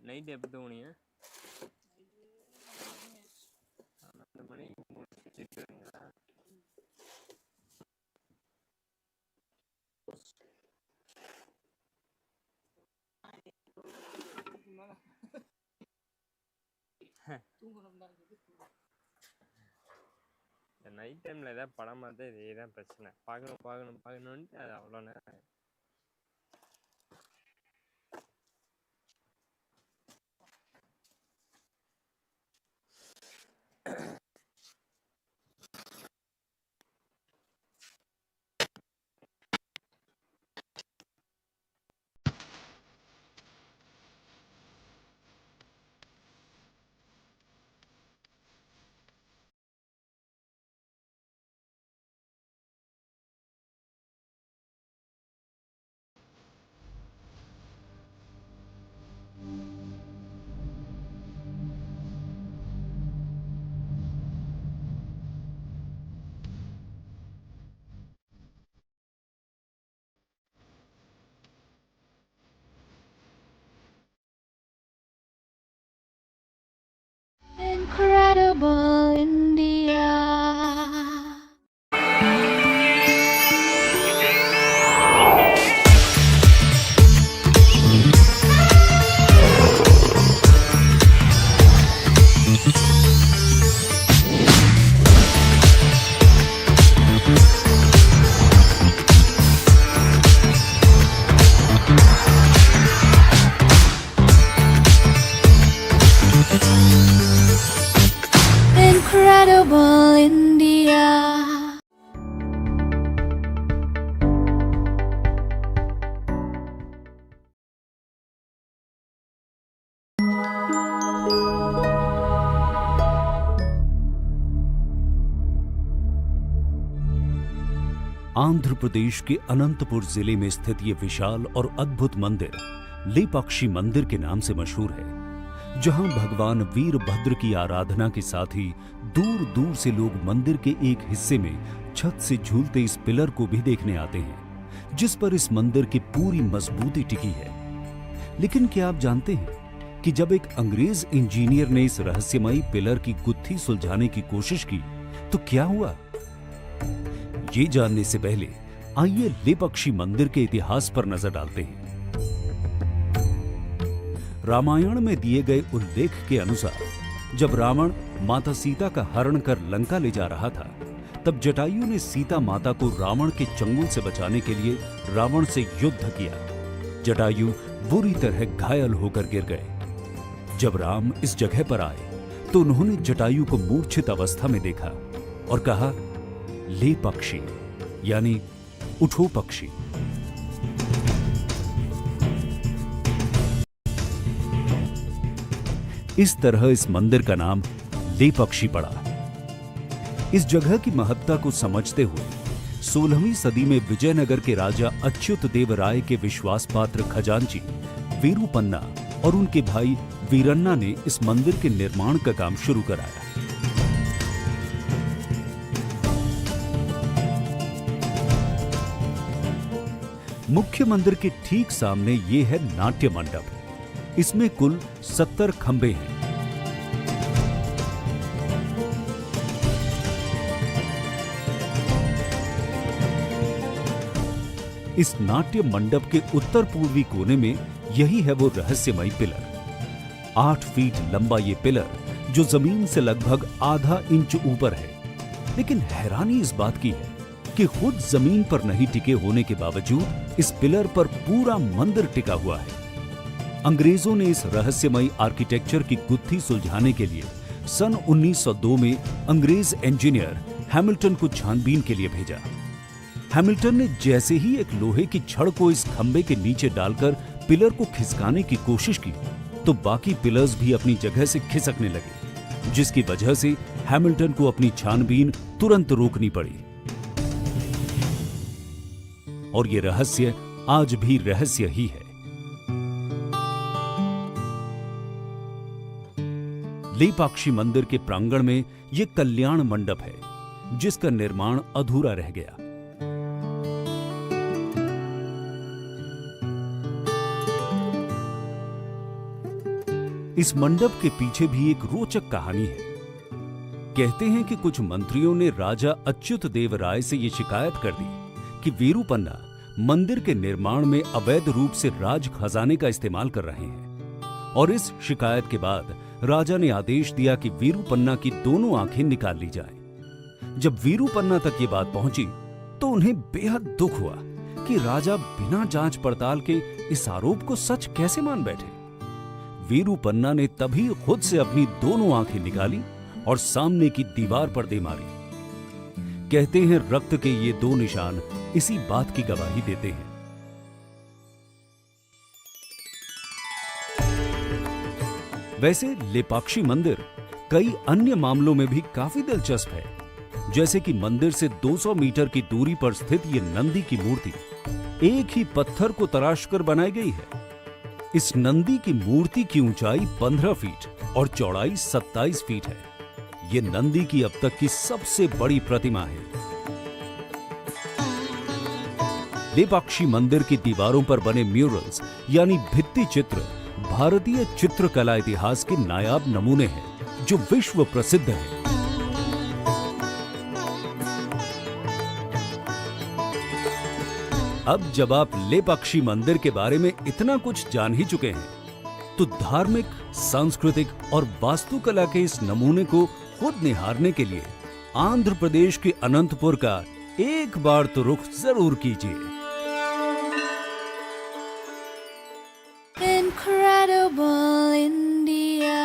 Night எப்போ தூங்குனீங்க? 12 மணி முடிச்சிட்டுங்களா? Night டைமில் ஏதாவது படம் பார்த்தா இதே தான் பிரச்சனை. பார்க்கணுன்ட்டு அது அவ்வளோ நேரம். Incredible India. Incredible India. Andhra Pradesh के अनंतपुर जिले में स्थित ये विशाल और अद्भुत मंदिर लेपाक्षी मंदिर के नाम से मशहूर है, जहां भगवान वीरभद्र की आराधना के साथ ही दूर दूर से लोग मंदिर के एक हिस्से में छत से झूलते इस पिलर को भी देखने आते हैं, जिस पर इस मंदिर की पूरी मजबूती टिकी है। लेकिन क्या आप जानते हैं कि जब एक अंग्रेज इंजीनियर ने इस रहस्यमयी पिलर की गुत्थी सुलझाने की कोशिश की तो क्या हुआ? ये जानने से पहले आइए लेपाक्षी मंदिर के इतिहास पर नजर डालते हैं। रामायण में दिए गए उल्लेख के अनुसार जब रावण माता सीता का हरण कर लंका ले जा रहा था, तब जटायु ने सीता माता को रावण के चंगुल से बचाने के लिए रावण से युद्ध किया। जटायु बुरी तरह घायल होकर गिर गए। जब राम इस जगह पर आए तो उन्होंने जटायु को मूर्छित अवस्था में देखा और कहा, ले पक्षी, यानी उठो पक्षी। इस तरह इस मंदिर का नाम लेपाक्षी पड़ा। इस जगह की महत्ता को समझते हुए 16वीं सदी में विजयनगर के राजा अच्युत देव राय के विश्वास पात्र खजांची वीरूपन्ना और उनके भाई वीरन्ना ने इस मंदिर के निर्माण का काम शुरू कराया। मुख्य मंदिर के ठीक सामने ये है नाट्य मंडप। इसमें कुल 70 खंबे हैं। इस नाट्य मंडप के उत्तर पूर्वी कोने में यही है वो रहस्यमयी पिलर। 8 फीट लंबा ये पिलर जो जमीन से लगभग आधा इंच ऊपर है। लेकिन हैरानी इस बात की है कि खुद जमीन पर नहीं टिके होने के बावजूद इस पिलर पर पूरा मंदिर टिका हुआ है। अंग्रेजों ने इस रहस्यमयी आर्किटेक्चर की गुत्थी सुलझाने के लिए सन 1902 में अंग्रेज इंजीनियर हैमिल्टन को छानबीन के लिए भेजा। हैमिल्टन ने जैसे ही एक लोहे की छड़ को इस खंबे के नीचे डालकर पिलर को खिसकाने की कोशिश की तो बाकी पिलर्स भी अपनी जगह से खिसकने लगे, जिसकी वजह से हैमिल्टन को अपनी छानबीन तुरंत रोकनी पड़ी। और ये रहस्य आज भी रहस्य ही है। लेपाक्षी मंदिर के प्रांगण में यह कल्याण मंडप है, जिसका निर्माण अधूरा रह गया। इस मंडप के पीछे भी एक रोचक कहानी है। कहते हैं कि कुछ मंत्रियों ने राजा अच्युत देव राय से यह शिकायत कर दी कि वीरूपन्ना मंदिर के निर्माण में अवैध रूप से राज खजाने का इस्तेमाल कर रहे हैं, और इस शिकायत के बाद राजा ने आदेश दिया कि वीरूपन्ना की दोनों आंखें निकाल ली जाएं। जब वीरूपन्ना तक ये बात पहुंची तो उन्हें बेहद दुख हुआ कि राजा बिना जांच पड़ताल के इस आरोप को सच कैसे मान बैठे। वीरूपन्ना ने तभी खुद से अपनी दोनों आंखें निकाली और सामने की दीवार पर दे मारी। कहते हैं रक्त के ये दो निशान इसी बात की गवाही देते हैं। वैसे लेपाक्षी मंदिर कई अन्य मामलों में भी काफी दिलचस्प है, जैसे कि मंदिर से 200 मीटर की दूरी पर स्थित ये नंदी की मूर्ति एक ही पत्थर को तराशकर बनाई गई है। इस नंदी की मूर्ति की ऊंचाई 15 फीट और चौड़ाई 27 फीट है। ये नंदी की अब तक की सबसे बड़ी प्रतिमा है। लेपाक्षी मंदिर की दीवारों पर बने म्यूरल्स यानी भित्ति चित्र भारतीय चित्रकला इतिहास के नायाब नमूने हैं, जो विश्व प्रसिद्ध है। अब जब आप लेपाक्षी मंदिर के बारे में इतना कुछ जान ही चुके हैं, तो धार्मिक, सांस्कृतिक और वास्तुकला के इस नमूने को खुद निहारने के लिए आंध्र प्रदेश के अनंतपुर का एक बार तो रुख जरूर कीजिए। Incredible India.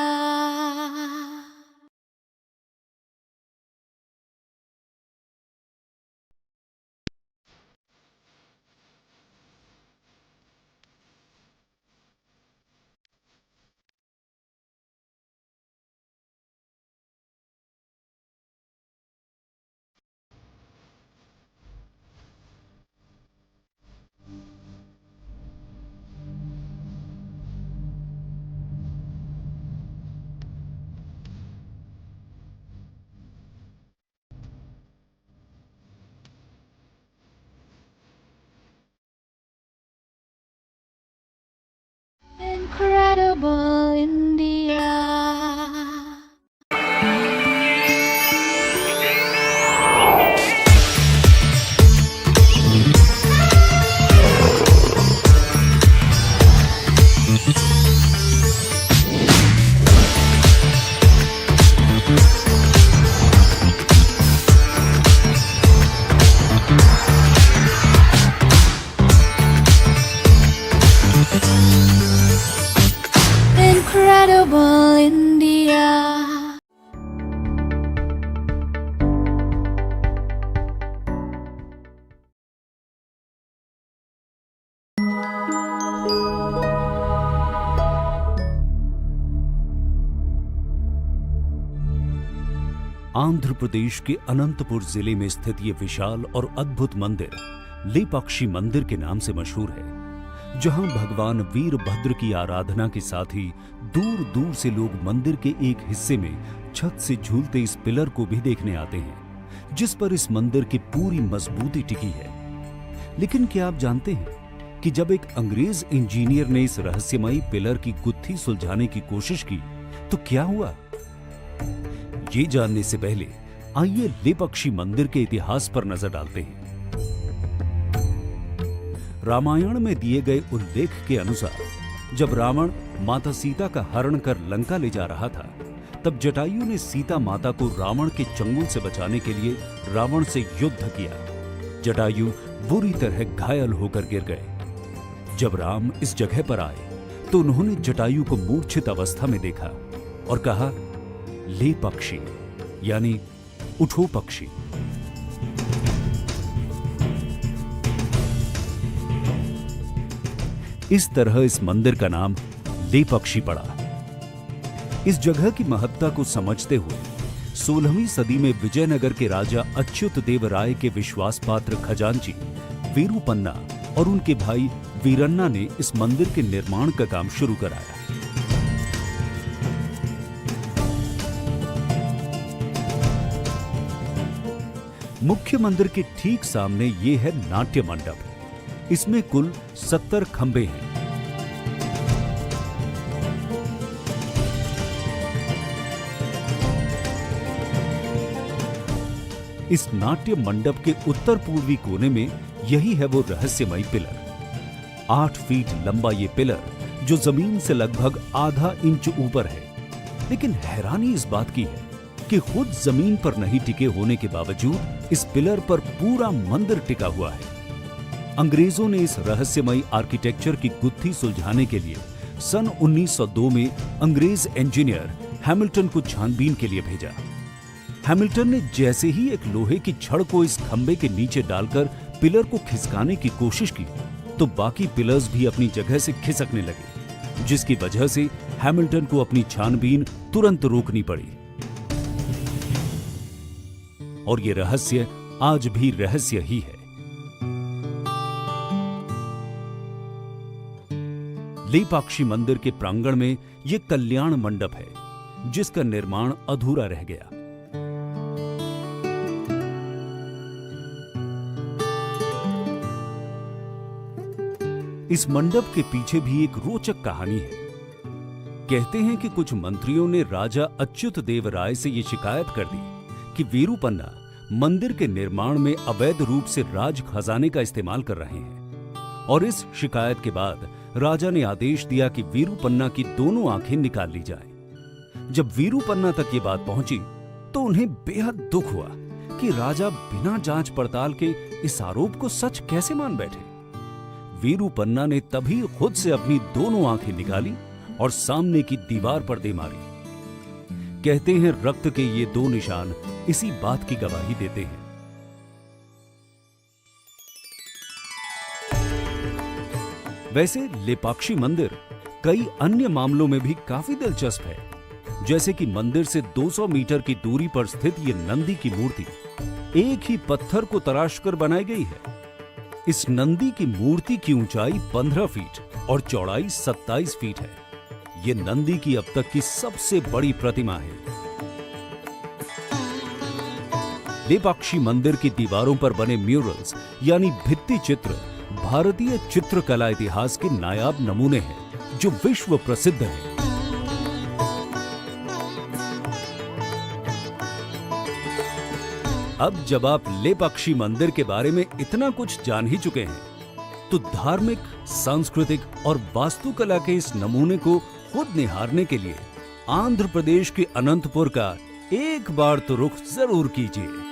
Incredible India. Incredible India. Andhra Pradesh के अनंतपुर जिले में स्थित ये विशाल और अद्भुत मंदिर लेपाक्षी मंदिर के नाम से मशहूर है, जहां भगवान वीरभद्र की आराधना के साथ ही दूर दूर से लोग मंदिर के एक हिस्से में छत से झूलते इस पिलर को भी देखने आते हैं, जिस पर इस मंदिर की पूरी मजबूती टिकी है। लेकिन क्या आप जानते हैं कि जब एक अंग्रेज इंजीनियर ने इस रहस्यमयी पिलर की गुत्थी सुलझाने की कोशिश की तो क्या हुआ? ये जानने से पहले आइए लेपाक्षी मंदिर के इतिहास पर नजर डालते हैं। रामायण में दिए गए उल्लेख के अनुसार जब रावण माता सीता का हरण कर लंका ले जा रहा था, तब जटायु ने सीता माता को रावण के चंगुल से बचाने के लिए रावण से युद्ध किया। जटायु बुरी तरह घायल होकर गिर गए। जब राम इस जगह पर आए तो उन्होंने जटायु को मूर्छित अवस्था में देखा और कहा, ले पक्षी यानी उठो पक्षी। इस तरह इस मंदिर का नाम लेपाक्षी पड़ा। इस जगह की महत्ता को समझते हुए 16वीं सदी में विजयनगर के राजा अच्युत देव राय के विश्वास पात्र खजांची वीरूपन्ना और उनके भाई वीरन्ना ने इस मंदिर के निर्माण का काम शुरू कराया। मुख्य मंदिर के ठीक सामने ये है नाट्य मंडप। इसमें कुल 70 खंबे हैं। इस नाट्य मंडप के उत्तर पूर्वी कोने में यही है वो रहस्यमयी पिलर। 8 फीट लंबा ये पिलर जो जमीन से लगभग आधा इंच ऊपर है। लेकिन हैरानी इस बात की है कि खुद जमीन पर नहीं टिके होने के बावजूद इस पिलर पर पूरा मंदिर टिका हुआ है। अंग्रेजों ने इस रहस्यमयी आर्किटेक्चर की गुत्थी सुलझाने के लिए सन 1902 में अंग्रेज इंजीनियर हैमिल्टन को छानबीन के लिए भेजा। हैमिल्टन ने जैसे ही एक लोहे की छड़ को इस खंबे के नीचे डालकर पिलर को खिसकाने की कोशिश की तो बाकी पिलर्स भी अपनी जगह से खिसकने लगे, जिसकी वजह से हैमिल्टन को अपनी छानबीन तुरंत रोकनी पड़ी। और ये रहस्य आज भी रहस्य ही है। लेपाक्षी मंदिर के प्रांगण में यह कल्याण मंडप है, जिसका निर्माण अधूरा रह गया। इस मंडप के पीछे भी एक रोचक कहानी है। कहते हैं कि कुछ मंत्रियों ने राजा अच्युत देव राय से यह शिकायत कर दी कि वीरूपन्ना मंदिर के निर्माण में अवैध रूप से राज खजाने का इस्तेमाल कर रहे हैं। और इस शिकायत के बाद राजा ने आदेश दिया कि वीरूपन्ना की दोनों आंखें निकाल ली जाएं। जब वीरूपन्ना तक ये बात पहुंची तो उन्हें बेहद दुख हुआ कि राजा बिना जांच पड़ताल के इस आरोप को सच कैसे मान बैठे। वीरूपन्ना ने तभी खुद से अपनी दोनों आंखें निकाली और सामने की दीवार पर दे मारी। कहते हैं रक्त के ये 2 निशान इसी बात की गवाही देते हैं। वैसे लेपाक्षी मंदिर कई अन्य मामलों में भी काफी दिलचस्प है। जैसे कि मंदिर से 200 मीटर की दूरी पर स्थित ये नंदी की मूर्ति एक ही पत्थर को तराशकर बनाई गई है। इस नंदी की मूर्ति की ऊंचाई 15 फीट और चौड़ाई 27 फीट है। ये नंदी की अब तक की सबसे बड़ी प्रतिमा है। लेपाक्षी मंदिर की दीवारों पर बने म्यूरल्स यानी भित्ति चित्र भारतीय चित्रकला इतिहास के नायाब नमूने हैं जो विश्व प्रसिद्ध हैं। अब जब आप लेपाक्षी मंदिर के बारे में इतना कुछ जान ही चुके हैं तो धार्मिक, सांस्कृतिक और वास्तुकला के इस नमूने को खुद निहारने के लिए आंध्र प्रदेश के अनंतपुर का एक बार तो रुख जरूर कीजिए।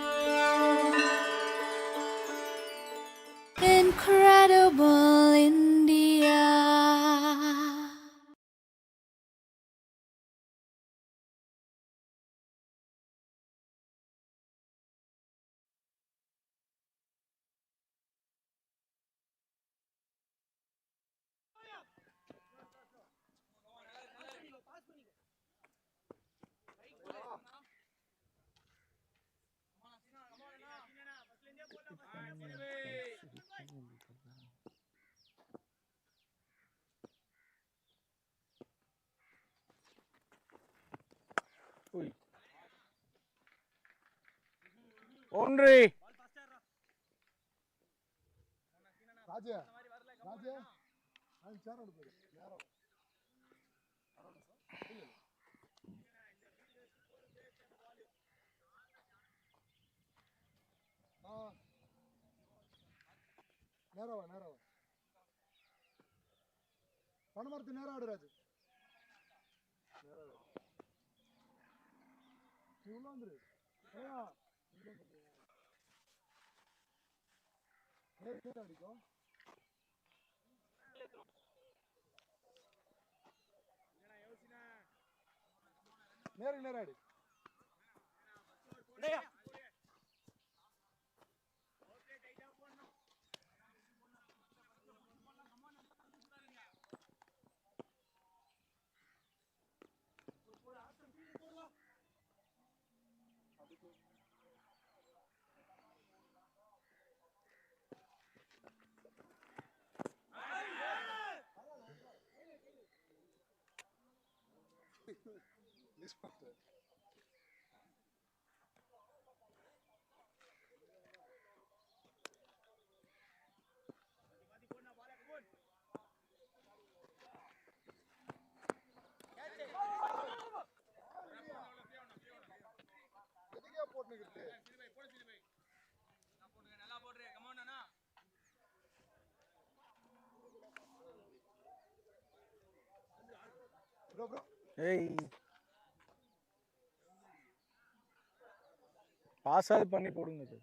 Incredible India. Onri. Raja, Raja, I'm Charan. Narrow. Panamarthi narrow, Raja. You know, yeah. Narrow. bro. ஏய் பாஸாவது பண்ணி போடுங்க இது.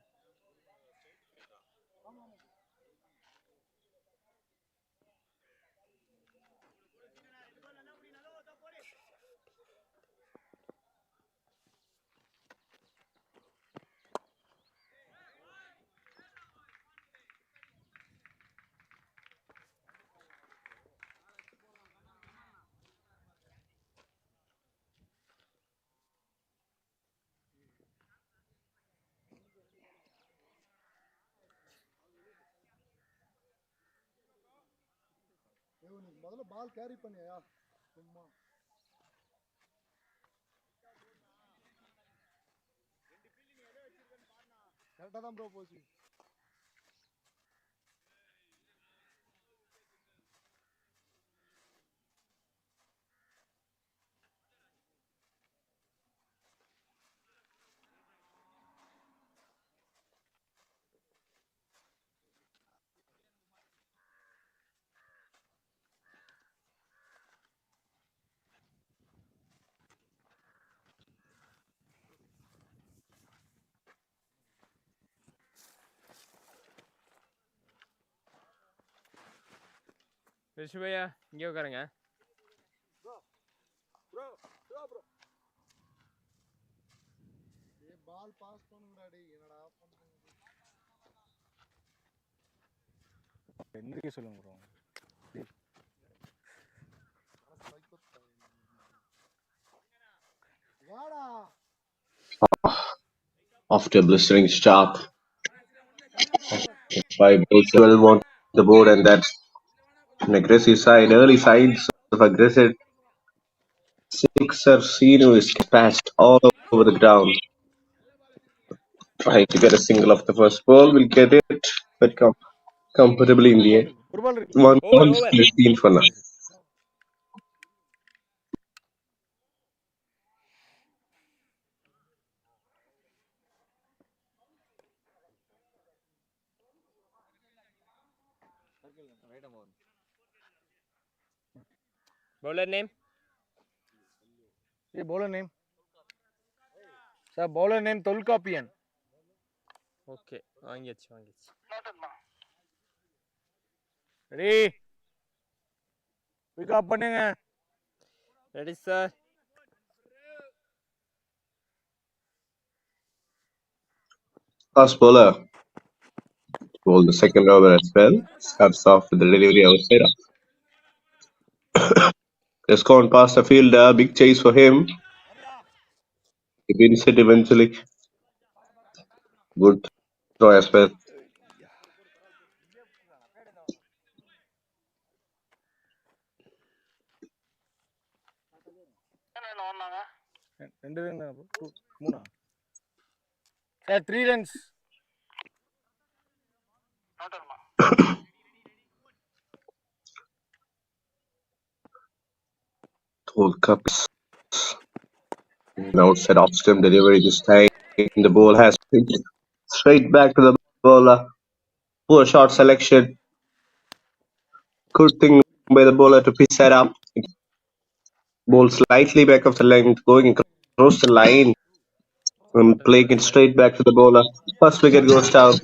நீ முதல்ல பால் கேரி பண்ணியா சும்மா கரெக்டாக தான் ப்ரோ போச்சு. ரிஷி பையா இங்கே உட்காருங்க. பால் பாஸ் பண்ணுங்கடா என்னடா பண்ணுங்க. எந்திரிக்க சொல்லுங்க ப்ரோ. வாடா After a blistering start, 5 balls 12 on the board, and that's an aggressive side. Early signs of aggressive sixer. Sinu is patched all over the ground, trying to get a single off the first ball. Will get it, but comfortably in the end. ஒரு ball இருக்கு. One over on over. 15 for now. Bowler name. ये bowler name sir, bowler name Tholkappiyan. Okay வாங்கியாச்சு வாங்கியாச்சு. Ready pickup பண்ணுங்க. Ready sir. Fast bowler bowled the second over as well. Starts off with the delivery outside off. Has gone past the fielder. Big chase for him. He wins it eventually. Good throw as well. ரெண்டு run மூணா sir? 3 runs. Gold Cups. An outside off stump delivery this time. The ball has hit straight back to the bowler. Poor shot selection. Good thing by the bowler to pitch that up. Ball slightly back of the length, going across the line and playing it straight back to the bowler. First wicket goes down.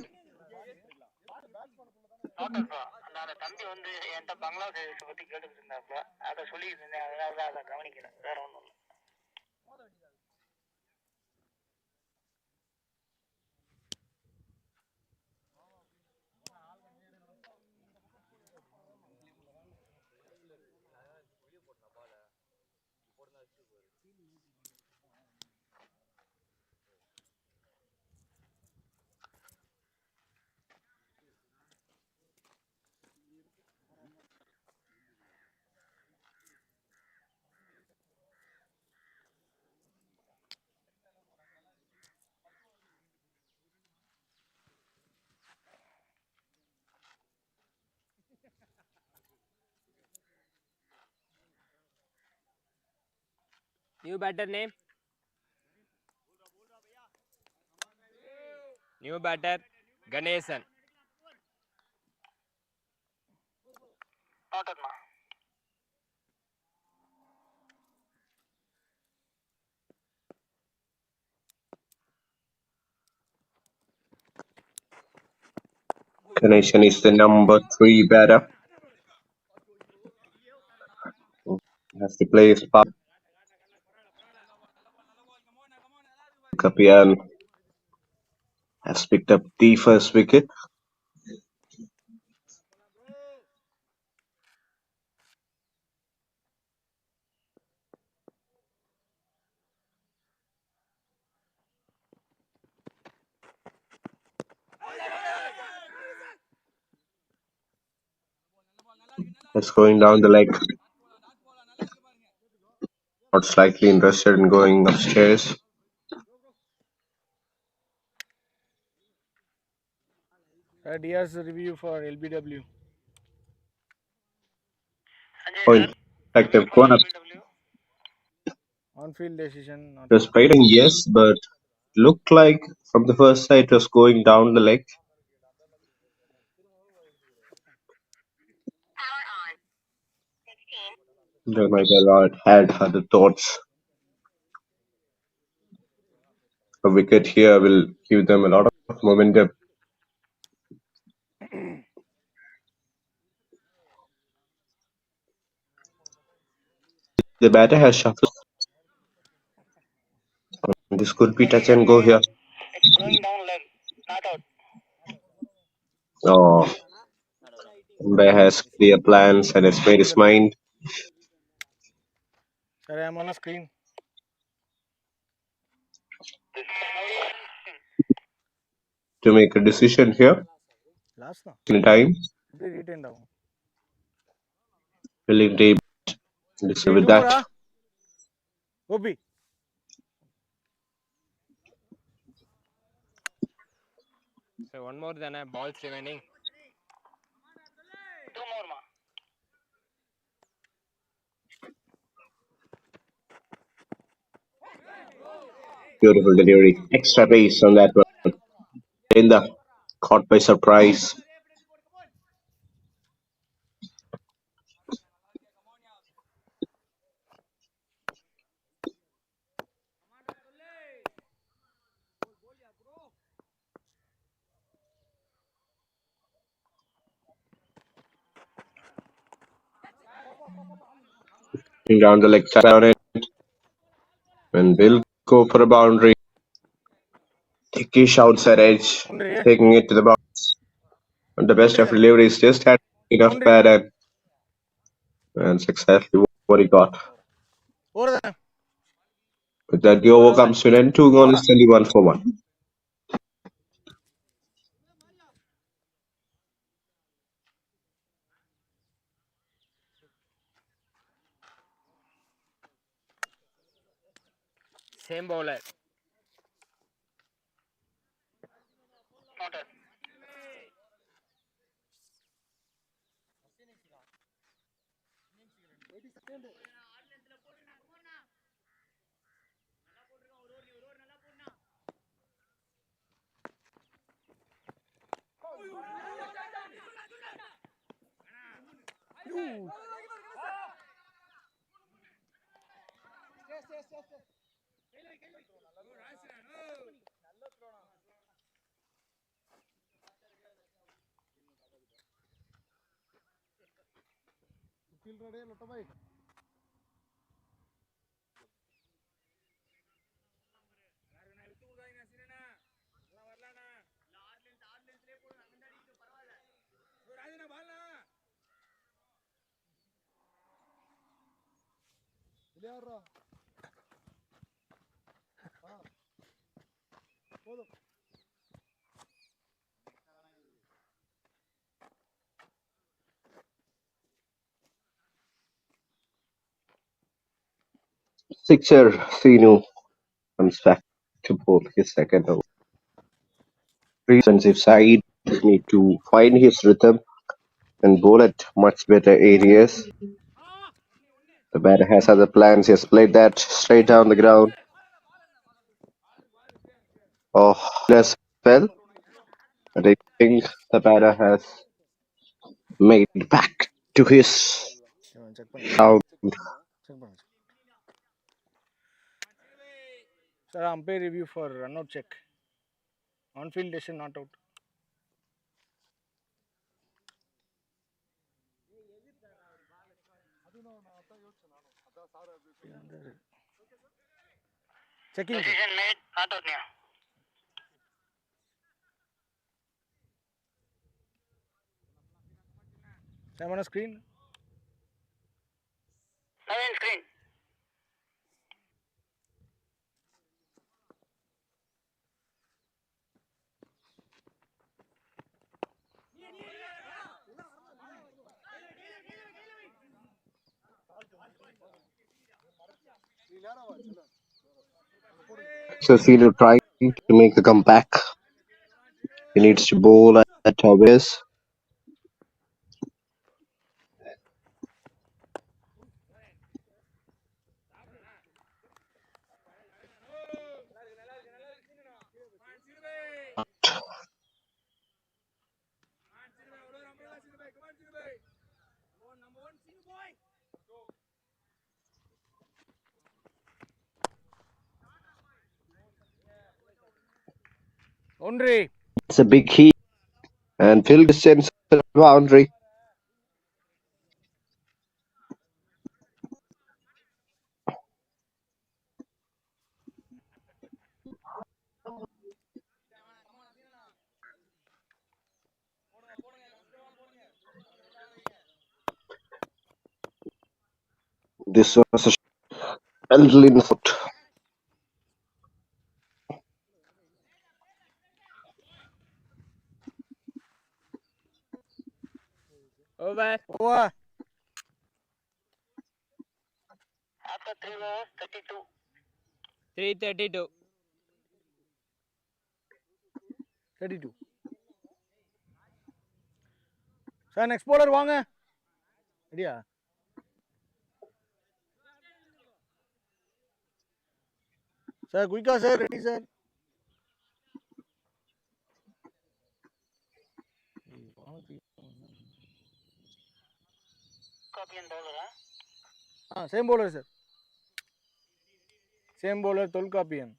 அந்த தம்பி வந்து என்கிட்ட பங்களாதேஷ் பத்தி கேட்டுக்கிட்டு இருந்தாப்ல, அதை சொல்லிட்டு இருந்தேன், அதனால தான் அதை கவனிக்கல, வேற ஒன்றும் இல்லை. New batter name. New batter Ganesan. Destination is the number 3 batter. Has to play his part. Kapian has picked up the first wicket. It's going down the leg. Not slightly interested in going upstairs. DR's review for LBW. Sanjay Point. sir, Like review they've for gone up. LBW. On-field decision not Just out. waiting, yes, but looked like from the first side it was going down the leg. Michael Lord had other thoughts. A wicket here will give them a lot of momentum. The batter has shuffled. This could be touch and go here. It's going down leg, not out. Oh, umpire has clear plans and has made his mind Sir, I am on a screen. to make a decision here Last na. in time. Retain down. Willing to decide with that. Gopi. So one more than balls remaining. Two more, ma. Beautiful delivery. Extra pace on that one. Linda caught by surprise. Down the leg side on it. And will go for a boundary. Thickish outside edge. Taking it to the box. And the best of deliveries just had enough pad and that's exactly what he got. Over there. With that, the over comes to an end. 2 gone is 21 for 1. Same bowler. Not out. Field ready, Lotto bhai. ಇಲ್ಲಿ ಯಾರ್ರಾ? ಹಾ. ಹೋದು. Sixer Sinu comes back to bowl his second over. Defensive side need to find his rhythm and bowl at much better areas. The batter has other plans. He has played that straight down the ground. Oh, as well. And I think the batter has made back to his Check பண்ணு. ground. Check பண்ணு. Sir, umpire review for run out check. On-field decision not out. Checking. Decision made. Not out now. I'm on a screen. Naveen screen. So Senior trying to make the comeback. He needs to bowl at OVERS. Boundary. It's a big heat and field distance boundary. This was a elderly in the foot. Over. Over. After 3 overs, 32. 332. 32. Sir, next bowler வாங்க. ரெடியா? Sir, quicker sir, ready sir. Copy and bowler, huh? Same bowler sir. Same bowler Tolkapian.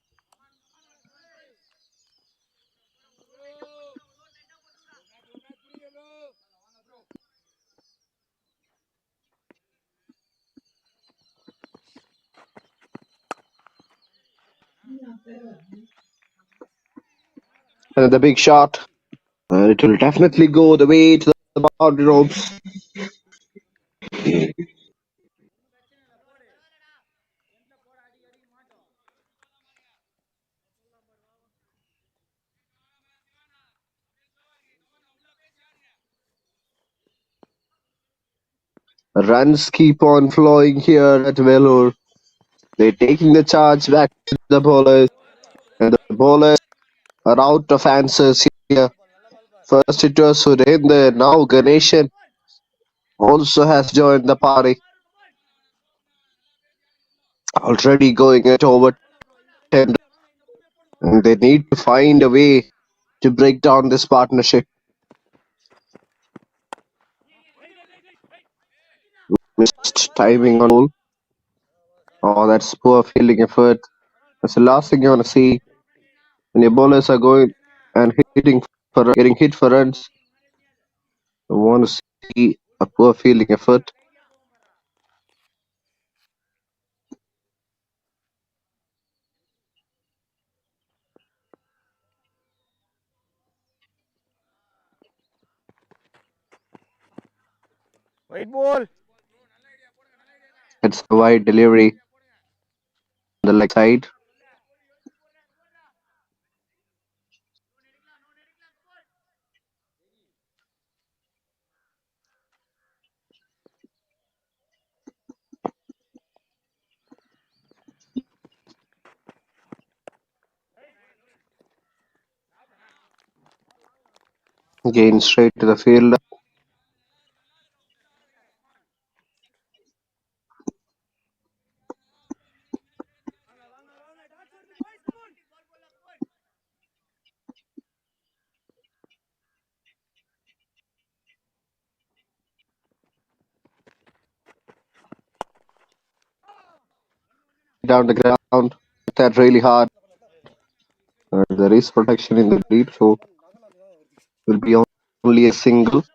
Another big shot. And it will definitely go the way to the boundary ropes. Runs keep on flowing here at Vellore. They're taking the charge back to the bowlers. And the bowlers are out of answers here. First it was Surendra, now Ganeshan also has joined the party. Already going at over 10. And they need to find a way to break down this partnership. Missed timing on goal. Oh, that's poor fielding effort. That's the last thing you want to see when your bowlers are going and getting hit for runs. You want to see a poor fielding effort. White ball. It's a wide delivery on the leg side. Again straight to the field. Down the ground. That really hard. There is protection in the lead, so will be only a single.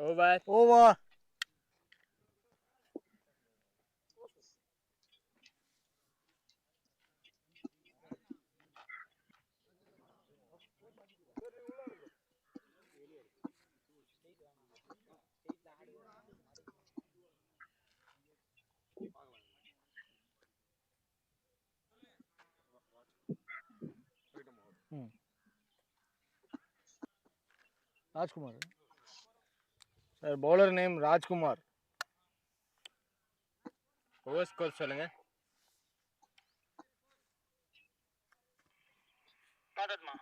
Over. Over. Rajkumar sir. Bowler name Rajkumar. Over score சொல்லுங்க. பாத்தட்மா.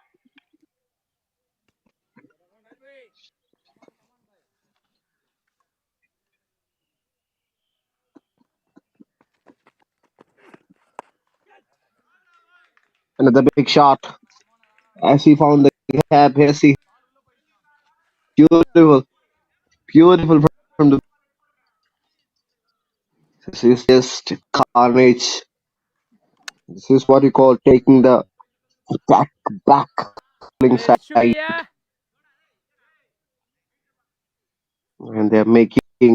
Another big shot. As he found the gap, here see. Beautiful. Beautiful from the. This is just carnage. This is what you call taking the back bowling side. ரிஷபையா. And they're making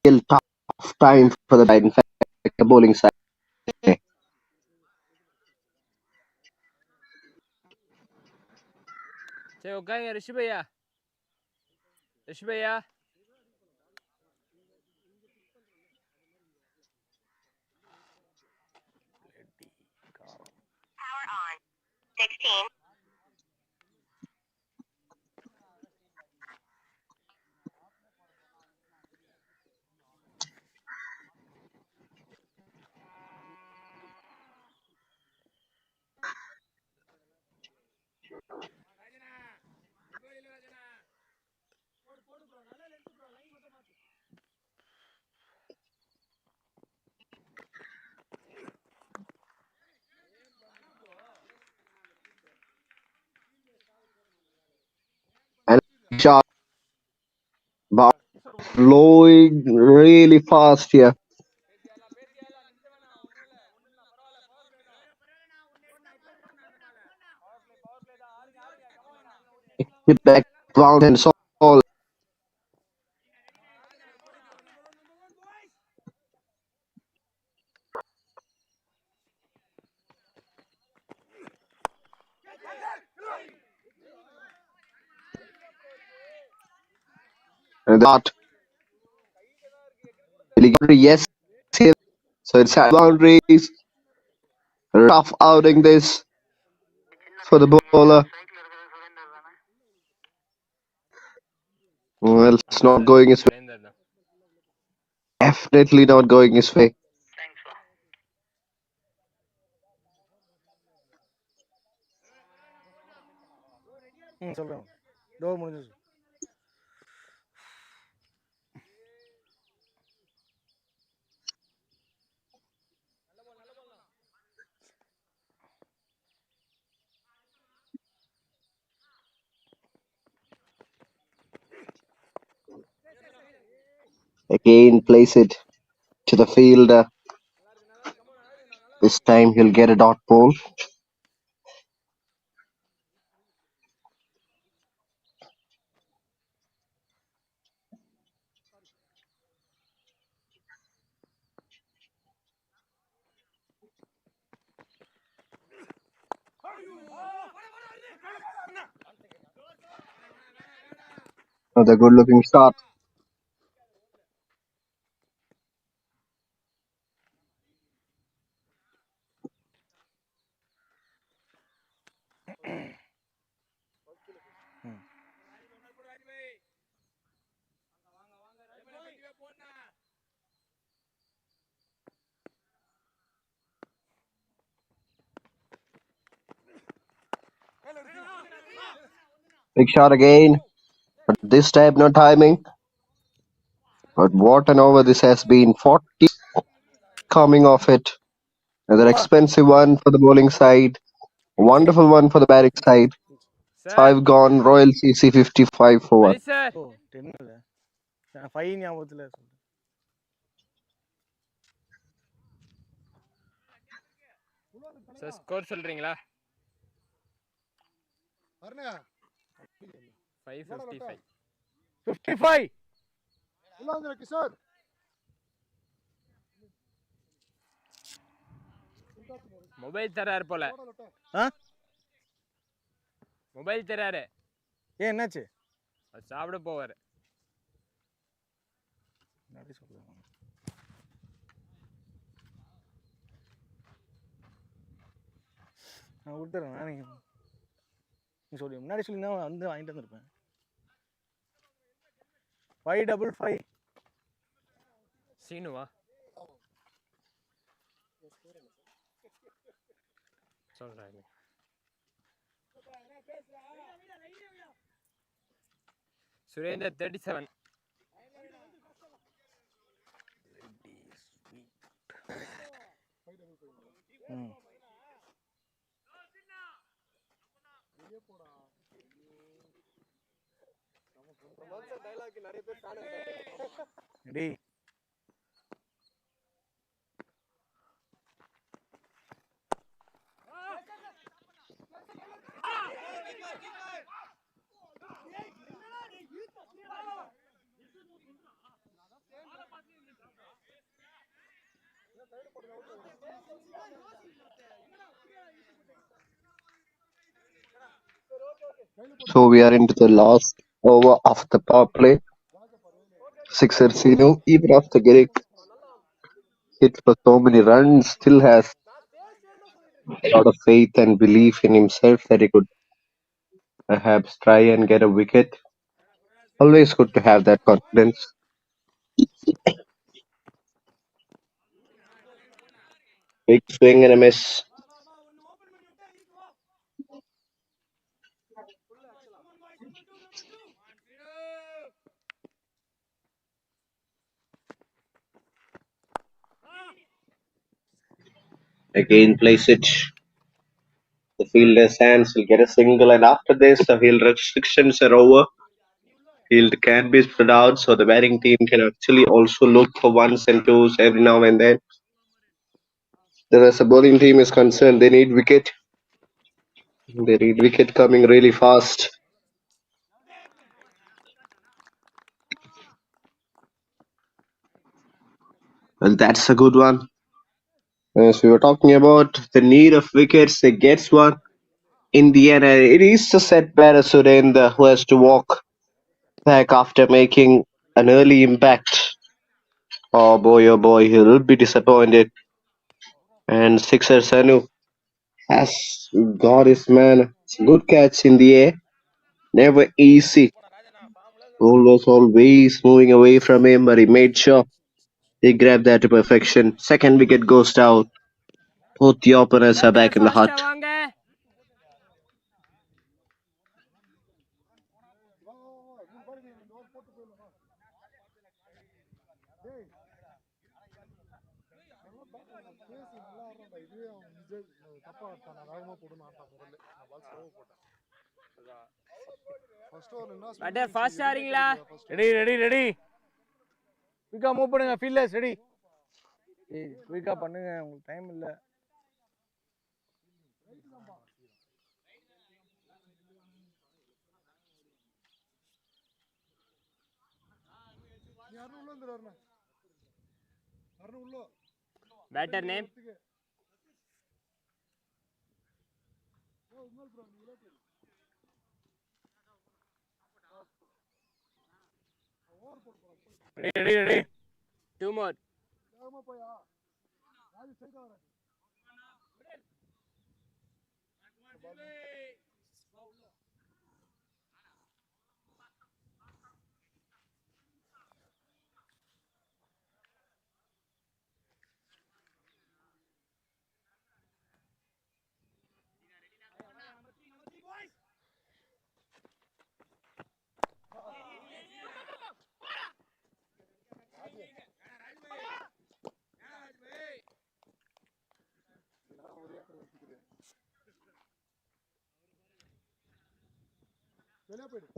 real tough time for the side. In fact, the bowling side. சரி உட்காருங்க ரிஷபையா. ரிஷபையா. Power on. 16. And shot blowing really fast here. Hit back round and all. And that yes, here. So it's at boundaries. Rough outing this for the bowler. Well, it's not going his way. Surender தான். Definitely not going his way. Thanks, bro. சொல்றேன். Door முடிஞ்சிச்சு. Again, place it to the fielder. This time he'll get a dot ball. Another good looking start. Big shot again, but this time no timing. But what an over this has been. 40 coming off it. Another expensive one for the bowling side. Wonderful one for the batting side. Sir 5 gone. Royal CC 55 for 1. மணி சார். ஓ 10 இல்ல. நான் 5 ஞாபகத்துல சொல்றேன். Sir score சொல்றீங்களா? வரணும் 555. 55. சொல்லாங்க கிஷோர். மொபைல் தராரு போல. மொபைல் தராரு. ஏன் என்னாச்சு? சாப்பிட போவாரு. நான் கொடுத்துறேன். நீ சொல்லி முன்னாடி சொல்லி நான் வந்து வாங்கிட்டு வந்திருப்பேன். 555. சீனுவா சொல்றாங்க. சுரேந்தர் 37. டேய் So we are into the last over of the power play. Sixer Sino, even after getting hit for so many runs, still has a lot of faith and belief in himself that he could perhaps try and get a wicket. Always good to have that confidence. Big swing and a miss. Again place it. The fielder's hands will get a single, and after this the field restrictions are over. Field can be spread out, so the batting team can actually also look for ones and twos every now and then. As the bowling team is concerned, they need wicket. They need wicket coming really fast. Well, that's a good one. As we were talking about the need of wickets, they gets one. In the end, it is the set batter Surendra who has to walk back after making an early impact. Oh boy, he'll be disappointed. And Sixer Sanu has got his man. It's a good catch in the air. Never easy. Ball was always moving away from him, but he made sure he grabbed that to perfection. Second wicket goes down. Both the openers are back in the hut. வாங்க. Batter fast ஆறீங்களா? Ready. குயிக்கா move பண்ணுங்க fielders ready. ஏய் குயிக்கா பண்ணுங்க, உங்களுக்கு time இல்ல. Batter name ready. 2 more.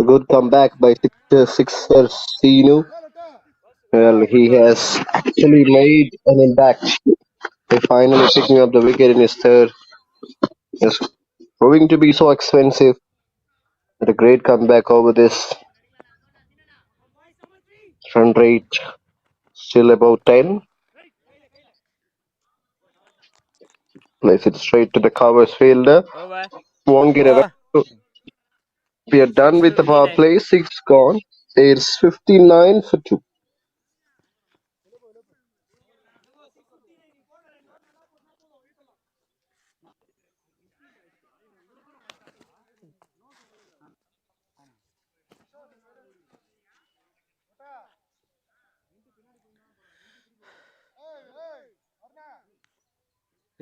A good comeback by Sixer Sinu. Well, he has actually made an impact. By finally picking up the wicket in his third. It's proving to be so expensive. But a great comeback over this. Run rate still about 10. Plays it straight to the covers fielder. Over. Won't get away. We are done with the power 6:59. play. 6 gone. It's 59 for 2.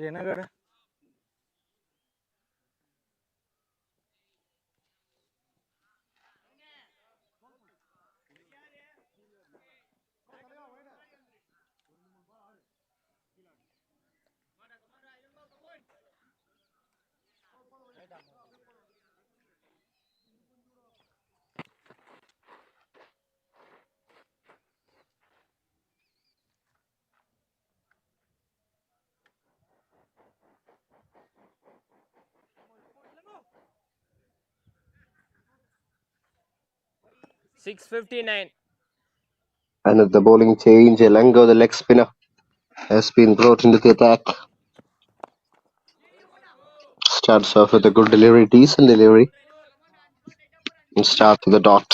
என்ன கடை $6.59. And at the bowling change, Elango, the leg spinner, has been brought into the attack. Starts off with a good delivery, decent delivery. And start to the dot.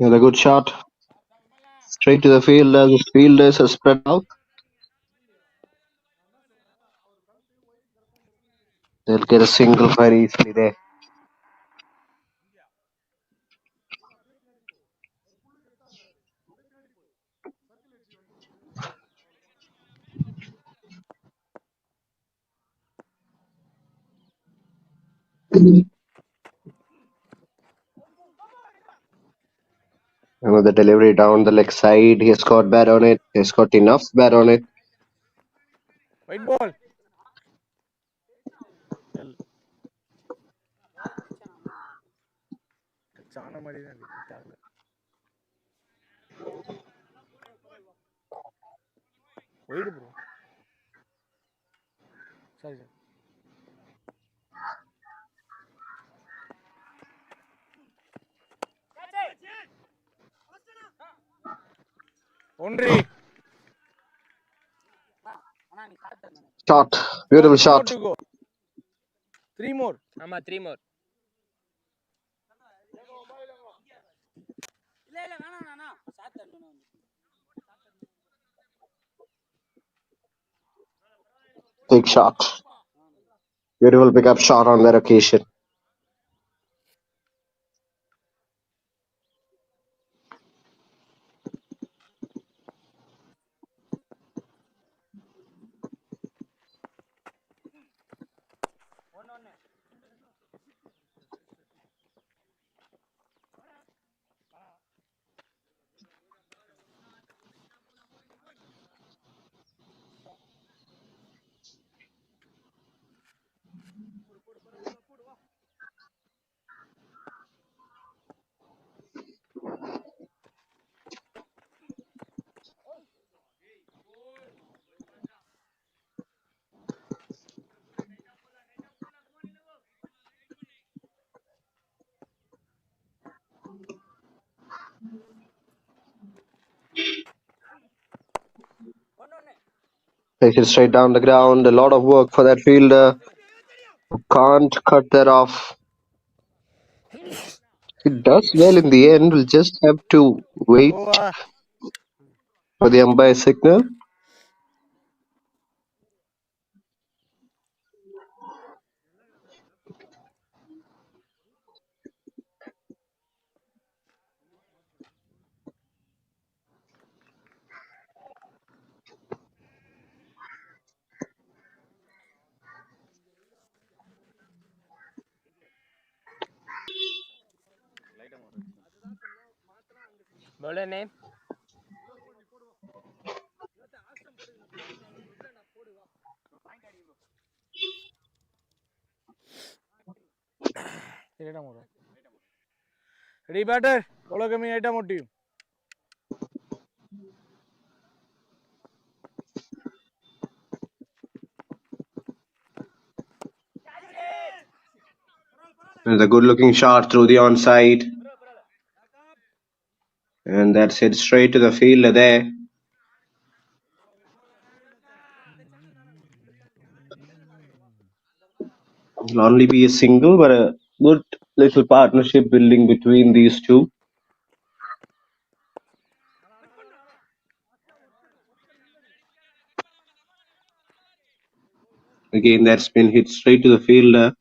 And a good shot. Straight to the fielder. The fielders are spread out. They'll get a single very easily there. Another delivery down the leg side. He has got bat on it. He has got enough bat on it. White ball చాలా మడిదండి white bro సరే sir boundary Shot. Beautiful shot. 3 more. ஆமா 3 more. Big shot. Beautiful pickup shot on that occasion. Takes it straight down the ground. A lot of work for that fielder. Can't cut that off. It does well in the end. We'll just have to wait for the umpire signal. bowler name? Ready, batter. Bowler coming item on team. There's a good-looking shot through the onside. And that's hit straight to the fielder there. It'll only be a single, but a good little partnership building between these two. Again, that's been hit straight to the fielder.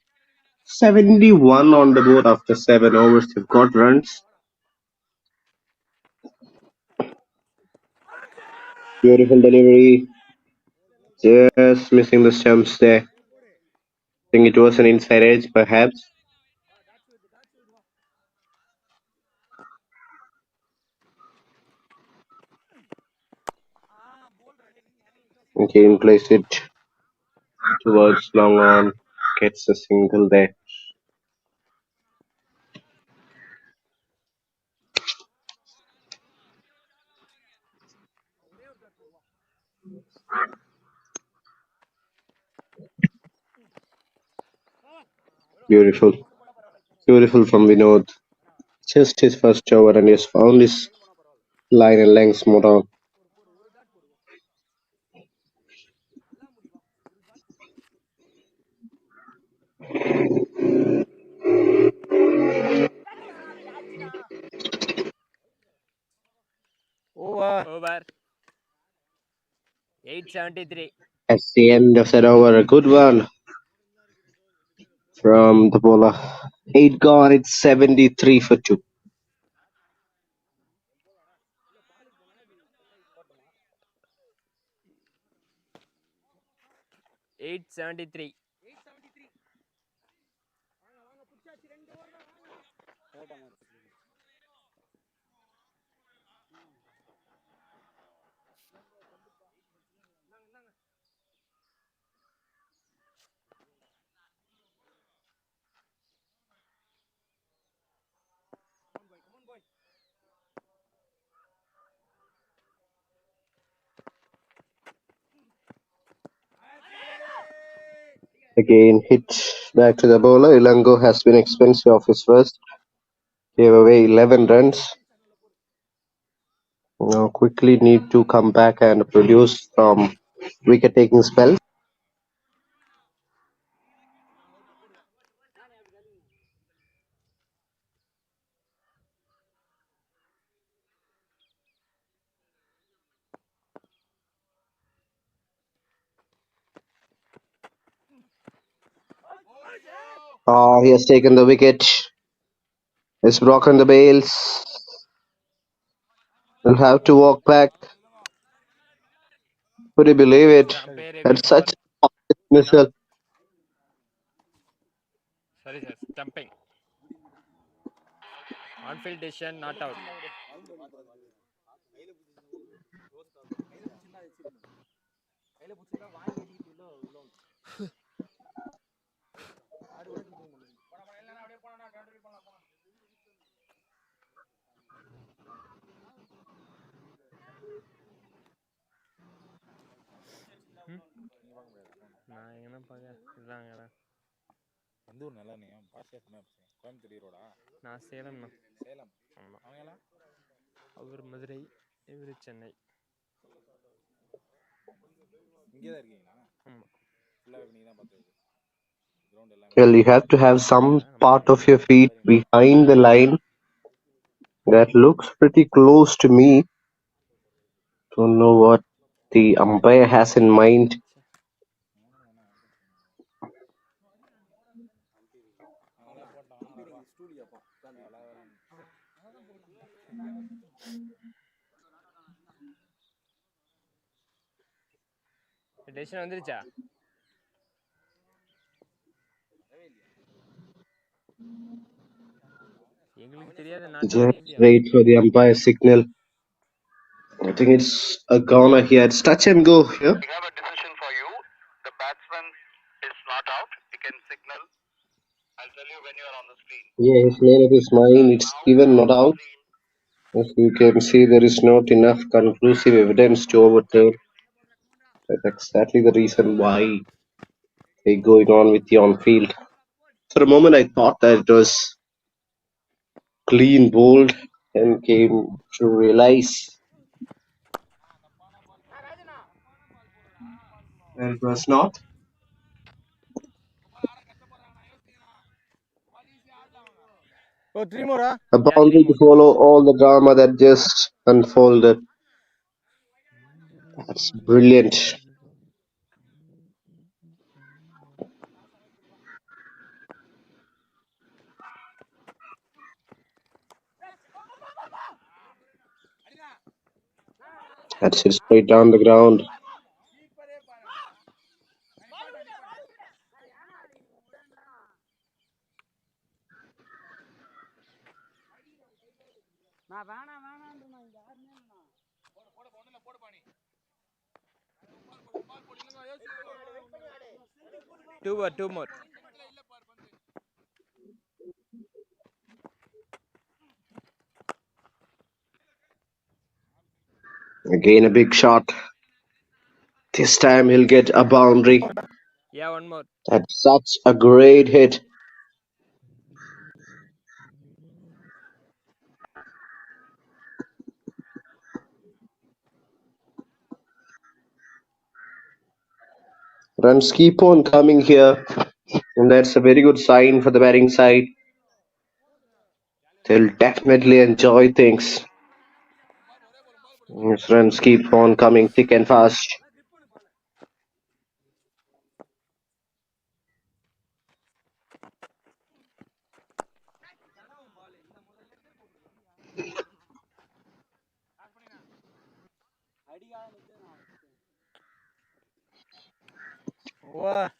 71 on the board after 7 overs. They've got runs. Beautiful delivery. Just missing the stumps there. I think it was an inside edge, perhaps. Again, plays it towards long on. Gets a single there. Beautiful. Beautiful from Vinod. Just his first over and he's found his line and length more on. Over. 873. That's the end of that over. A good one from the bowler. 8 gone. It's 73 for 2. Eight 73. Again, hit back to the bowler. Ilango has been expensive off his first. Gave away 11 runs. Now quickly need to come back and produce from wicket taking spell. Oh, he has taken the wicket. He's broken the bails. He'll have to walk back. Could you believe it? Umpire review That's for such a missile. sorry sir, stumping. On-field decision not out. நான் எங்கன்னா பார்க்க இதாங்கடா. எந்த ஊர் நல்லா நீ பாஷா சொன்ன கோயம்புத்தூர் ஈரோடா? நான் சேலம்ண்ணா. சேலம். ஆமாம். அவங்களாம் அவர் மதுரை, இவர் சென்னை. இங்கே தான் இருக்கீங்களா? ஆமாம். ஃபுல்லாகவே நீங்கள் தான் பார்த்துருக்கு கிரவுண்ட் எல்லாமே. Well, you have to have some part of your feet behind the line. That looks pretty close to me. Don't know what the umpire has in mind. Decision வந்துருச்சா? எங்களுக்கு தெரியாத நாட் அவுட் Just இல்லையா? wait for the umpire signal. I think it's a goner here. It's touch and go here. We have a decision for you. The batsman is not out. You can signal. I'll tell you when you are on the screen. Yeah, he's made up his mind. It's even not out. As you can see, there is not enough conclusive evidence to overturn. That's exactly the reason why they're going on with the on-field. For a moment, I thought that it was clean bowled and came to realize that it was not. Oh, 3 more, huh? A Yeah, boundary 3 to more. follow all the drama that just unfolded. That's brilliant. That's it straight down the ground. Two more. Again, a big shot. This time he'll get a boundary. Yeah, one more. That's such a great hit. Runs keep on coming here, and that's a very good sign for the batting side. They'll definitely enjoy things. Yes, runs keep on coming thick and fast. Wow.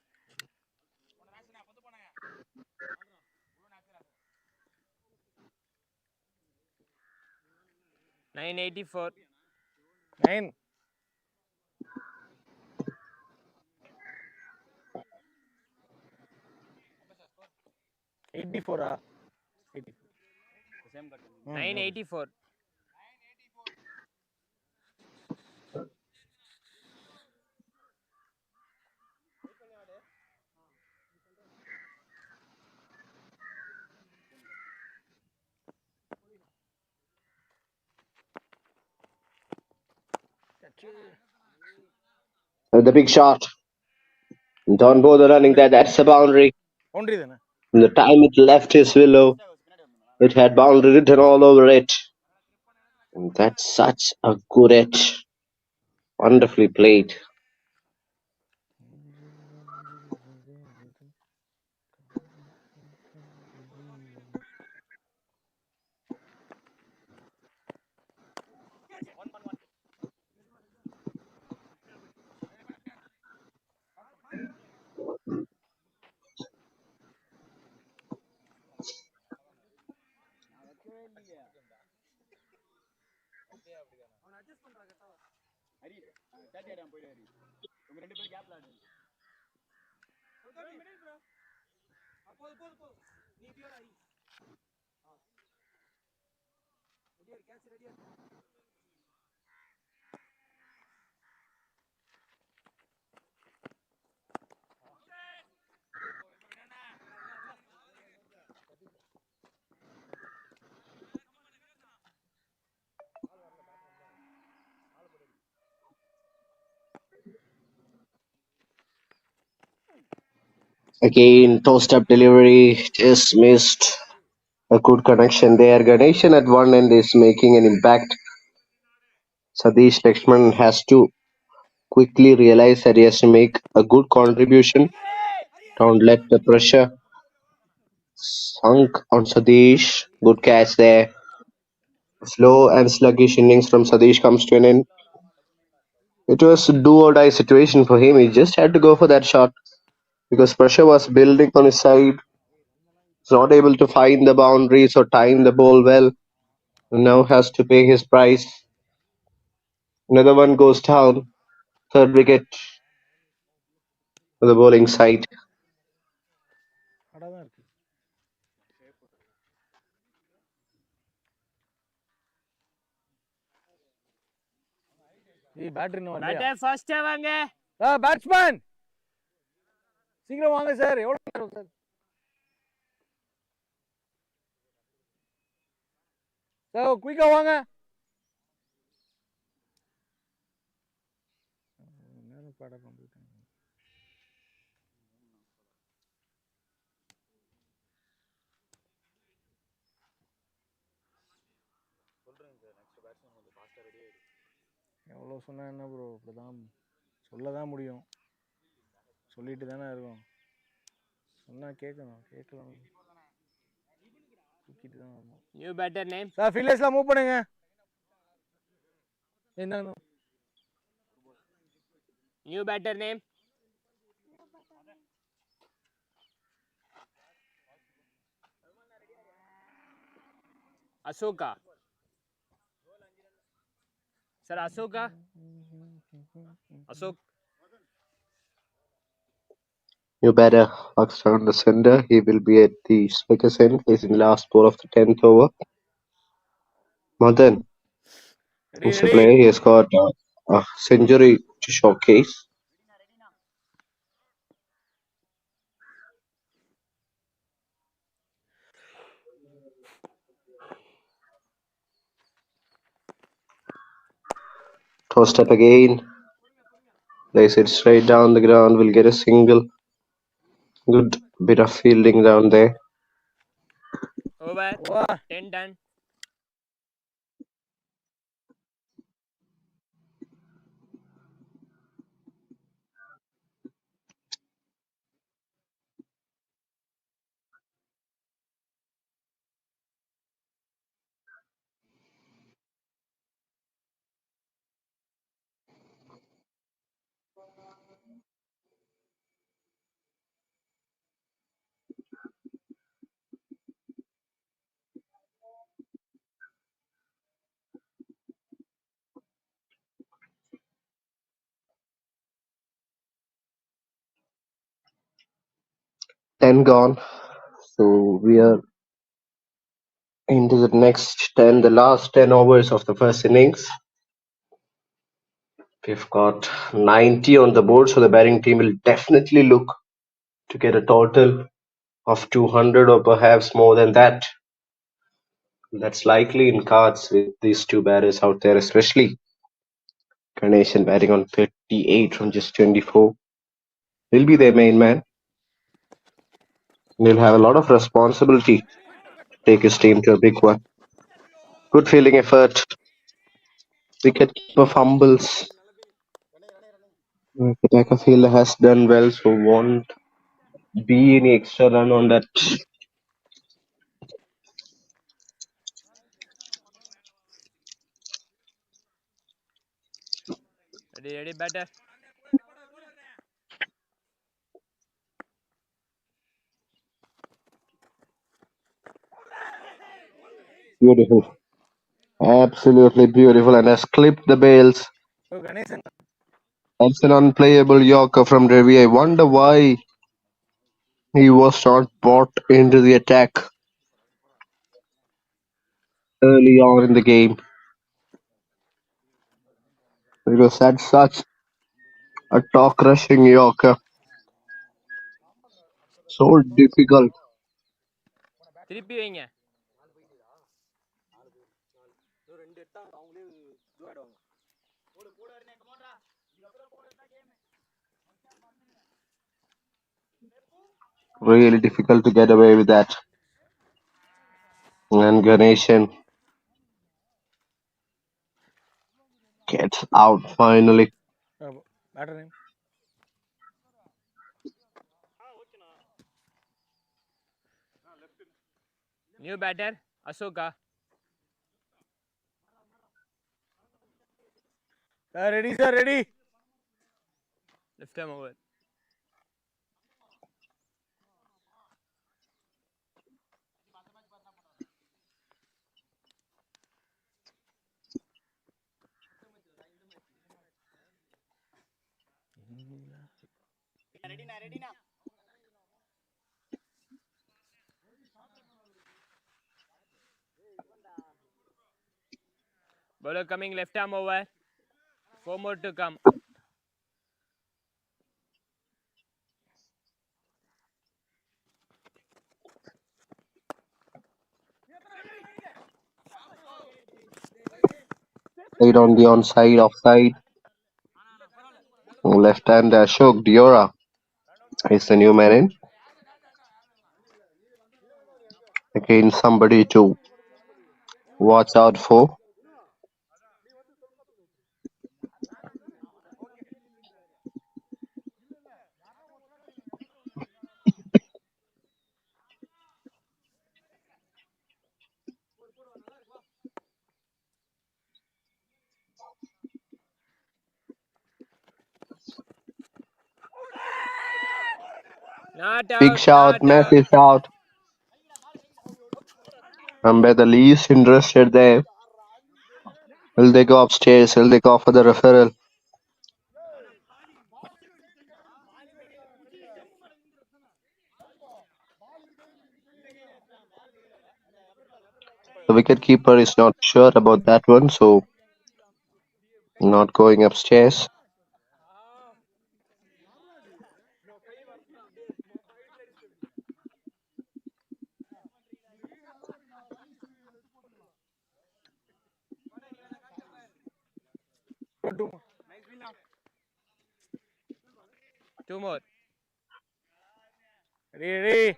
984. 9. 84, huh? 84. 984. The big shot. Don't bother running that. That's a boundary. Boundary then. From the time it left his willow, it had boundary written all over it. And that's such a good hit. Wonderfully played. Again, toast up delivery. Just missed a good connection there. Ganeshan at one end is making an impact. Sadish Lakshman has to quickly realize that he has to make a good contribution. Don't let the pressure sunk on Sadish. Good catch there. Slow and sluggish innings from Sadish comes to an end. It was a do or die situation for him. He just had to go for that shot because pressure was building on his side. He's not able to find the boundaries or time the ball well. And now has to pay his price. Another one goes down. Third wicket for the bowling side. அடதான் இருக்கு. ஏய் battery இன்னும் வரலையா? Batter ஃபாஸ்டா வாங்க. Batsman சீக்கிரம் வாங்க sir. எவ்வளவு நேரம் சார்? சார் குயிக்கா வாங்க. நேரம் பாட பண்ணிட்டேன். எவ்வளோ சொன்னா என்ன ப்ரோ? இப்படிதான் சொல்ல தான் முடியும். சொல்லிட்டு தானே இருக்கோம். சொன்னா கேட்கணும். கேட்கலாம். தூக்கிட்டு தான் வரணும். New batter name. சார் ஃபீல்டர்ஸ்லாம் மூவ் பண்ணுங்க. என்ன new batter name. Asoka. Sir, Asoka. Asok. You better Fox on the center. He will be at the spiker's end, facing the last ball of the 10th over. Madan is the player. He has got a century to showcase. Tossed up again. Plays it straight down the ground. Will get a single. Good bit of fielding down there. Over. 10 done. Ten gone. So we are into the next 10, the last 10 overs of the first innings. We've got 90 on the board, so the batting team will definitely look to get a total of 200 or perhaps more than that. That's likely in cards with these two batters out there, especially Ganeshan batting on 38 from just 24. He'll be their main man. He'll have a lot of responsibility to take his team to a big one. Good fielding effort. Wicketkeeper fumbles. The attacker fielder has done well, so won't be any extra run on that. Ready, batter. Beautiful. Absolutely beautiful, and has clipped the bails. Ganeshan. That's an unplayable Yorker from Ravi. I wonder why he was not brought into the attack early on in the game. Because that's such a talk-rushing Yorker. So difficult. திருப்பி வைங்க. Really difficult to get away with that. And Ganeshan gets out finally. Batter name. New batter, Asoka. Ready, sir, ready. Left arm over. Bowler coming left arm over. 4 more to come. Played on the onside, offside. Left hand Ashok Diora is the new man in. Again, somebody to watch out for. Not Big out, shout, not out. massive shout. Umpire the least interested there. Will they go upstairs? Will they go for the referral? The wicketkeeper is not sure about that one, so not going upstairs. Two more. Ready.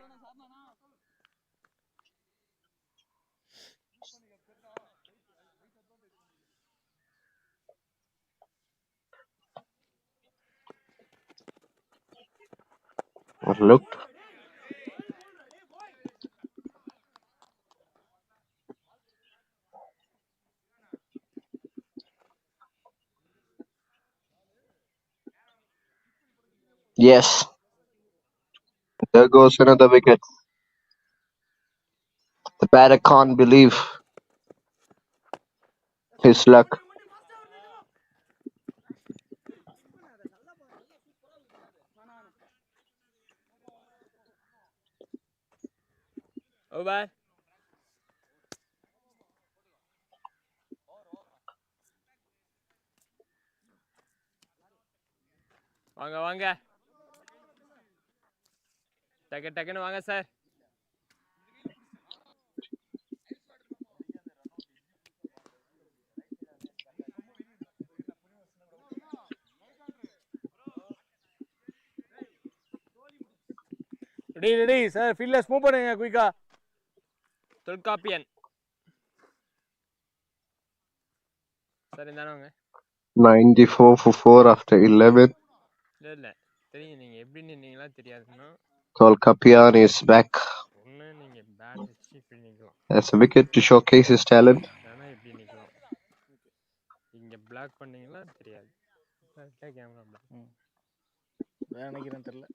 Looked. Yes. There goes another wicket. The batter can't believe his luck. Over. வாங்க வாங்க டக்குன்னு வாங்க sir. Ready sir ஃபீல்ட்ல ஸ்மூவ் பண்ணுங்க குயிக்கா. Tholkappiyan sir இந்தானே வாங்க. 94 for 4 after 11. இல்ல தெரியும் நீங்க எப்படி நின்னீங்களா தெரியாதுன்னா. Tolkapian is back. ஒண்ணு நீங்க பேட் வச்சு இப்படி நிக்கலாம். That's a wicket to showcase his talent. இல்லைன்னா இப்படி நிக்கலாம். இங்க பிளாக் பண்ணீங்களா தெரியாது. Camera block. வேற நினைக்கிறேன் தெரியல.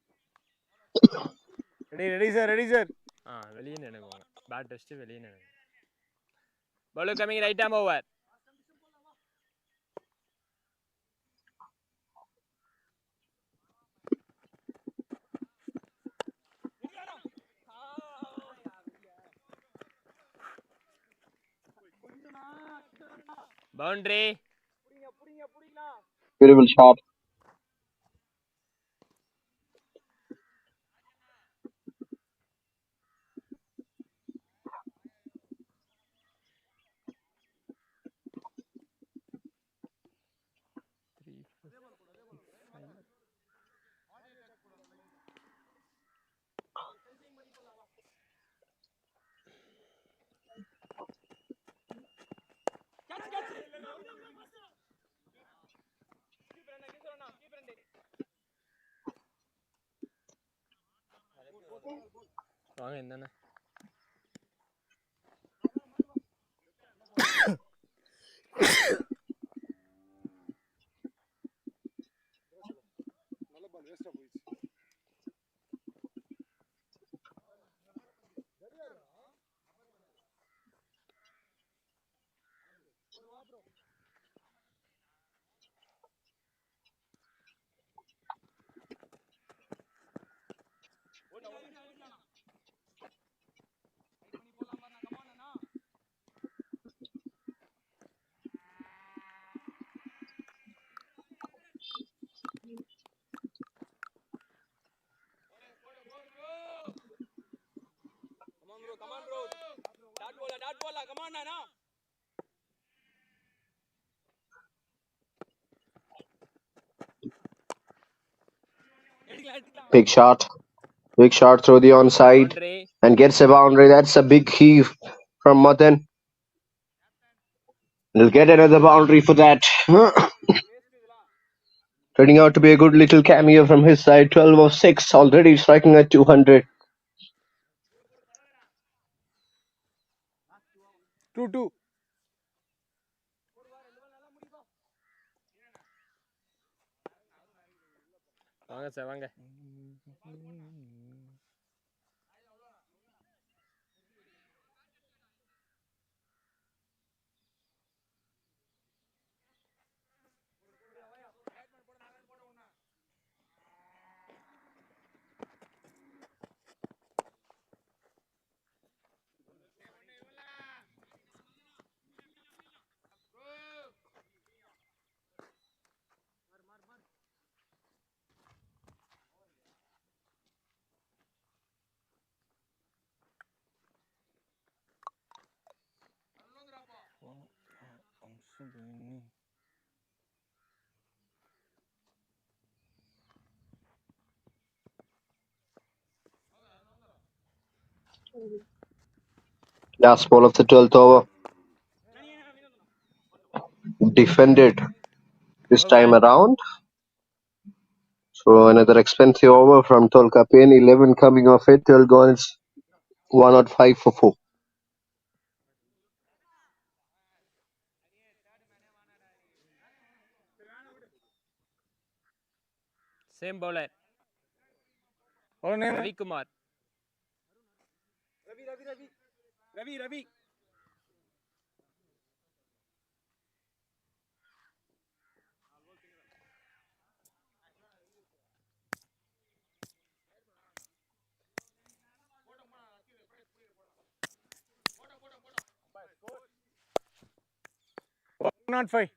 Ready sir. வெளியே நினைக்குவாங்க. பேட் வச்சுட்டு வெளியே நினைக்குவாங்க. bowler coming right arm over. Boundary. Beautiful shot. வாங்க என்னண்ணே. நல்ல பால் வேஸ்டா போயிடுச்சு. Big shot. Big shot through the onside boundary. and gets a boundary. That's a big heave from Madan. He'll get another boundary for that. Turning out to be a good little cameo from his side. 12 of 6, already striking at 200. 2-2. வாங்க sir வாங்க. Last ball of the 12th over. Defended this time around. So another expensive over from Tolkapen. 11 coming off it. 12 gone. It's 105 for 4. Same bowler What name? Ravikumar. Ravi. Not 5.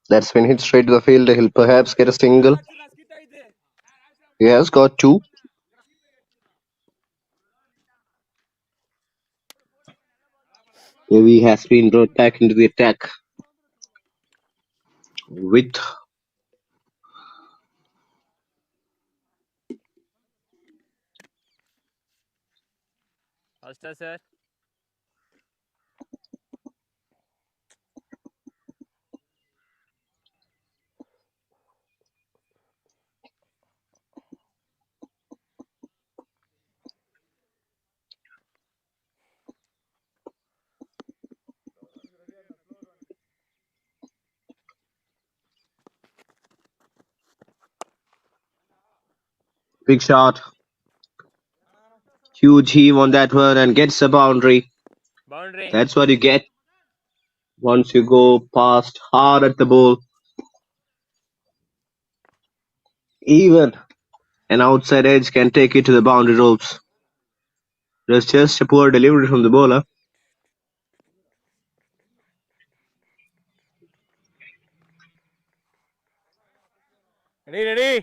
That's been hit straight to the field. He'll perhaps get a single. He has got 2. Devi has been brought back into the attack with ஃபர்ஸ்டா sir. big shot. Huge heave on that one and gets a boundary. Boundary. That's what you get once you go past hard at the ball. Even an outside edge can take it to the boundary ropes. There's just a poor delivery from the bowler. Ready.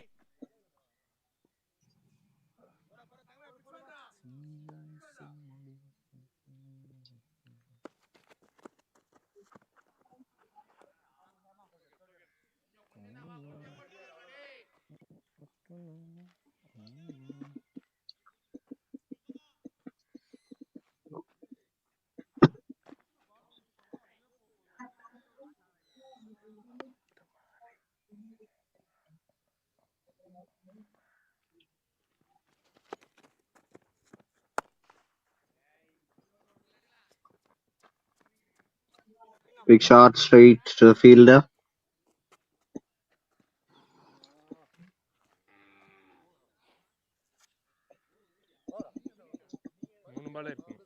Big shot straight to the fielder. மூணு பால் இருக்கு.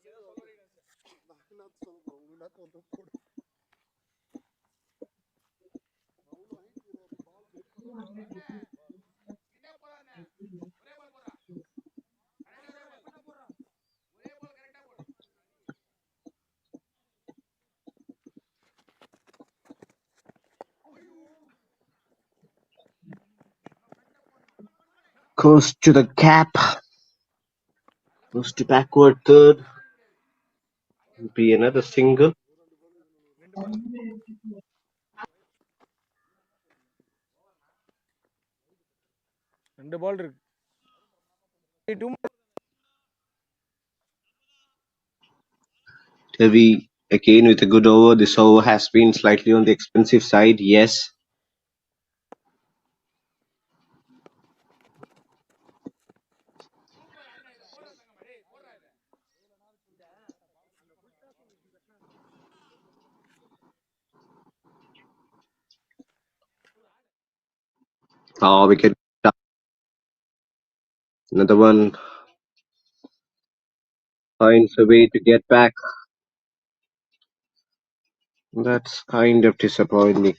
Goes to the gap. Goes to backward third. Be another single. ரெண்டு பால் இருக்கு. 2 Devi again with a good over. This over has been slightly on the expensive side. Yes. Wicket. Another one. Finds a way to get back. That's kind of disappointing.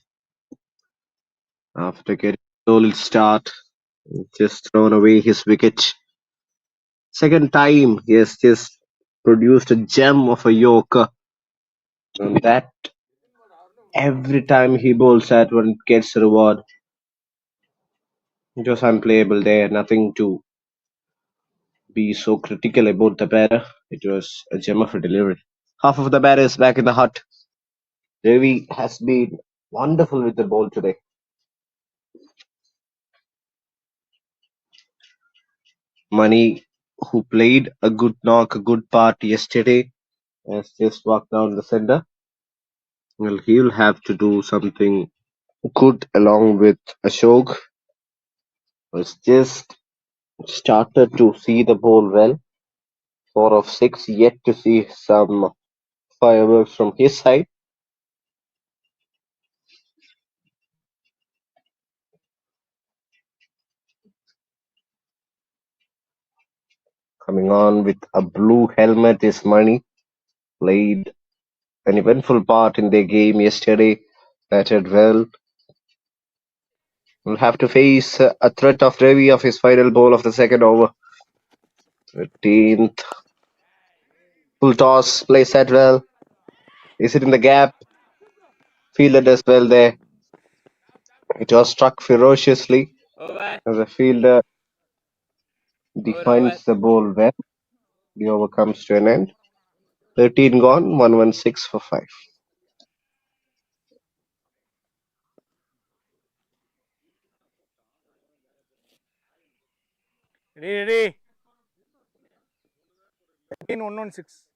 After getting a solid start, just thrown away his wicket. Second time, he has just produced a gem of a Yorker. And that every time he bowls that one gets a reward. It was unplayable there. Nothing to be so critical about the batter. It was a gem of a delivery. Half of the batters back in the hut. Ravi has been wonderful with the ball today. Mani, who played a good knock, a good part yesterday, has just walked down the centre. Well, he'll have to do something good along with Ashok. Was just started to see the ball well. 4 of 6, yet to see some fireworks from his side. Coming on with a blue helmet is Mani. Played an eventful part in their game yesterday. Batted well. Will have to face a threat of Ravi of his final ball of the second over. 13th. Full toss. Plays that well. Is it in the gap? Fielder does well there. It was struck ferociously Over. as a fielder defines Over. the ball well. The over comes to an end. 13 gone, 116 for 5. ready. 13 116.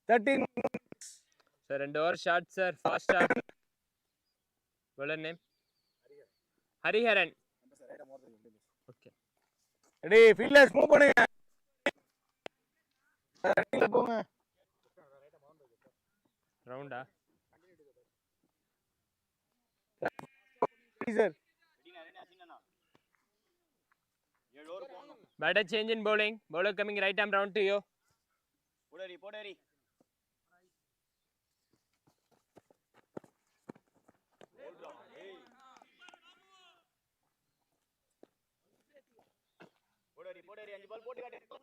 13 Sir, 2 over shot, sir. Faster. Bowler name? Hariharan. Okay. Ready. Fielders move பண்ணுங்க. ரன்னிங்ல போங்க. Rounda. Sir. Batter change in bowling. Bowler coming right arm round to you. போடரி போடரி 5 பால் போட்டு காட்டு. Free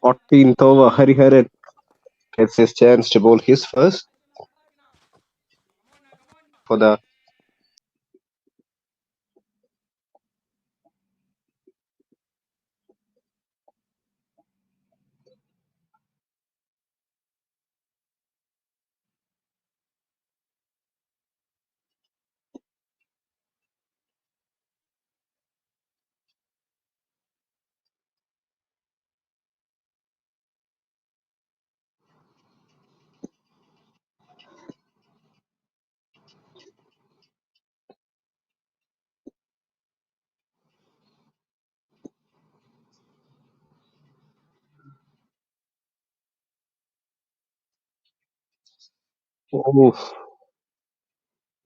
14th over, Hariharan gets his chance to bowl his first for the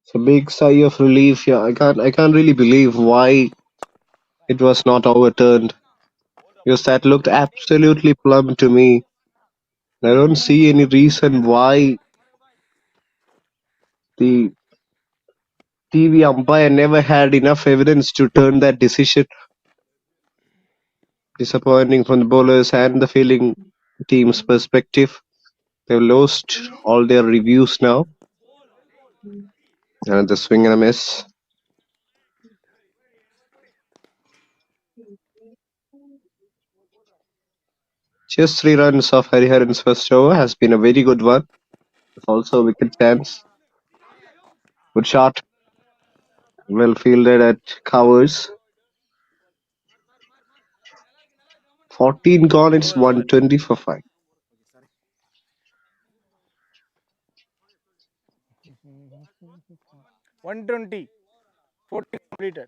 it's a big sigh of relief here. I can't really believe why it was not overturned. Because that looked absolutely plumb to me. I don't see any reason why the TV umpire never had enough evidence to turn that decision. Disappointing from the bowlers and the fielding team's perspective. They've lost all their reviews now. And the swing and a miss. Just 3 runs off Hariharan's first over has been a very good one. Also a wicket chance. Good shot. Well fielded at covers. 14 gone, it's 120 for 5. Mm-hmm. 120. 14 completed.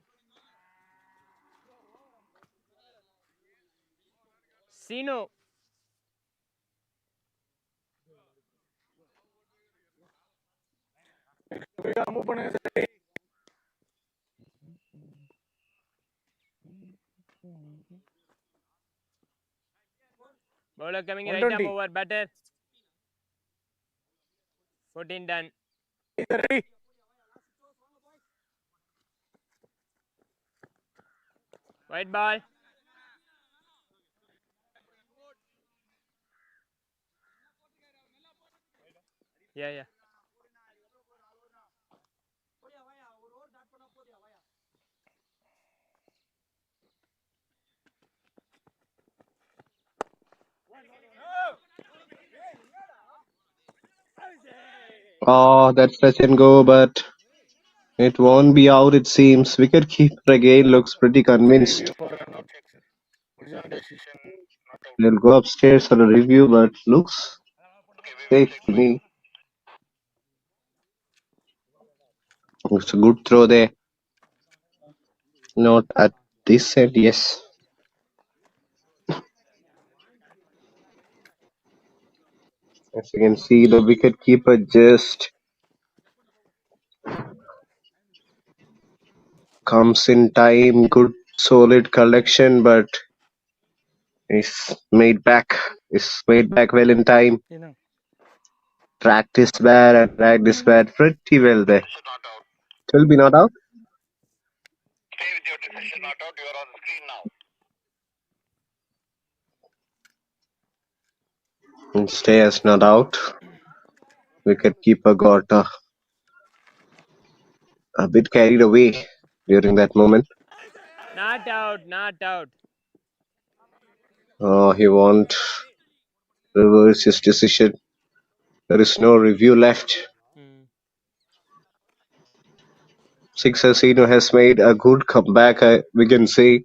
Sino. Move பண்ணுங்க sir. Bowler coming right arm 120. over batter. 14 done. Ready? White ball. Yeah. Oh, that's touch and go, but it won't be out, it seems. Wicketkeeper again looks pretty convinced. Review for run out check, sir. Original decision not out. They'll go upstairs for a review, but looks safe to me. It's a good throw there. Not at this end, yes. As you can see, the wicketkeeper just comes in time. Good, solid collection, but is made back well in time. என்ன? Tracked his bat and tracked his bat pretty well there. Decision not out. Will be not out. Stay with your decision not out. You are on the screen now. And Stayers not out. Wicketkeeper got a bit carried away during that moment. Not out. Oh, he won't reverse his decision. There is no review left. Six Hasino has made a good comeback, we can say,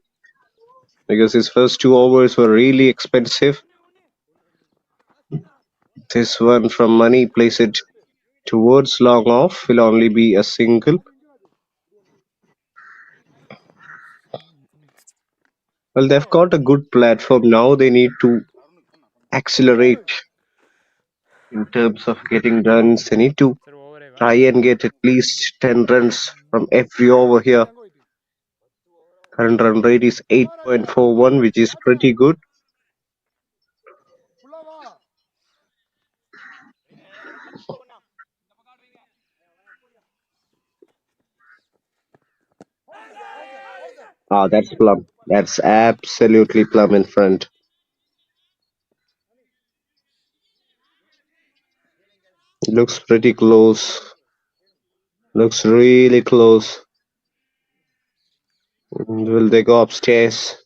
because his first 2 overs were really expensive. This one from money, place it towards long off, will only be a single. Well, they've got a good platform now. They need to accelerate in terms of getting runs. They need to Sir, over try and get at least 10 runs from every over here. Current run rate is 8.41, which is pretty good. Ah, that's plum. That's absolutely plum in front. It looks pretty close. Looks really close. Will they go upstairs?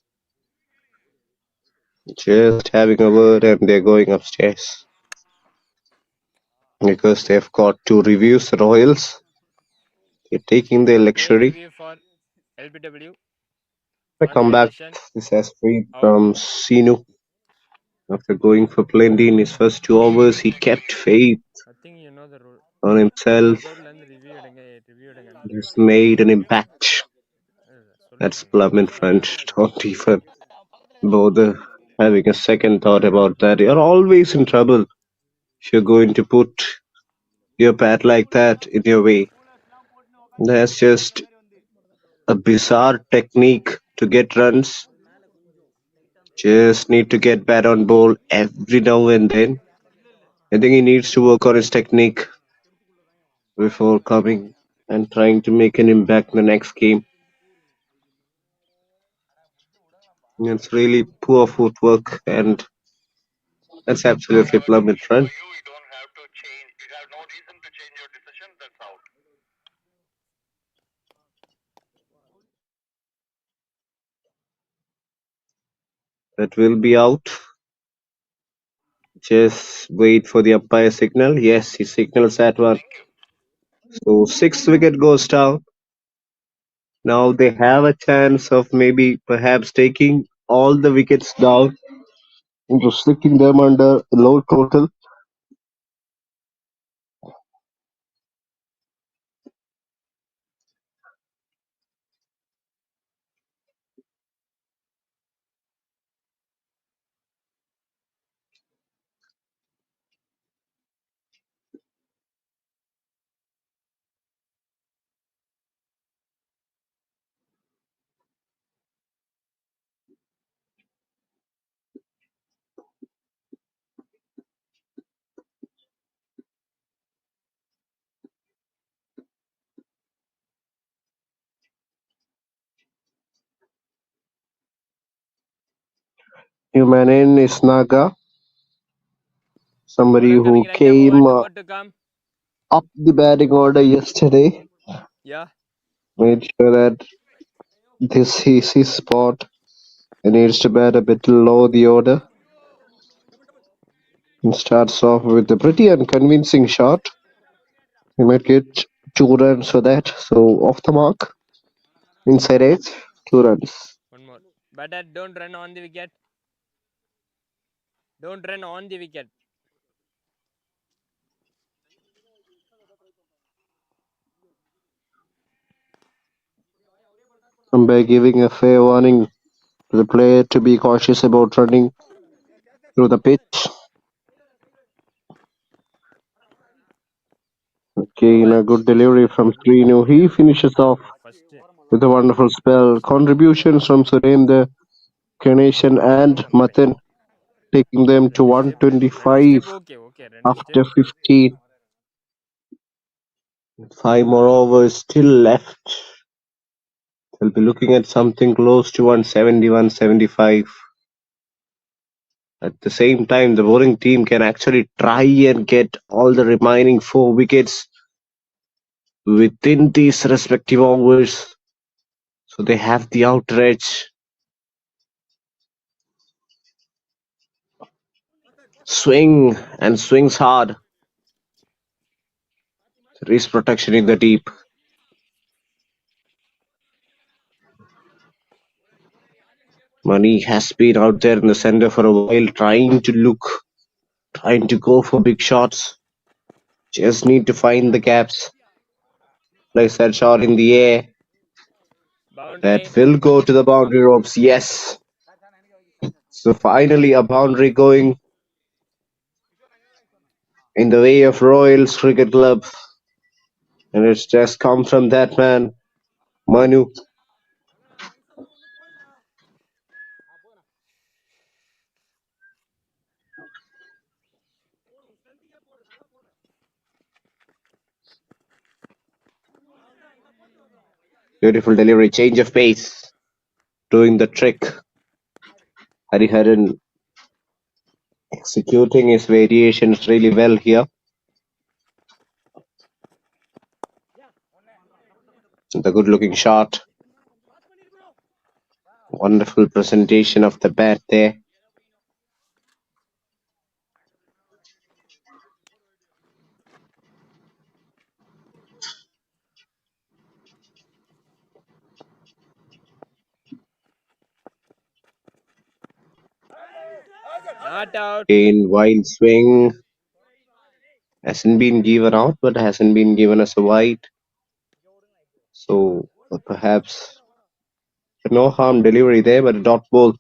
Just having a word and they're going upstairs. Because they've got to reviews the Royals. They're taking their luxury. Review for LBW. I come back. This has free from Sinu. After going for plenty in his first 2 overs, he kept faith I think you know the rule. on himself. Review He's made an impact. That's plum in front. Don't even bother having a second thought about that. You're always in trouble if you're going to put your bat like that in your way. That's just a bizarre technique to get runs. Just need to get bat on ball every now and then. I think he needs to work on his technique before coming and trying to make an impact in the next game. It's really poor footwork, and that's absolutely plummet run. You don't have to change. You have no reason to change your decision. That's out. That will be out. Just wait for the umpire signal. Yes, he signals that one. So 6th wicket goes down. Now they have a chance of maybe perhaps taking all the wickets down into sticking them under low total. Human in is Naga, somebody Bowler coming who right up. came Over to come. up the batting order yesterday. Yeah. Made sure that this is his spot and needs to bat a bit low the order. And starts off with a pretty unconvincing shot. He might get 2 runs for that. So off the mark. Inside edge, 2 runs. One more. Batter, don't run on the wicket. Don't run on the wicket. By giving a fair warning to the player to be cautious about running through the pitch. Again, a good delivery from Srinu. He finishes off First. with a wonderful spell. Contributions from Surendra, Ganeshan and Matan, taking them to Run step. 125 Okay. Run step. after 15. 5 more overs still left. They'll be looking at something close to 170, 175. At the same time, the bowling team can actually try and get all the remaining 4 wickets within these respective overs. So they have the outer edge. Swing and swings hard. Wrist protection in the deep. Money has been out there in the center for a while, trying to go for big shots. Just need to find the gaps. Place that shot in the air. Boundary. That will go to the boundary ropes. Yes. So finally a boundary going in the way of Royals Cricket Club. And it's just come from that man, Manu. Beautiful delivery, change of pace. Doing the trick. Hariharan executing his variations really well here. The good looking shot. Wonderful presentation of the bat there. Not out. In wild swing. Hasn't been given out, but hasn't been given as a wide. So perhaps no harm delivery there, but a dot ball.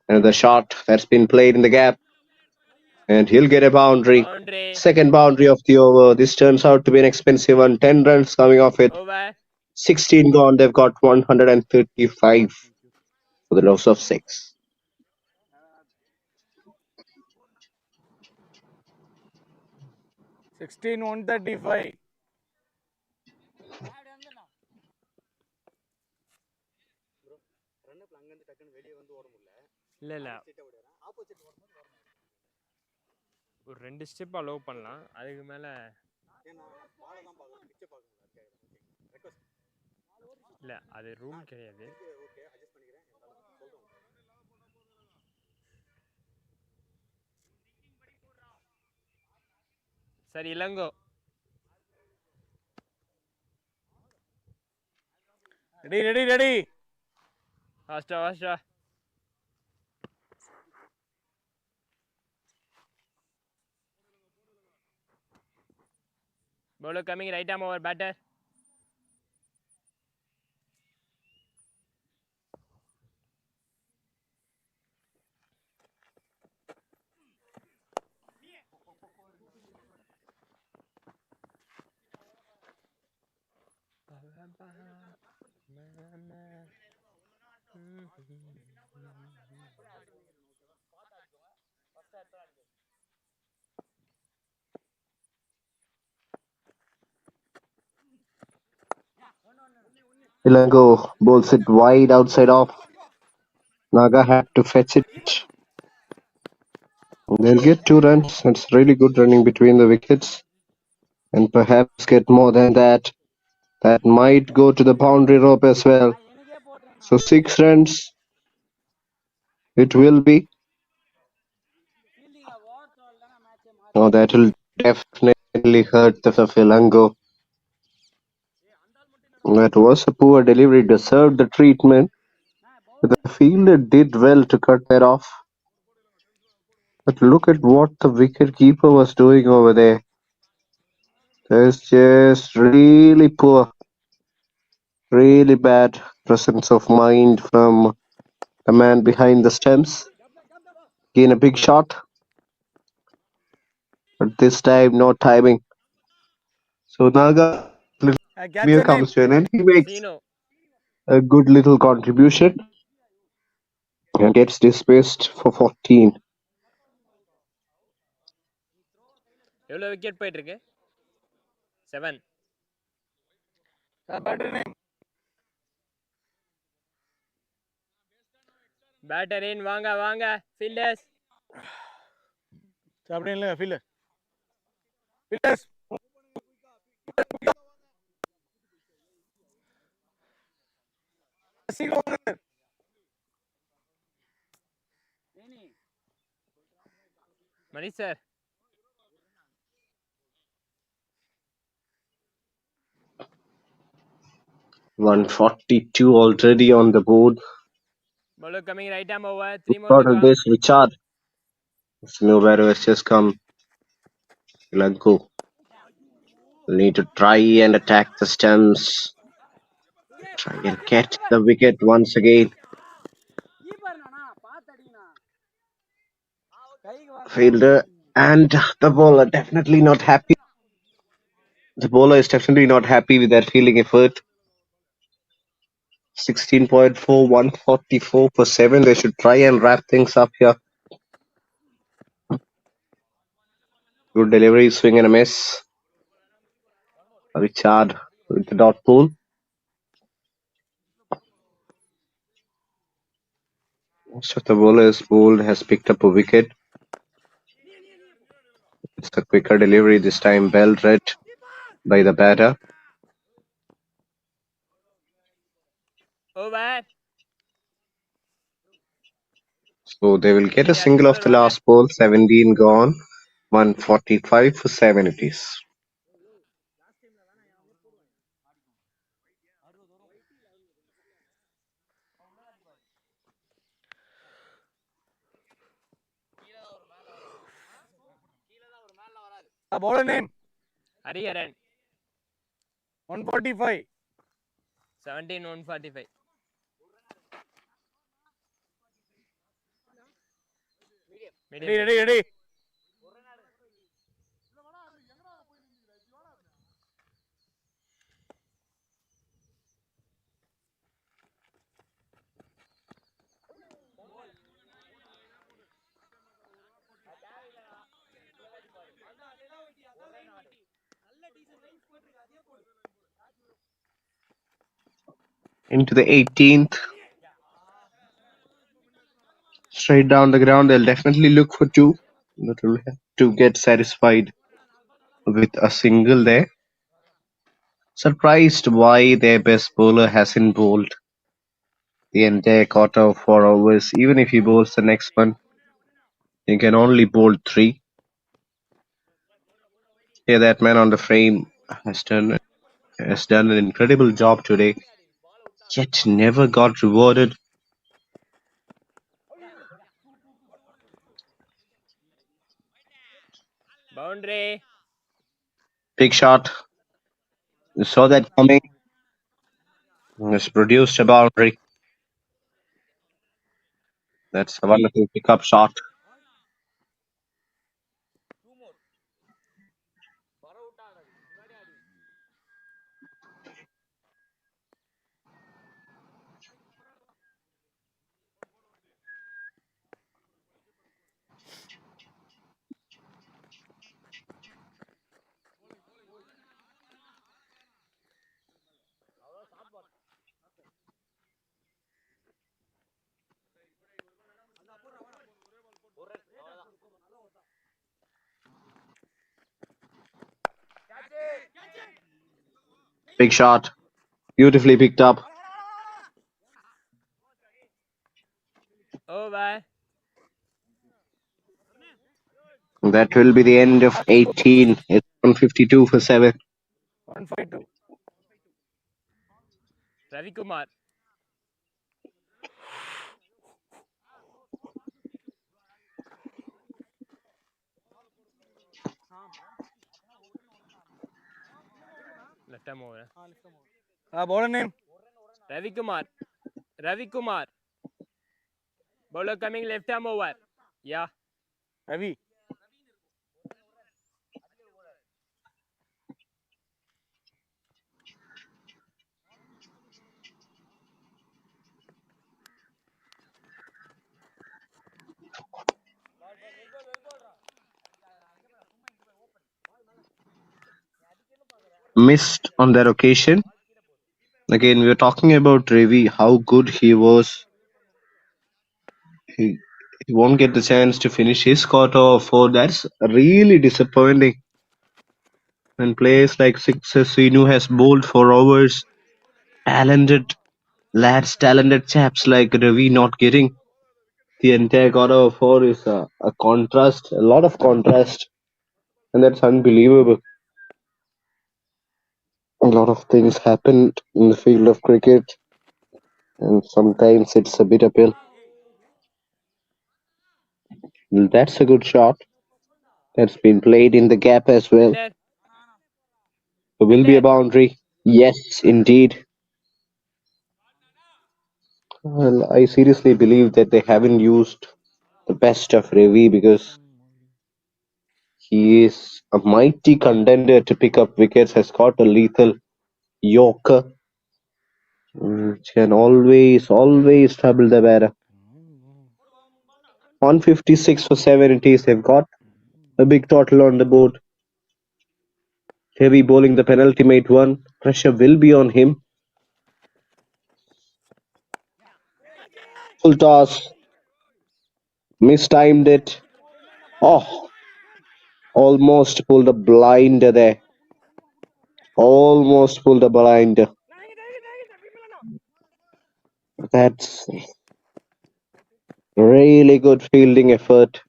Another shot that's been played in the gap. And he'll get a boundary. Boundary. Second boundary of the over. This turns out to be an expensive one. 10 runs coming off it. Over. 16 gone. They've got 135 for the loss of 6. 16-135. இல்ல ஒரு 2 step allow பண்ணலாம், அதுக்கு மேல இல்ல அது rule கிடையாது. சரி Ilango ready. ஃபாஸ்டா. bowler coming, right arm over batter. Ilango bowls it wide outside off. Naga had to fetch it. They'll get 2 runs. It's really good running between the wickets. And perhaps get more than that. That might go to the boundary rope as well. So 6 runs it will be. Oh, that will definitely hurt the Ilango. That was a poor delivery, deserved the treatment. But the fielder did well to cut that off. But look at what the wicket-keeper was doing over there. That's just really poor, really bad presence of mind from the man behind the stumps. Again, a big shot. But this time, no timing. So Naga Catch comes to an end. He makes Sino a good little contribution and gets dismissed for 14. எவ்வளவு wicket போயிட்டு இருக்கு? 7. Batter இன், வாங்க fielders. அப்படியே இல்லைங்க fielders. மணி sir 142 already on the board. bowler coming, right arm over, 3 more to Shot on come. this, Richard. Nowhere has just come. Ilango will need to try and attack the stumps. Try and get the wicket once again. Fielder and the bowler definitely not happy. The bowler is definitely not happy with that fielding effort. 16.4, 144 for 7. They should try and wrap things up here. Good delivery, swing and a miss. Richard with the dot pull. Most of the bowlers bowled has picked up a wicket. It's a quicker delivery this time, well read by the batter. Over. So they will get a single off the last ball. 17 gone. 145 for 7 it is. bowler name Hariharan 145. 17 145. Ready. into the 18th. Straight down the ground, they'll definitely look for two, but will have to get satisfied with a single there. Surprised why their best bowler hasn't bowled the entire quarter of 4 overs. Even if he bowls the next one, he can only bowl three. Yeah, that man on the frame has done an incredible job today, yet never got rewarded. Boundary. Big shot. You saw that coming. Has produced a boundary. That's a wonderful pickup shot. Big shot. Beautifully picked up. Over. That will be the end of 18. It's 152 for 7. 152. Ravi Kumar. Left arm over. Bowler name? Ravi Kumar. Ravi Kumar. Bowler coming left arm over. Yeah. Ravi. Missed on that occasion. Again, we were talking about Ravi, how good he was. He won't get the chance to finish his quarter of 4. That's really disappointing. When players like Sixer Sinu has bowled for overs, talented lads, talented chaps like Ravi not getting the entire quarter of 4 is a contrast, a lot of contrast, and that's unbelievable. A lot of things happen in the field of cricket, and sometimes it's a bit uphill. That's a good shot. That's been played in the gap as well. Fielder. There will be a boundary. Yes, indeed. Well, I seriously believe that they haven't used the best of Ravi because he is a mighty contender to pick up wickets, has got a lethal Yorker, can always trouble the batter. 156 for 7 it is. They've got a big total on the board. Heavy bowling the penultimate one. Pressure will be on him. Full toss. Mistimed it. Oh, almost pulled a blinder there. Almost pulled a blinder. That's really good fielding effort.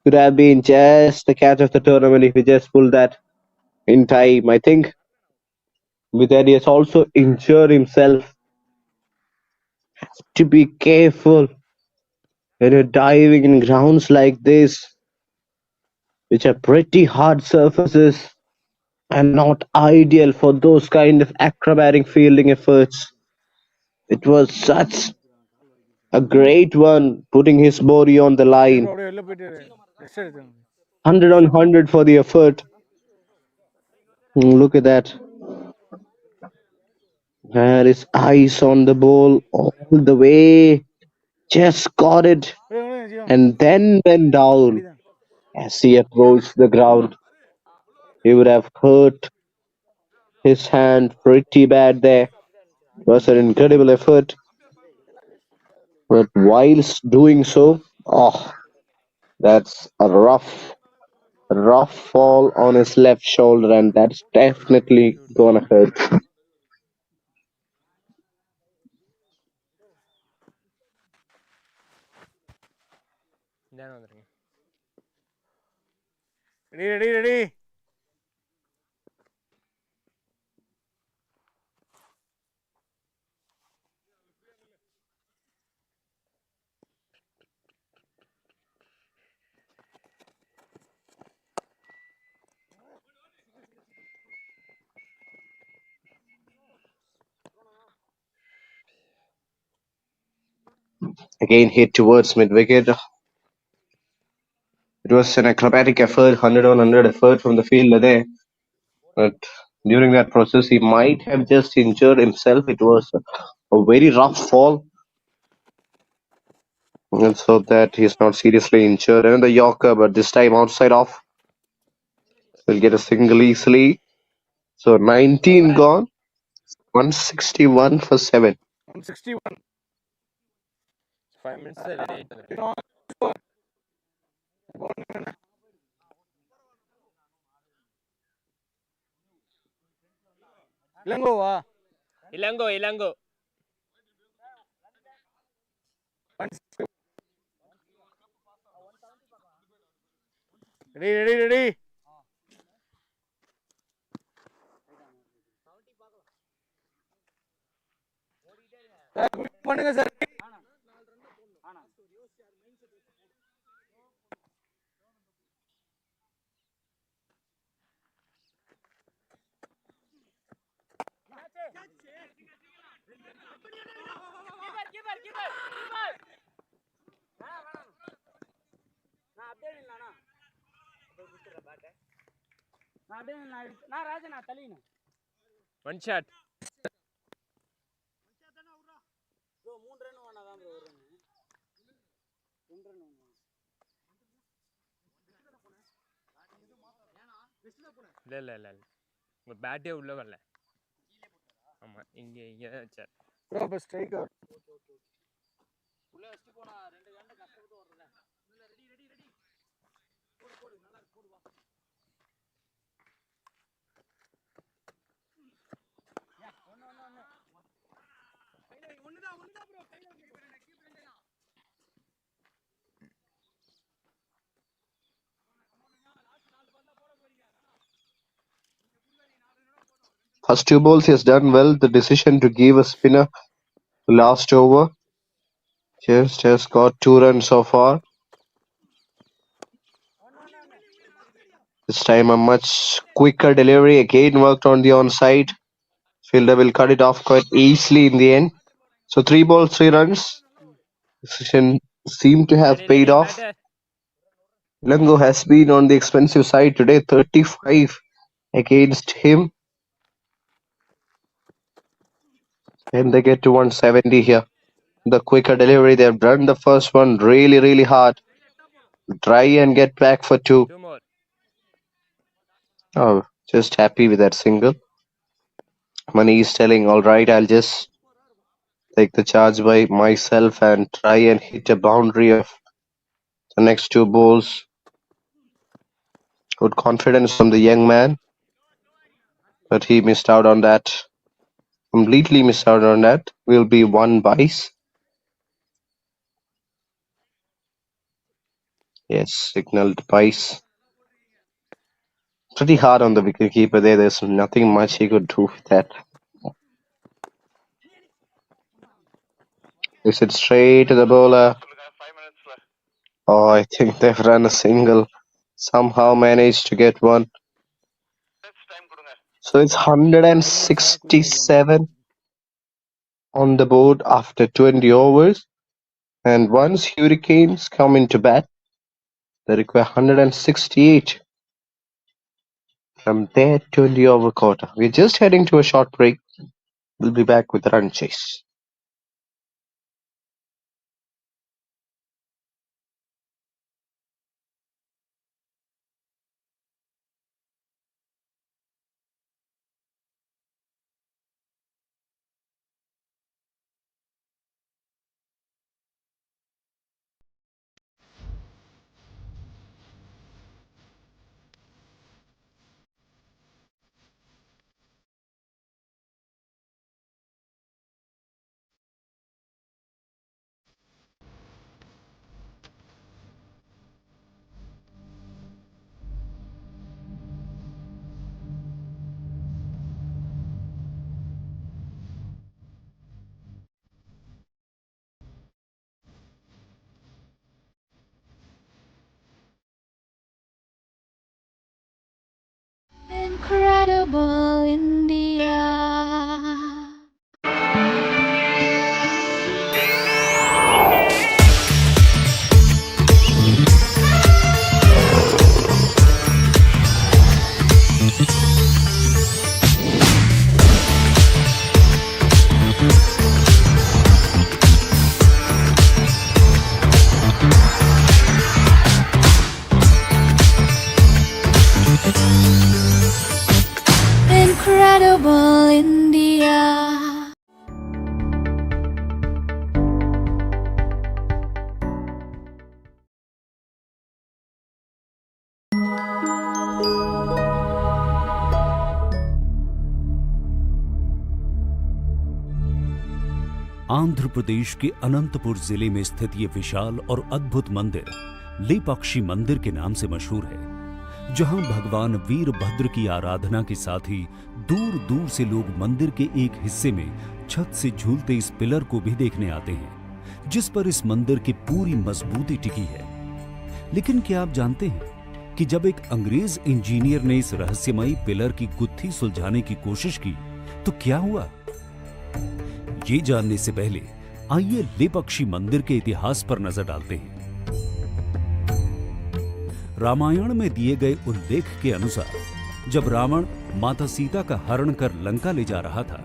Could have been just the catch of the tournament if he just pulled that in time. I think with that he has also injured himself. To be careful when you're diving in grounds like this, which are pretty hard surfaces and not ideal for those kind of acrobatic fielding efforts. It was such a great one, putting his body on the line. 100 on 100 for the effort. Look at that. There is eyes on the ball all the way. Just got it and then went down as he approached the ground. He would have hurt his hand pretty bad there. It was an incredible effort, but whilst doing so, that's a rough fall on his left shoulder, and that's definitely gonna hurt. இந்தான வந்துருங்க. Ready. Again hit towards mid wicket. It was an acrobatic effort, 100 on 100 effort from the fielder there. But during that process, he might have just injured himself. It was a very rough fall. Let's hope that he's not seriously injured. Another Yorker, but this time outside off. Will get a single easily. So 19 gone. 161 for 7. 161. 5 minutes late வந்துருங்க. இளங்கோவா? Ilango. Ready. பண்ணுங்க sir. One shot. இல்ல உங்க பேட்டே உள்ள வரல. ஆமா இங்க வச்சார். Bro striker. உள்ள வச்சிட்டு போனா 2 கண்ட கஷ்டப்பட்டு ஓடுறல. ரெடி. போடு நல்லா போடு வா. ஒன்னு. ஒண்ணுதான் ப்ரோ கையில கீப்பர் என்ன. First 2 balls he has done well. The decision to give a spinner the last over. Just has got 2 runs so far. This time a much quicker delivery. Again worked on the onside. Fielder will cut it off quite easily in the end. So 3 balls, 3 runs. Decision seemed to have paid off. Lango has been on the expensive side today. 35 against him. And they get to 170 here. The quicker delivery, they've done the first one really hard. Try and get back for 2. 2 more. Oh, just happy with that single. Money is telling, alright, I'll just take the charge by myself and try and hit a boundary of the next 2 balls. Good confidence from the young man. But he missed out on that. Completely missed out on that. Will be 1 base. Yes, signaled base. Pretty hard on the wicketkeeper there. There's nothing much he could do with that. Is it straight to the bowler? 5 minutes left. Oh, I think they've run a single. Somehow managed to get one. Time கொடுங்க. So it's 167 on the board after 20 overs. And once Hurricanes come into bat, they require 168 from their 20 over quota. We're just heading to a short break. We'll be back with the run chase. Incredible India. Incredible India. Andhra Pradesh के अनंतपुर जिले में स्थित ये विशाल और अद्भुत मंदिर लेपाक्षी मंदिर के नाम से मशहूर है, जहां भगवान वीरभद्र की आराधना के साथ ही दूर दूर से लोग मंदिर के एक हिस्से में छत से झूलते इस पिलर को भी देखने आते हैं, जिस पर इस मंदिर की पूरी मजबूती टिकी है। लेकिन क्या आप जानते हैं कि जब एक अंग्रेज इंजीनियर ने इस रहस्यमयी पिलर की गुत्थी सुलझाने की कोशिश की तो क्या हुआ? ये जानने से पहले आइए लेपाक्षी मंदिर के इतिहास पर नजर डालते हैं। रामायण में दिए गए उल्लेख के अनुसार जब रावण माता सीता का हरण कर लंका ले जा रहा था,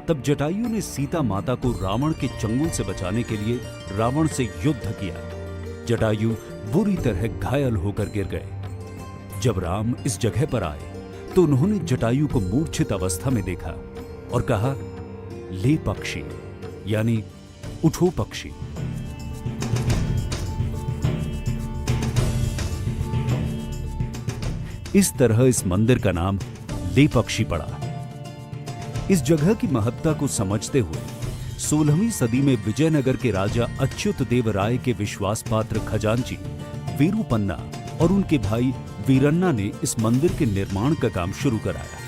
तब जटायु ने सीता माता को रावण के चंगुल से बचाने के लिए रावण से युद्ध किया। जटायु बुरी तरह घायल होकर गिर गए। जब राम इस जगह पर आए तो उन्होंने जटायु को मूर्छित अवस्था में देखा और कहा, ले पक्षी, यानी उठो पक्षी। इस तरह इस मंदिर का नाम लेपाक्षी पड़ा। इस जगह की महत्ता को समझते हुए 16वीं सदी में विजयनगर के राजा अच्युत देव राय के विश्वास पात्र खजांची वीरूपन्ना और उनके भाई वीरन्ना ने इस मंदिर के निर्माण का काम शुरू कराया।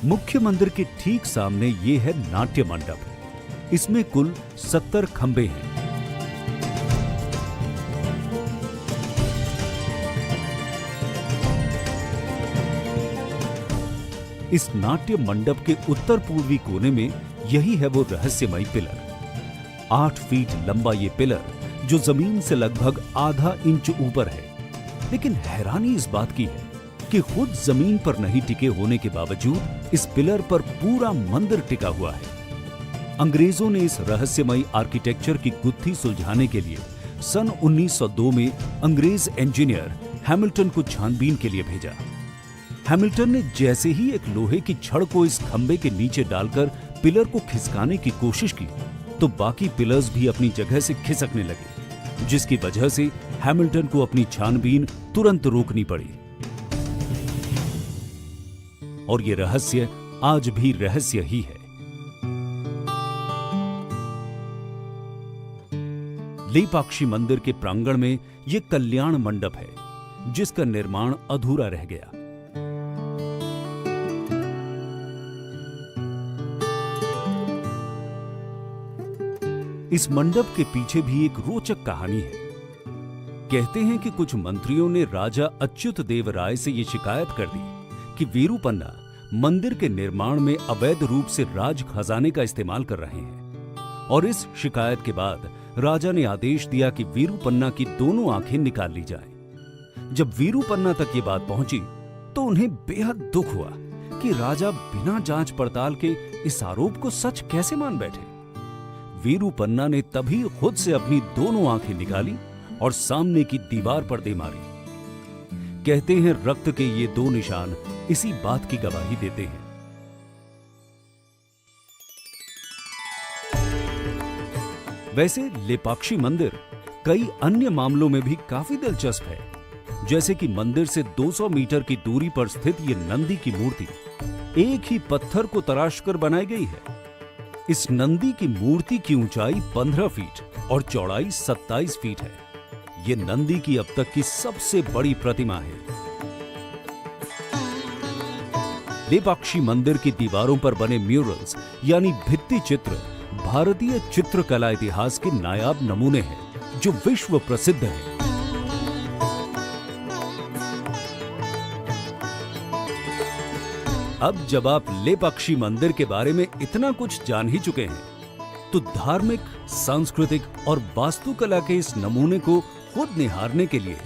मुख्य मंदिर के ठीक सामने ये है नाट्य मंडप। इसमें कुल 70 खंबे हैं। इस नाट्य मंडप के उत्तर पूर्वी कोने में यही है वो रहस्यमयी पिलर। 8 फीट लंबा ये पिलर जो जमीन से लगभग आधा इंच ऊपर है। लेकिन हैरानी इस बात की है कि खुद जमीन पर नहीं टिके होने के बावजूद इस पिलर पर पूरा मंदिर टिका हुआ है। अंग्रेजों ने इस रहस्यमयी आर्किटेक्चर की गुत्थी सुलझाने के लिए सन 1902 में अंग्रेज इंजीनियर हैमिल्टन को छानबीन के लिए भेजा। हैमिल्टन ने जैसे ही एक लोहे की छड़ को इस खंबे के नीचे डालकर पिलर को खिसकाने की कोशिश की तो बाकी पिलर्स भी अपनी जगह से खिसकने लगे, जिसकी वजह से हैमिल्टन को अपनी छानबीन तुरंत रोकनी पड़ी। और ये रहस्य आज भी रहस्य ही है। लेपाक्षी मंदिर के प्रांगण में यह कल्याण मंडप है, जिसका निर्माण अधूरा रह गया। इस मंडप के पीछे भी एक रोचक कहानी है। कहते हैं कि कुछ मंत्रियों ने राजा अच्युत देव राय से यह शिकायत कर दी कि वीरूपन्ना मंदिर के निर्माण में अवैध रूप से राज खजाने का इस्तेमाल कर रहे हैं। और इस शिकायत के बाद राजा ने आदेश दिया कि वीरूपन्ना की दोनों आंखें निकाल ली जाएं। जब वीरूपन्ना तक ये बात पहुंची तो उन्हें बेहद दुख हुआ कि राजा बिना जांच पड़ताल के इस आरोप को सच कैसे मान बैठे। वीरूपन्ना ने तभी खुद से अपनी दोनों आंखें निकाली और सामने की दीवार पर दे मारी। कहते हैं रक्त के ये 2 निशान इसी बात की गवाही देते हैं। वैसे लेपाक्षी मंदिर कई अन्य मामलों में भी काफी दिलचस्प है। जैसे कि मंदिर से 200 मीटर की दूरी पर स्थित ये नंदी की मूर्ति एक ही पत्थर को तराशकर बनाई गई है। इस नंदी की मूर्ति की ऊंचाई 15 फीट और चौड़ाई 27 फीट है। ये नंदी की अब तक की सबसे बड़ी प्रतिमा है। लेपाक्षी मंदिर की दीवारों पर बने म्यूरल्स यानी भित्ति चित्र भारतीय चित्रकला इतिहास के नायाब नमूने हैं, जो विश्व प्रसिद्ध है। अब जब आप लेपाक्षी मंदिर के बारे में इतना कुछ जान ही चुके हैं, तो धार्मिक, सांस्कृतिक और वास्तुकला के इस नमूने को खुद निहारने के लिए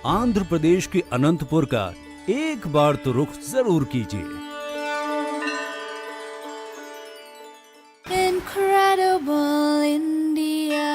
आंध्र प्रदेश के अनंतपुर का एक बार तो रुख जरूर कीजिए। Incredible India.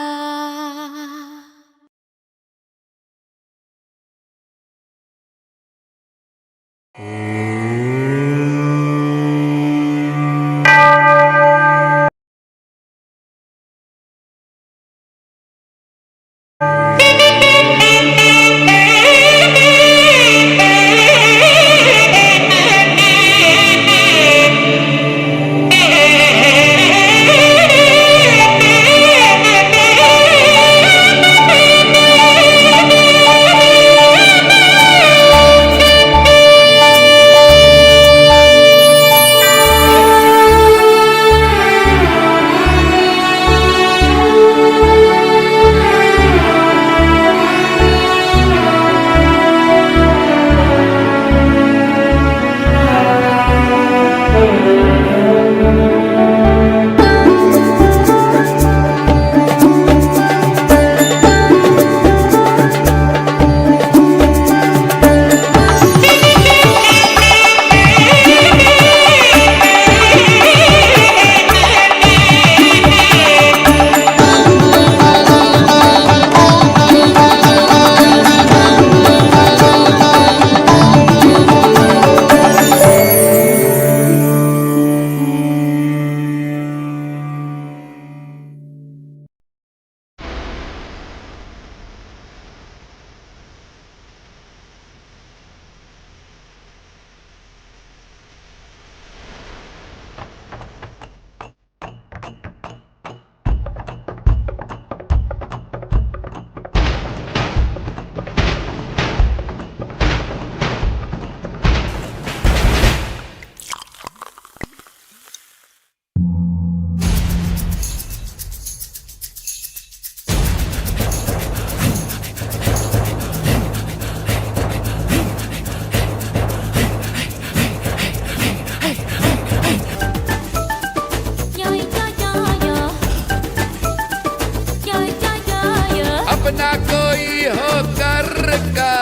अपना कोई होकर का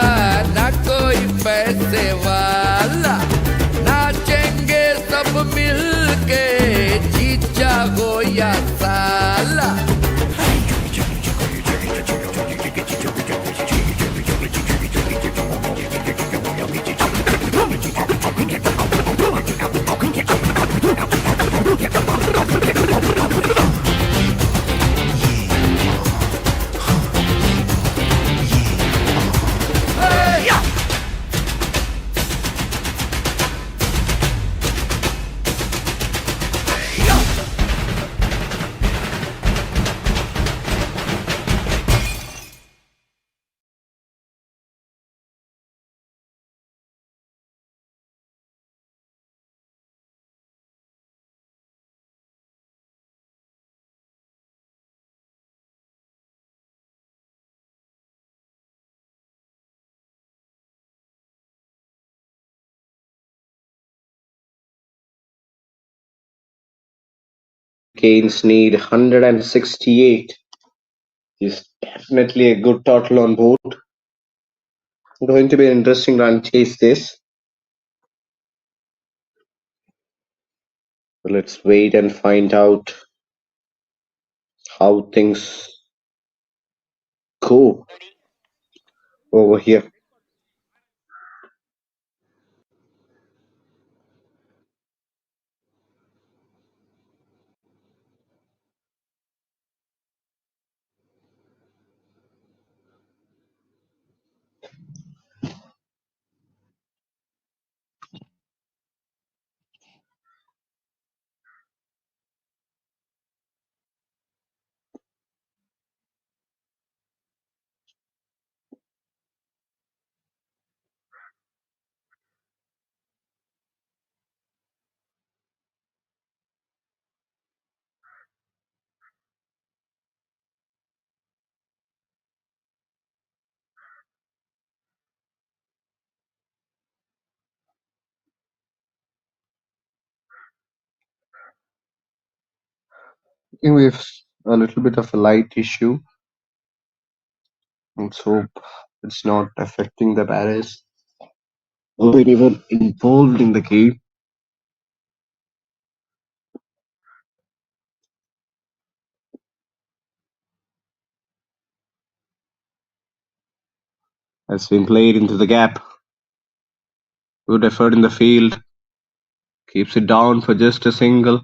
ना कोई पैसे वाला, नाचेंगे सब मिलके जीजा हो या साला। Canes need 168. Is definitely a good total on board. Going to be an interesting run chase this. So let's wait and find out how things go over here. think we have a little bit of a light issue. Let's hope it's not affecting the batters or anyone involved in the game. Has been played into the gap. Good effort in the field. Keeps it down for just a single.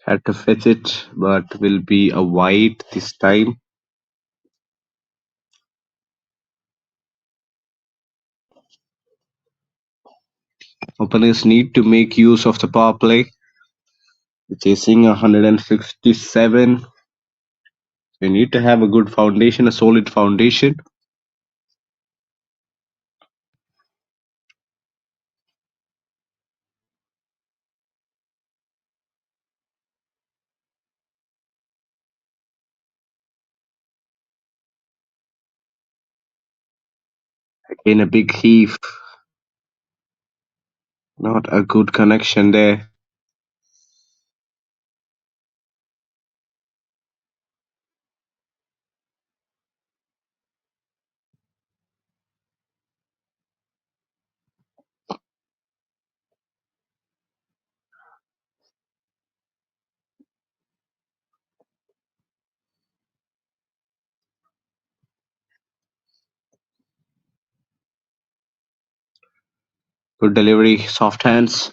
Had to fetch it, but will be a wide this time. Openers need to make use of the power play. Chasing 167. You need to have a good foundation, a solid foundation. Again, a big heave. Not a good connection there. Good delivery, soft hands.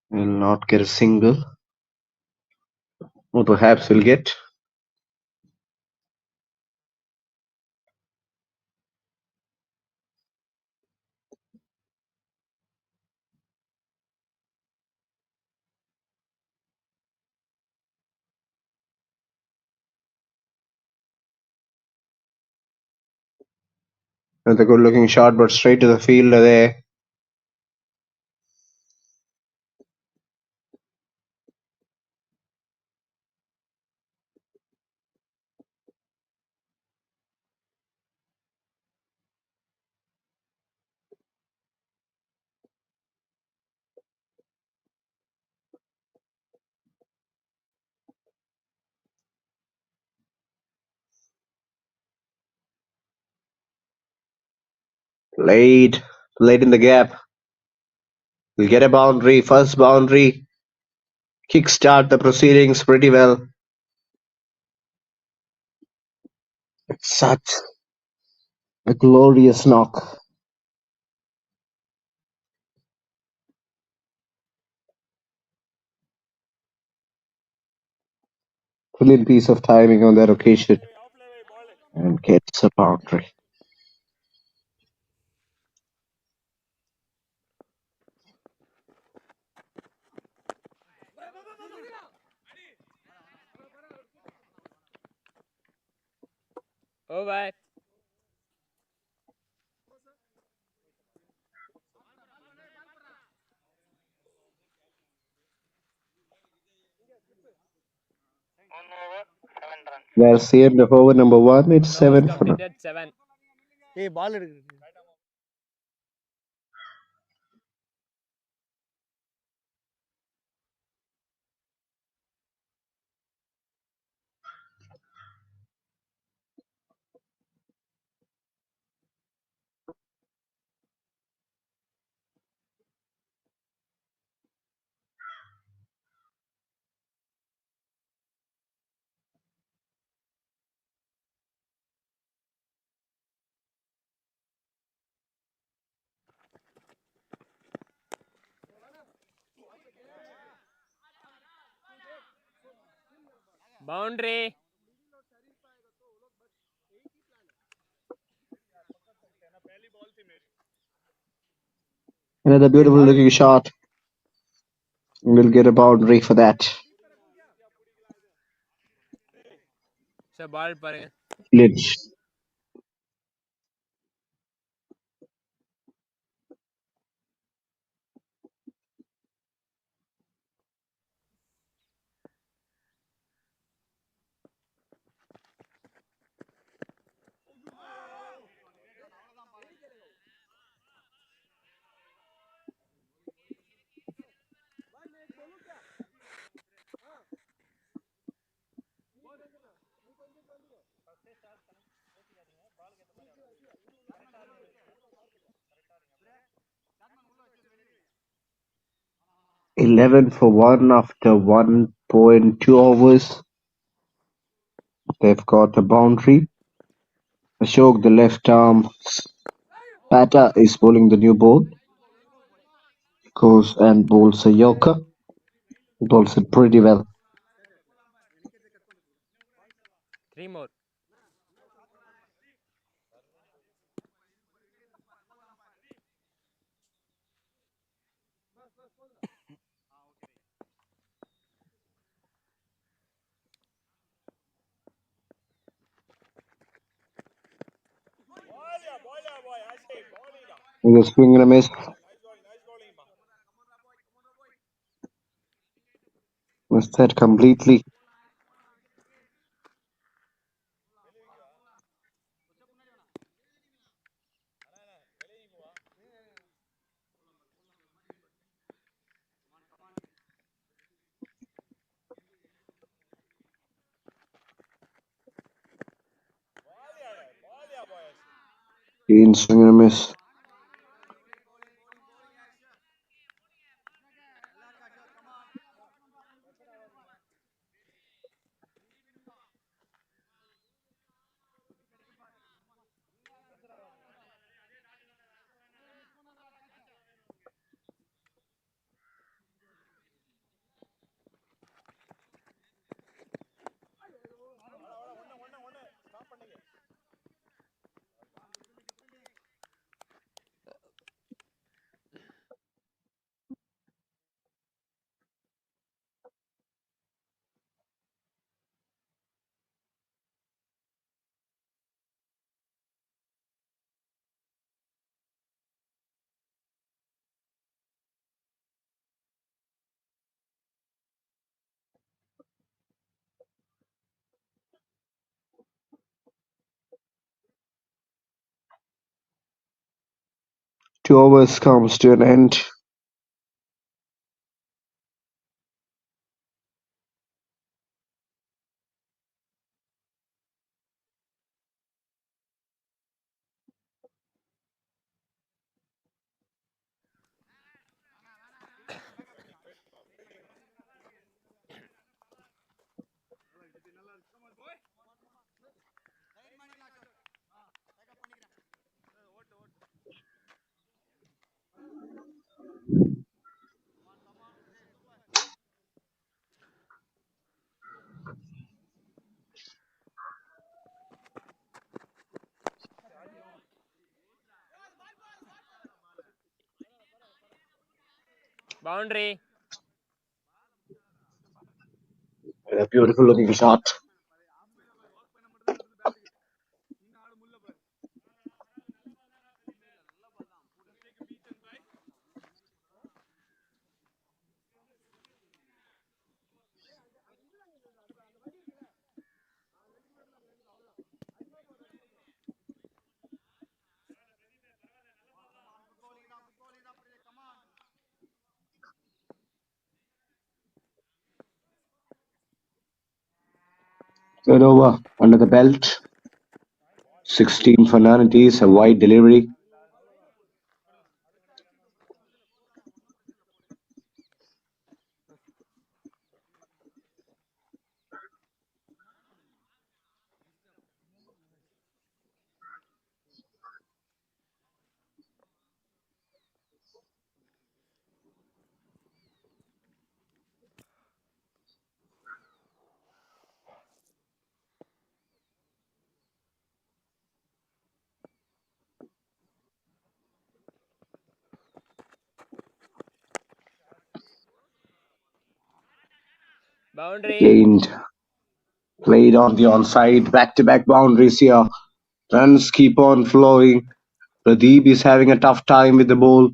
Will not get a single. Or perhaps will get. Another good looking shot, but straight to the fielder there. Played in the gap. Will get a boundary, first boundary. Kickstart the proceedings pretty well. It's such a glorious knock. Brilliant piece of timing on that occasion. And gets a boundary. Over. That's the end of over number 1. It's 7 Overs for now. completed 7. ஏய் பால் எடுக்கு Boundary. Another beautiful looking shot. We'll get a boundary for that. Sir ball பாருங்க. Glitch. Eleven for 1 after 1.2 overs. They've got a boundary. Ashok, the left arm batter, is bowling the new ball. Goes and bowls a Yorker. Bowls it pretty well. 3 more. With a swing and a miss. Missed that completely. Clean swing and a miss. Two overs comes to an end. Boundary. A beautiful looking shot. Third over under the belt. 16 for none. It is a wide delivery. Boundary. Gained. Played on the onside. Back-to-back boundaries here. Runs keep on flowing. Pradeep is having a tough time with the ball.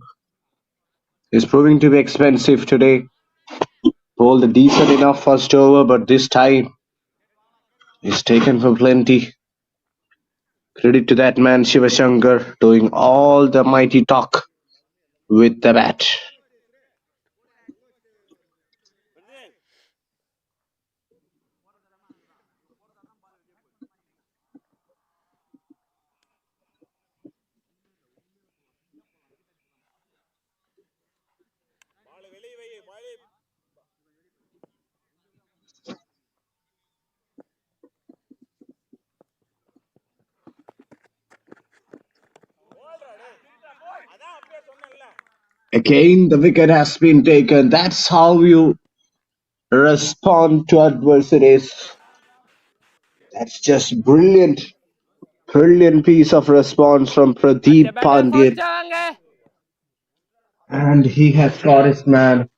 Is proving to be expensive today. Bowled a decent enough first over, but this time is taken for plenty. Credit to that man Shivashankar doing all the mighty talk with the bat. Again, the wicket has been taken. That's how you respond to adversities. That's just brilliant. Brilliant piece of response from Pradeep Batter Pandya. fast வாங்க. And he has got his man.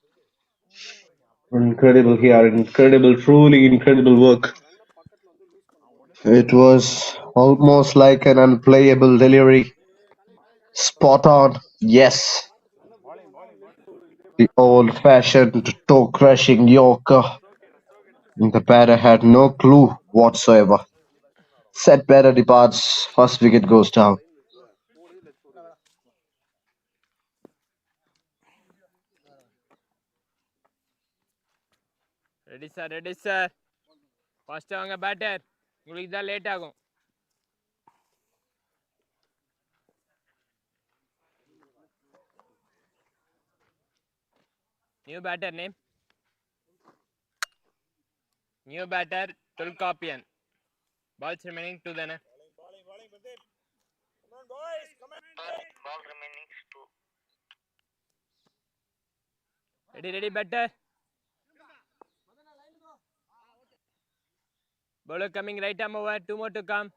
Incredible here. Incredible, truly incredible work. It was almost like an unplayable delivery. Spot on. Yes. The old-fashioned toe-crushing Yorker. The batter had no clue whatsoever. Set batter departs. First wicket goes down. Ready sir ready sir. First வாங்க batter. உங்களுக்கு தான் late ஆகும். New batter name. New batter Tholkappiyan. Balls remaining 2 தானே. Ready batter. Bowler coming right arm over. 2 more to come.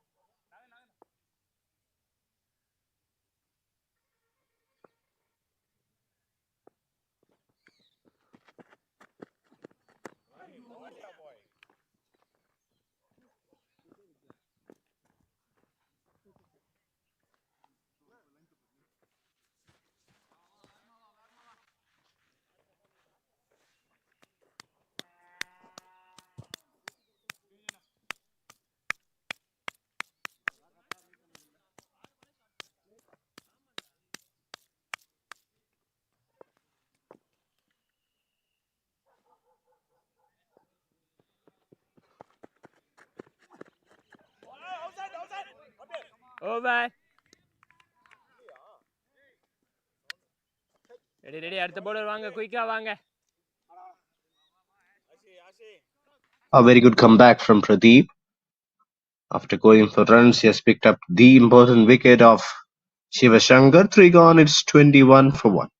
Over. Ready அடுத்த bowler வாங்க, குயிக்கா வாங்க. A very good comeback from Pradeep. After going for runs, he has picked up the important wicket of Shivashankar. 3 gone, it's 21 for 1.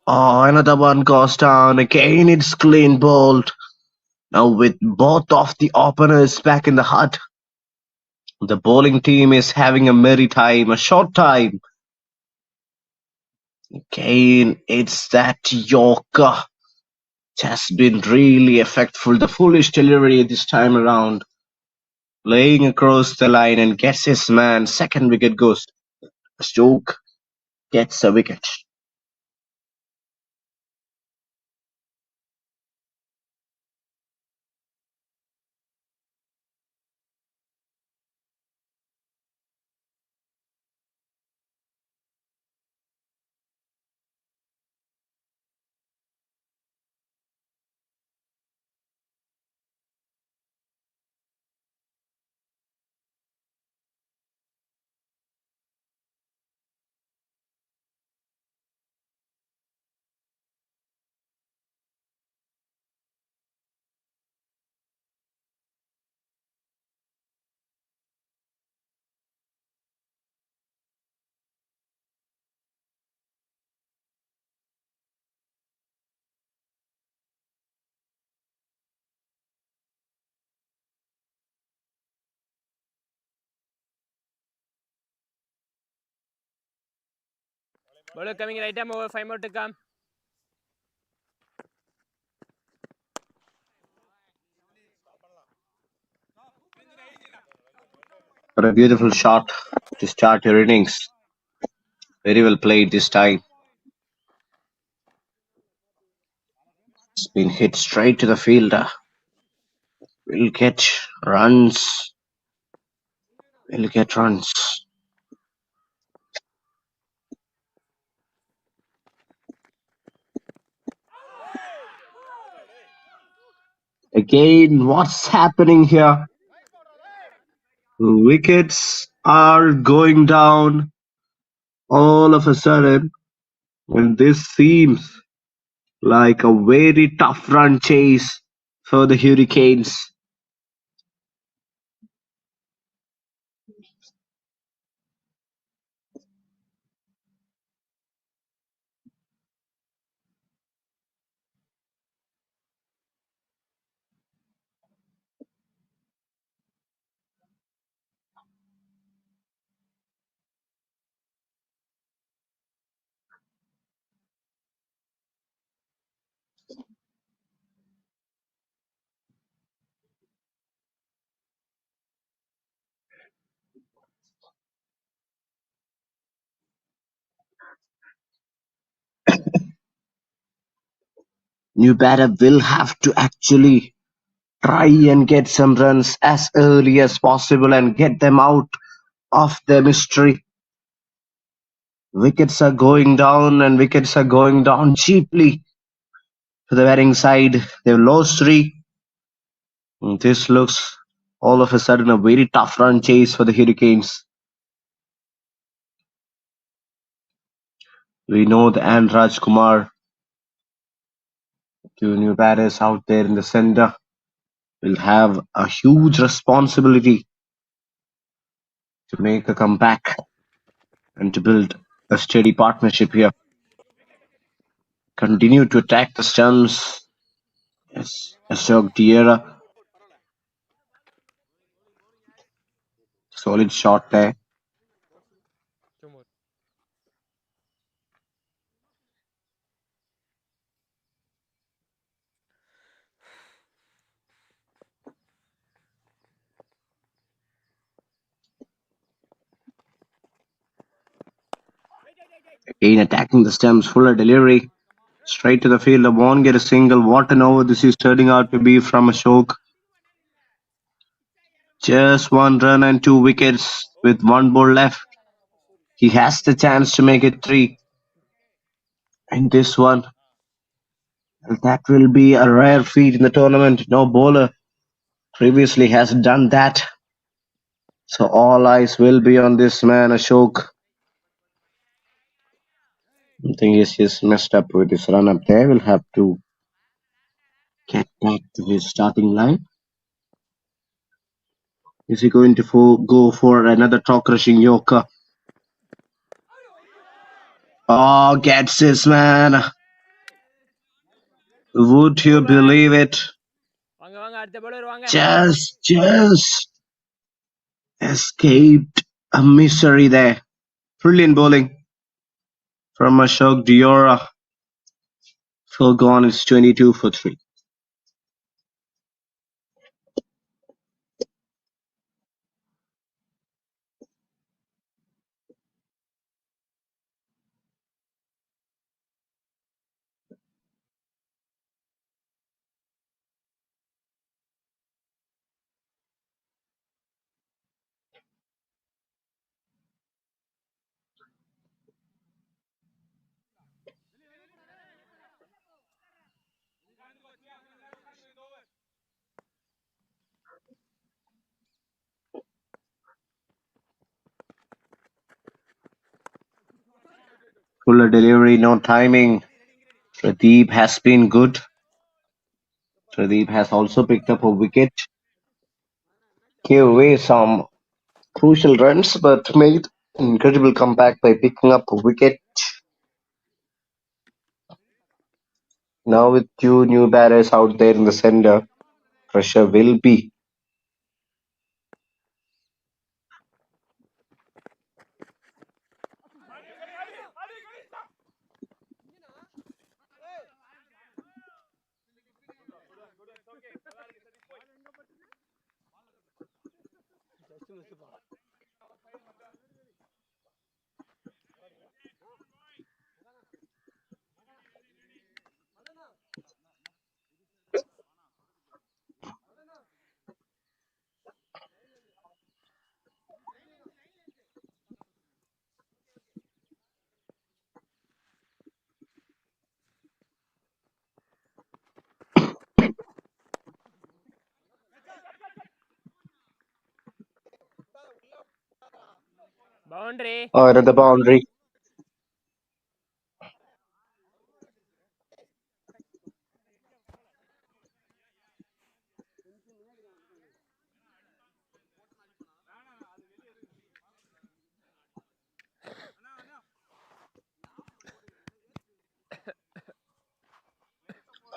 Oh, another one goes down. Again, it's clean bowled. Now with both of the openers back in the hut, the bowling team is having a merry time, a short time. Again, it's that Yorker. It has been really effectful. The foolish delivery this time around. Laying across the line and gets his man. Second wicket goes. Stoke gets a wicket. Bowler coming right arm over, 5 more to come. What a beautiful shot to start your innings. Very well played this time. It's been hit straight to the fielder. Will get runs. Will get runs. Again, what's happening here? Wickets are going down all of a sudden, and this seems like a very tough run chase for the Hurricanes. New batter will have to actually try and get some runs as early as possible and get them out of their mystery. Wickets are going down, and wickets are going down cheaply to the batting side. They've lost 3. This looks all of a sudden a very tough run chase for the Hurricanes. We know the Raj Kumar, 2 new batters out there in the center, will have a huge responsibility to make a comeback and to build a steady partnership here. Continue to attack the stumps. Yes, Ashok Diera. Solid shot there. 2 more. Again attacking the stumps, fuller delivery. Straight to the fielder, won't get a single. What an over this is turning out to be from Ashok. Just 1 run and 2 wickets with 1 ball left. He has the chance to make it 3. And this one, that will be a rare feat in the tournament. No bowler previously has done that. So all eyes will be on this man, Ashok. I think he's just messed up with his run up there. Will have to get back to his starting line. Is he going to go for another top crushing Yorker? Oh, gets his man. Would you believe it? வாங்க வாங்க அடுத்த bowler வாங்க. Just escaped a misery there. Brilliant bowling from Ashok Diora. Full gone, it's 22 for 3. Fuller delivery, no timing. Pradeep has been good. Pradeep has also picked up a wicket. Gave away some crucial runs, but made an incredible comeback by picking up a wicket. Now with 2 new batters out there in the center, pressure will be. Boundary. Oh, another boundary.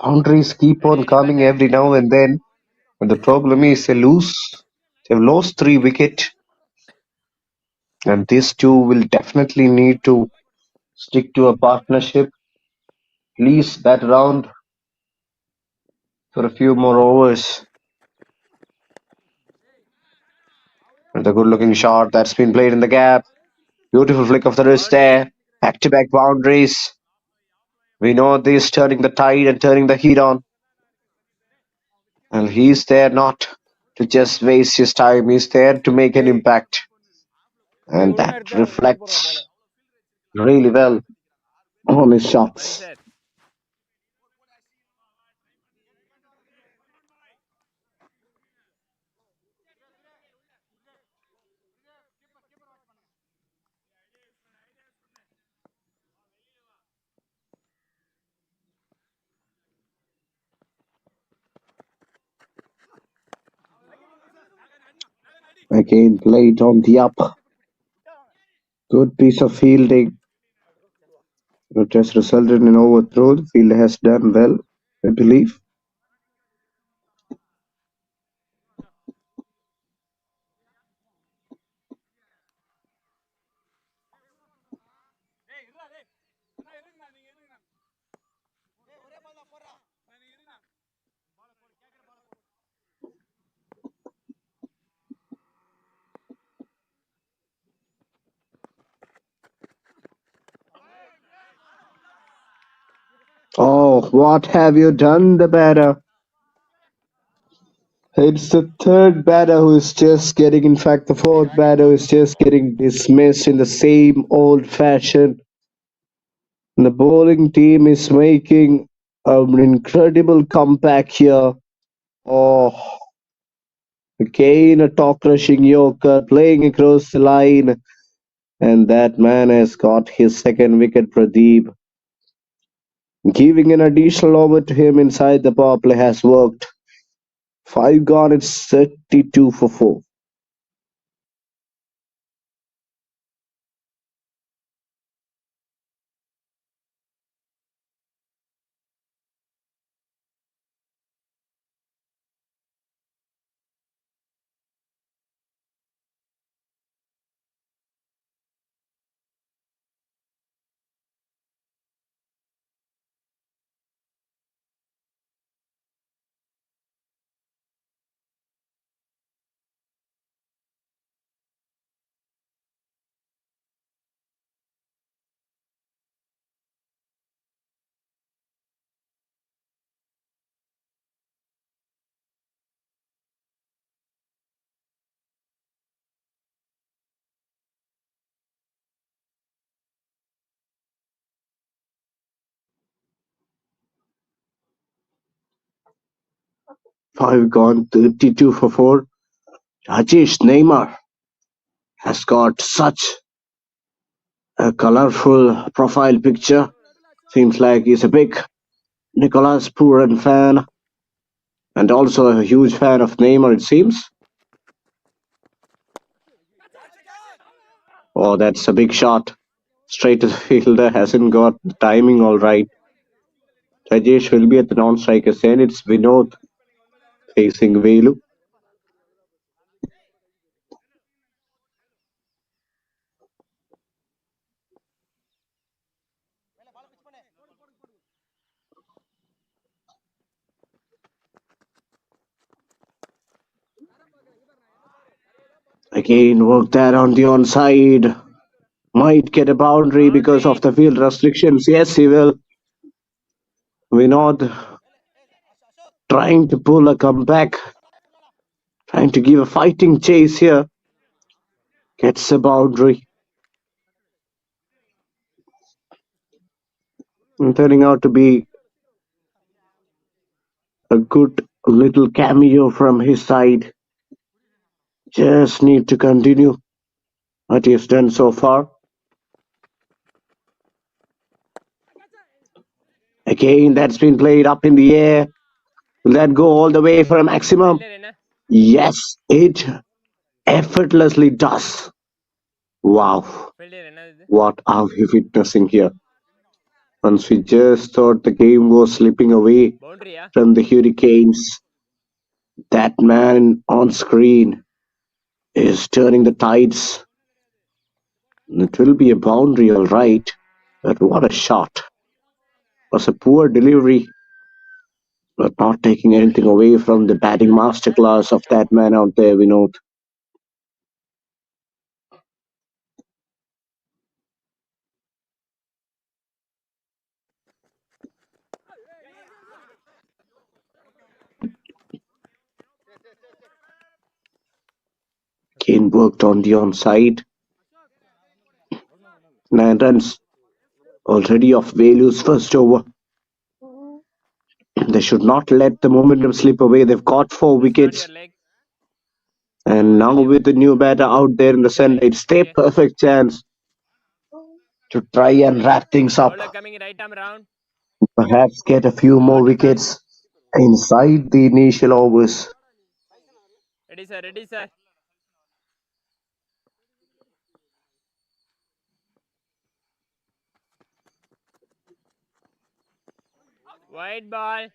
Boundaries keep on Ready, coming batter. every now and then, but the problem is they lose. They've lost 3 wickets, and these two will definitely need to stick to a partnership. Please bat around for a few more overs. And a good-looking shot that's been played in the gap. Beautiful flick of the wrist Boundary. there. Back-to-back boundaries. We know this turning the tide and turning the heat on. And he's there not to just waste his time. He's there to make an impact. டேய் And ஒழுங்கா that எடுத்தா தூக்கி போடுறா பால. reflects really well on his One shots. set. Again played on the up. Good piece of fielding. It has resulted in overthrow. The fielder has done well, I believe. Oh, what have you done, the batter? It's the third batter who is just getting, in fact, the fourth batter who is just getting dismissed in the same old fashion. The bowling team is making an incredible comeback here. Oh, again a top crushing Yorker playing across the line. And that man has got his second wicket, Pradeep. Giving an additional over to him inside the power play has worked. 5 gone, it's 32 for 4. Five gone, 32 for 4. Rajesh Neymar has got such a colorful profile picture. Seems like he's a big Nicolas Puran fan and also a huge fan of Neymar, it seems. Oh, that's a big shot. Straight to the fielder, hasn't got the timing all right. Rajesh will be at the non-striker's end. It's Vinod facing Velu. Again, work that on the onside. Might get a boundary because of Boundary. the field restrictions. Yes, he will. Vinod trying to pull a comeback. Trying to give a fighting chase here. Gets a boundary. And turning out to be a good little cameo from his side. Just need to continue what he has done so far. Again, that's been played up in the air. Will that go all the way for a maximum? Fielder என்ன? Yes, it effortlessly does. Wow, Fielder என்னது இது? what are we witnessing here? Once we just thought the game was slipping away Boundary-யா? from the Hurricanes, that man on screen is turning the tides. It will be a boundary, all right, but what a shot. It was a poor delivery, but not taking anything away from the batting masterclass of that man out there, Vinod. Kane worked on the onside. 9 runs already off Velu's first over. They should not let the momentum slip away. They've got 4 Not wickets. your leg. And now with the new batter out there in the center, it's their perfect chance to try and wrap things up. Bowler coming right arm round. Perhaps get a few more wickets inside the initial overs. Ready sir, ready sir. Wide ball.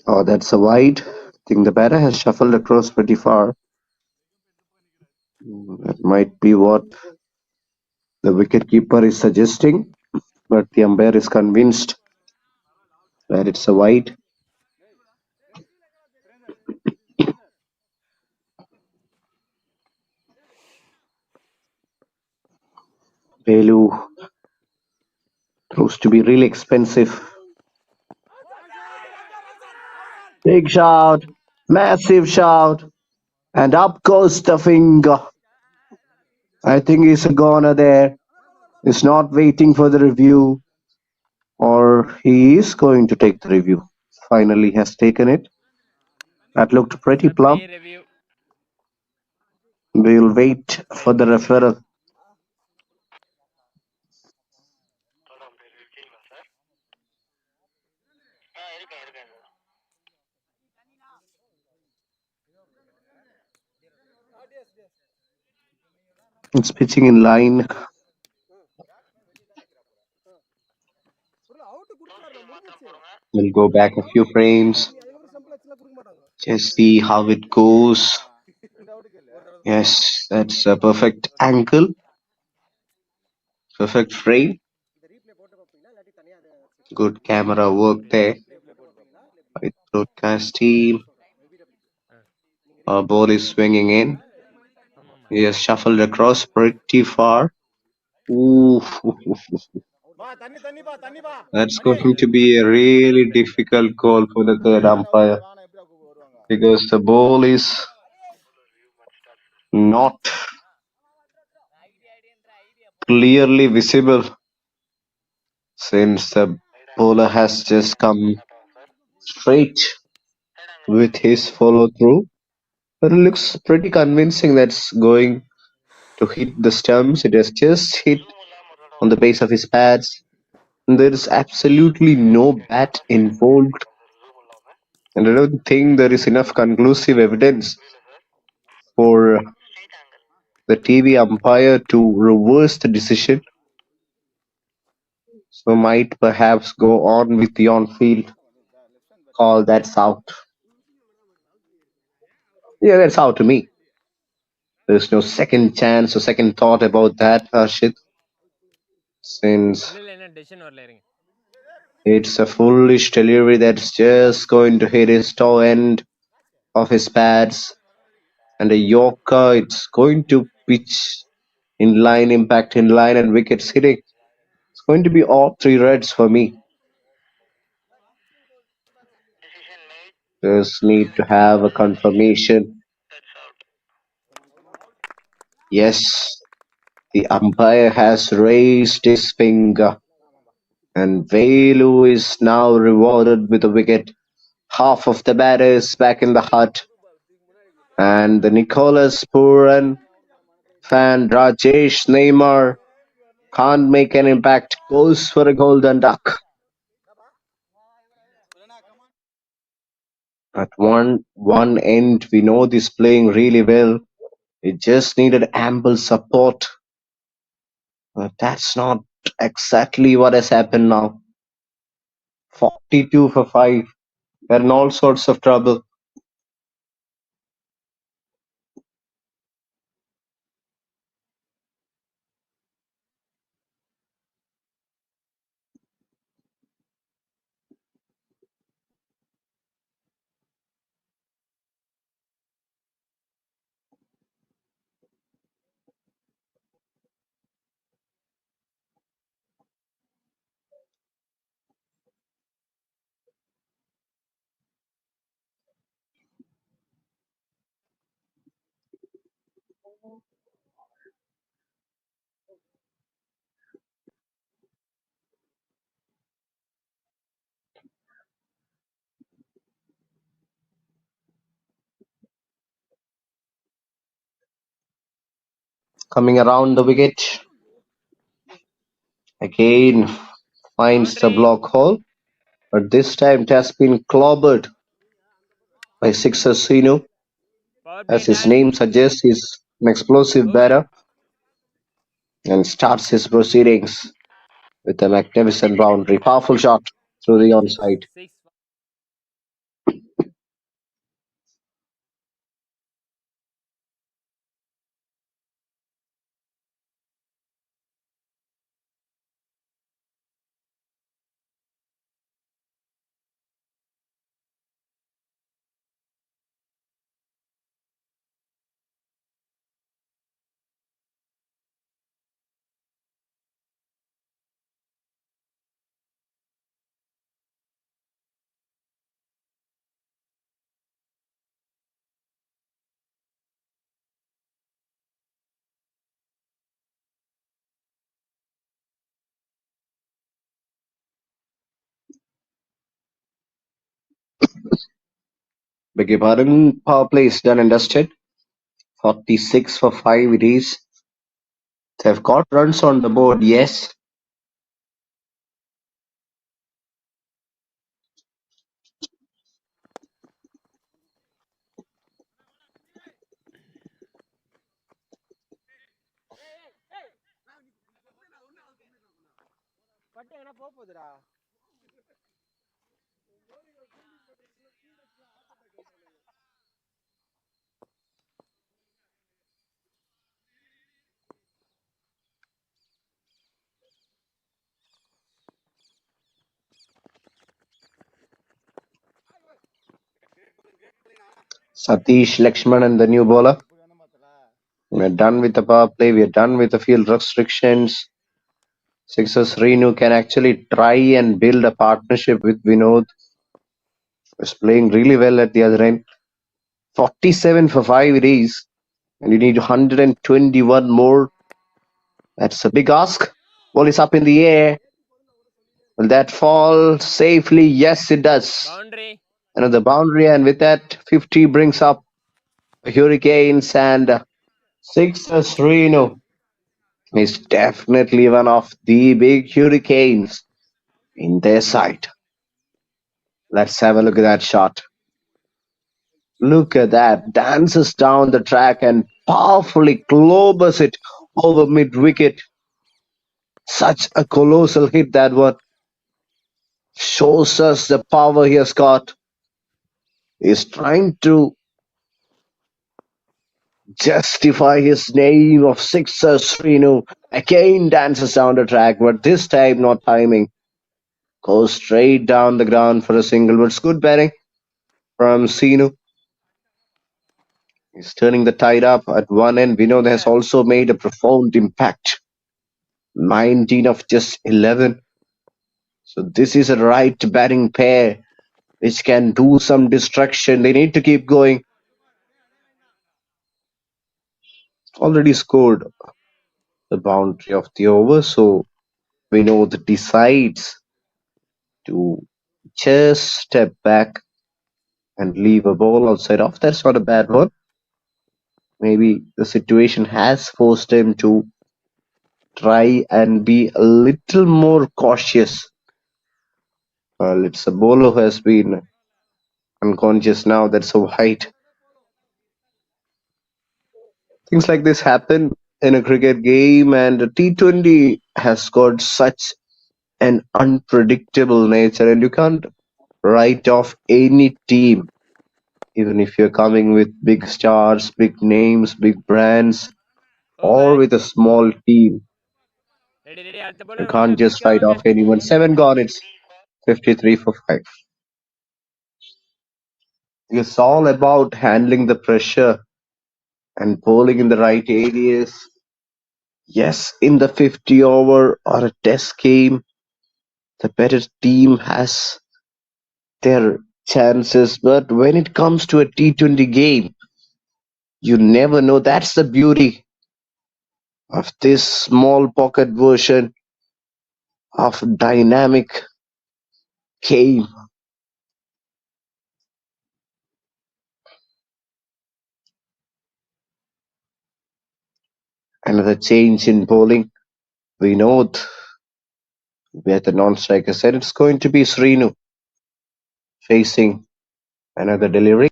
Oh, that's a wide. I think the batter has shuffled across pretty far. That might be what the wicketkeeper is suggesting, but the umpire is convinced that it's a wide. Velu proves to be really expensive. Big shout, massive shout, and up goes the finger. I think he's a goner there. He's not waiting for the review, or he is going to take the review. Finally has taken it. That looked pretty plump. Referee review. We'll wait for the referral. It's pitching in line. We'll go back a few frames. Just see how it goes. Yes, that's a perfect angle. Perfect frame. Good camera work there. Right broadcast team. Our ball is swinging in. He has shuffled across pretty far. Ooh. That's going to be a really difficult call for the third umpire, because the ball is not clearly visible since the bowler has just come straight with his follow through. But it looks pretty convincing that's going to hit the stumps. It has just hit on the base of his pads. And there is absolutely no bat involved. And I don't think there is enough conclusive evidence for the TV umpire to reverse the decision. So might perhaps go on with the on-field call. That's out. Yeah, that's out to me. There's no second chance or second thought about that, Harshit. Since decision வரல இருங்க. it's a foolish delivery that's just going to hit his toe end of his pads. And a Yorker, it's going to pitch in line, impact in line, and wickets hitting. It's going to be all 3 reds for me. Just need to have a confirmation. Yes, the umpire has raised his finger, and Velu is now rewarded with a wicket. Half of the batters back in the hut, and the Nicholas Puran fan Rajesh Neymar can't make an impact, goes for a golden duck. At one end, we know this playing really well. It just needed ample support. But that's not exactly what has happened now. 42 for 5. We're in all sorts of trouble. Coming around the wicket. Again finds the Boundary. block hole. But this time it has been clobbered by Sixer Sinu. Power play As his done. name suggests, he's an explosive Over. batter and starts his proceedings with a magnificent boundary. Powerful shot through the onside. 6. Beg your pardon, power play is done and dusted. 46 for 5 it is. They've got runs on the board, yes. பட்டு எங்கன்னா போக போகுதுடா. Satish Lakshman and the new bowler. We're done with the power play. We're done with the field restrictions. Sixers Renu can actually try and build a partnership with Vinod. He's playing really well at the other end. 47 for 5 it is. And you need 121 more. That's a big ask. Ball is up in the air. Will that fall safely? Yes, it does. Boundary. Another boundary, and with that, 50 brings up the Hurricanes, and Sixers Reno is definitely one of the big Hurricanes in their side. Let's have a look at that shot. Look at that. Dances down the track and powerfully clobers it over mid-wicket. Such a colossal hit, that one. Shows us the power he has got. He's trying to justify his name of Sixer Srinu. Again dances down the track, but this time not timing. Goes straight down the ground for a single, but it's good batting from Sinu. He's turning the tide up at one end. Vinod has also made a profound impact. 19 of just 11. So this is a right batting pair which can do some destruction. They need to keep going. Already scored the boundary of the over, so Vinod decides to just step back and leave a ball outside off. That's not a bad one. Maybe the situation has forced him to try and be a little more cautious. Well, it's a bowler who has been unconscious now. That's a wide. Things like this happen in a cricket game, and a T20 has got such an unpredictable nature, and you can't write off any team, even if you're coming with big stars, big names, big brands, or Over. with a small team. Ready. அடுத்த You bowler வாங்க can't just குயிக்கா write வாங்க. off anyone. 7 gone, it's 53 for 5. It's all about handling the pressure and bowling in the right areas. Yes, in the 50 over or a test game, the better team has their chances. But when it comes to a T20 game, you never know. That's the beauty of this small pocket version of dynamic game. Another change in bowling. We know where the non-striker said it's going to be Srinu facing another delivery.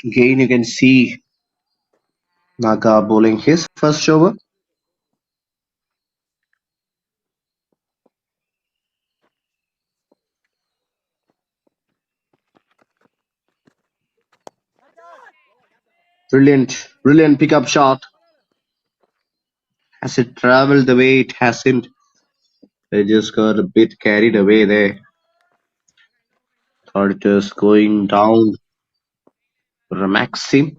Again, you can see Naga bowling his first over. Brilliant pickup shot. Has it traveled the way it hasn't? They just got a bit carried away there. Thought it was going down. Maxim.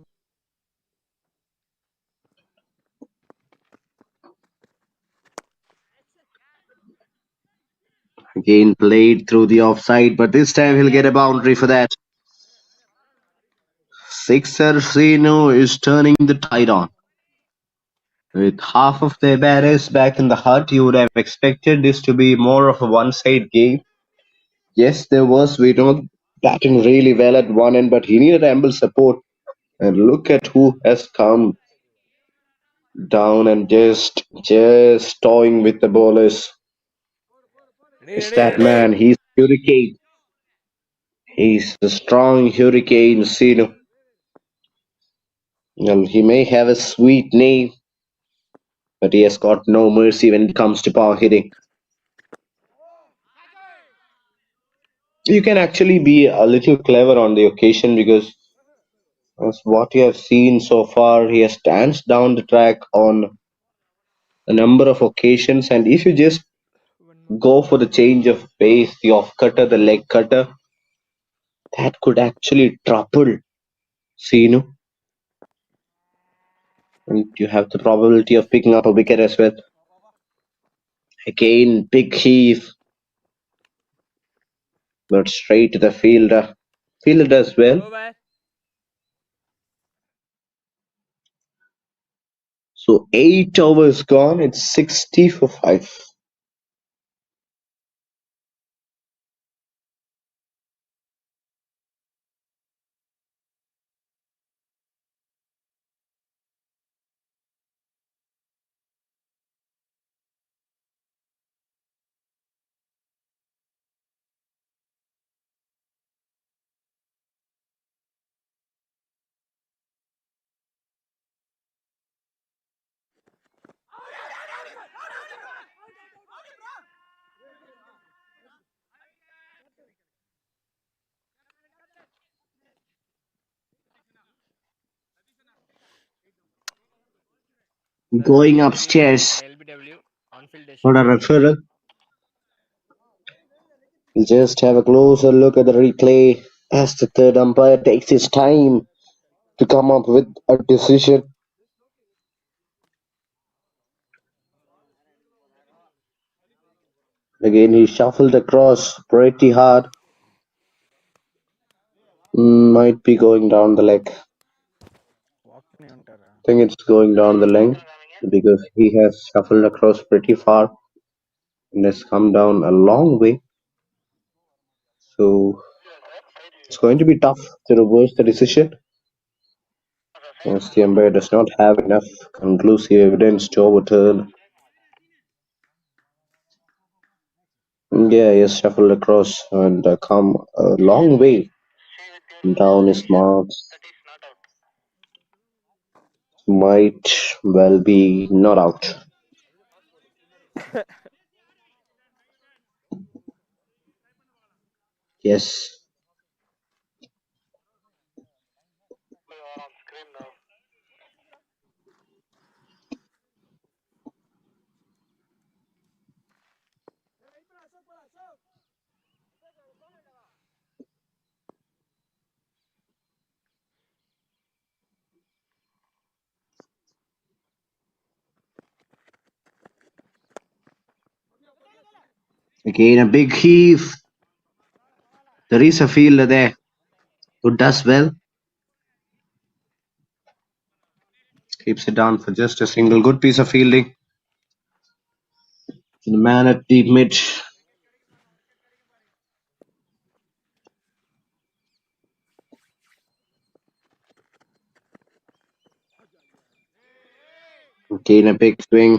Again played through the offside, but this time he'll get a boundary for that. Sixer Srinu is turning the tide on. With half of their batters back in the hut, you would have expected this to be more of a one-side game. Yes, there was Vinod batting really well at one end, but he needed ample support. And look at who has come down and just toying with the bowlers. It's that man. He's Hurricane. He's a strong Hurricane, Sinu. Well, he may have a sweet name, but he has got no mercy when it comes to power hitting. You can actually be a little clever on the occasion because as what you have seen so far, he has danced down the track on a number of occasions, and if you just go for the change of pace, the off cutter, the leg cutter, that could actually trouble Sinu. And you have the probability of picking up a wicket as well. Again, big heave, but straight to the fielder. Fielder does well. Over. So 8 overs gone. It's 60 for 5. Going upstairs LBW on field for decision. a referral. We'll just have a closer look at the replay as the third umpire takes his time to come up with a decision. Again, he shuffled across pretty hard. Might be going down the leg. Walk ఉంటారా? I think it's going down the length because he has shuffled across pretty far and has come down a long way. So it's going to be tough to reverse the decision as the umpire does not have enough conclusive evidence to overturn. Yeah, he has shuffled across and come a long way down his marks. Might well be not out. Yes. Again, a big heave. There is a fielder there who does well. Keeps it down for just a single. Good piece of fielding. The man at deep mid. Again, a big swing.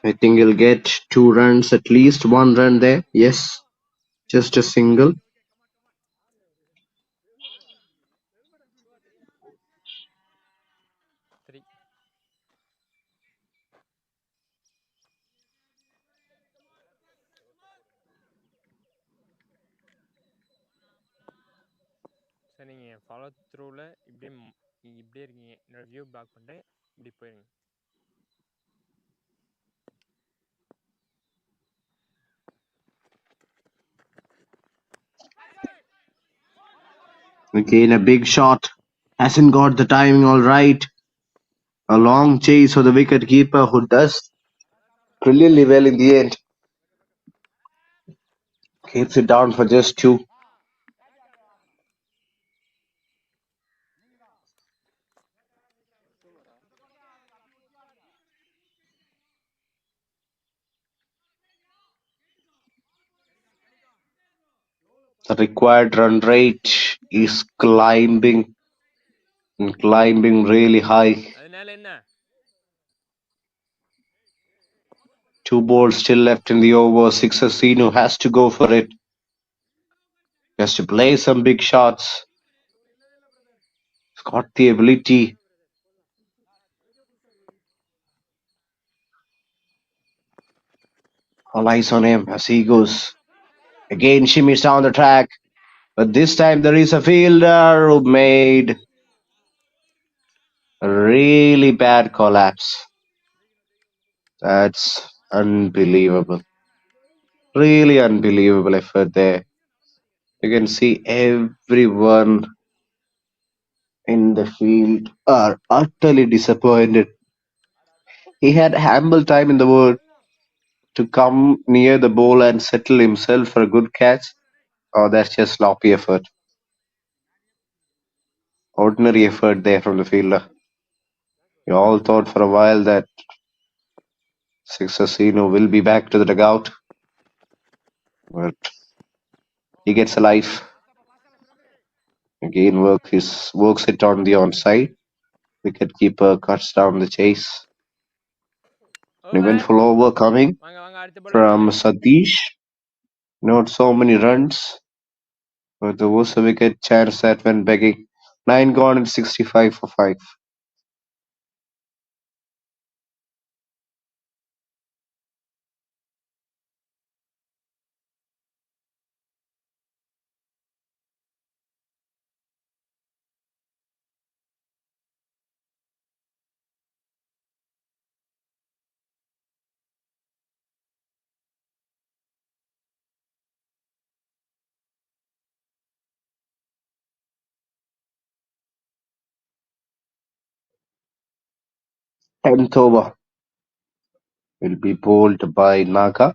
I think he'll get 2 runs, at least 1 run there. Yes, just a single. Three. சரி நீங்கள் follow த்ரூவில் இப்படியே இருக்கீங்க. என்னோட view black பண்ணிட்டு இப்படி போயிருங்க. Again, a big shot. Hasn't got the timing all right. A long chase for the wicket keeper who does brilliantly well in the end. Keeps it down for just 2. The required run rate is climbing and climbing really high. அதனால என்ன? 2 balls still left in the over. Sixer Sinu has to go for it. He has to play some big shots. He's got the ability. All eyes on him as he goes. Again, shimmies down the track. But this time there is a fielder who made a really bad collapse. That's unbelievable. Really unbelievable effort there. You can see everyone in the field are utterly disappointed. He had ample time in the world to come near the ball and settle himself for a good catch. Oh, that's just sloppy effort. Ordinary effort there from the fielder. We all thought for a while that Sixasino will be back to the dugout, but he gets a life. Again, works it on the onside. Wicketkeeper cuts down the chase. An eventful over coming வாங்க வாங்க, அடுத்த bowler from வாங்க. Satish. Not so many runs, but there was a wicket chance that went begging. 9 gone and 65 for 5. 10th over will be bowled by Naga.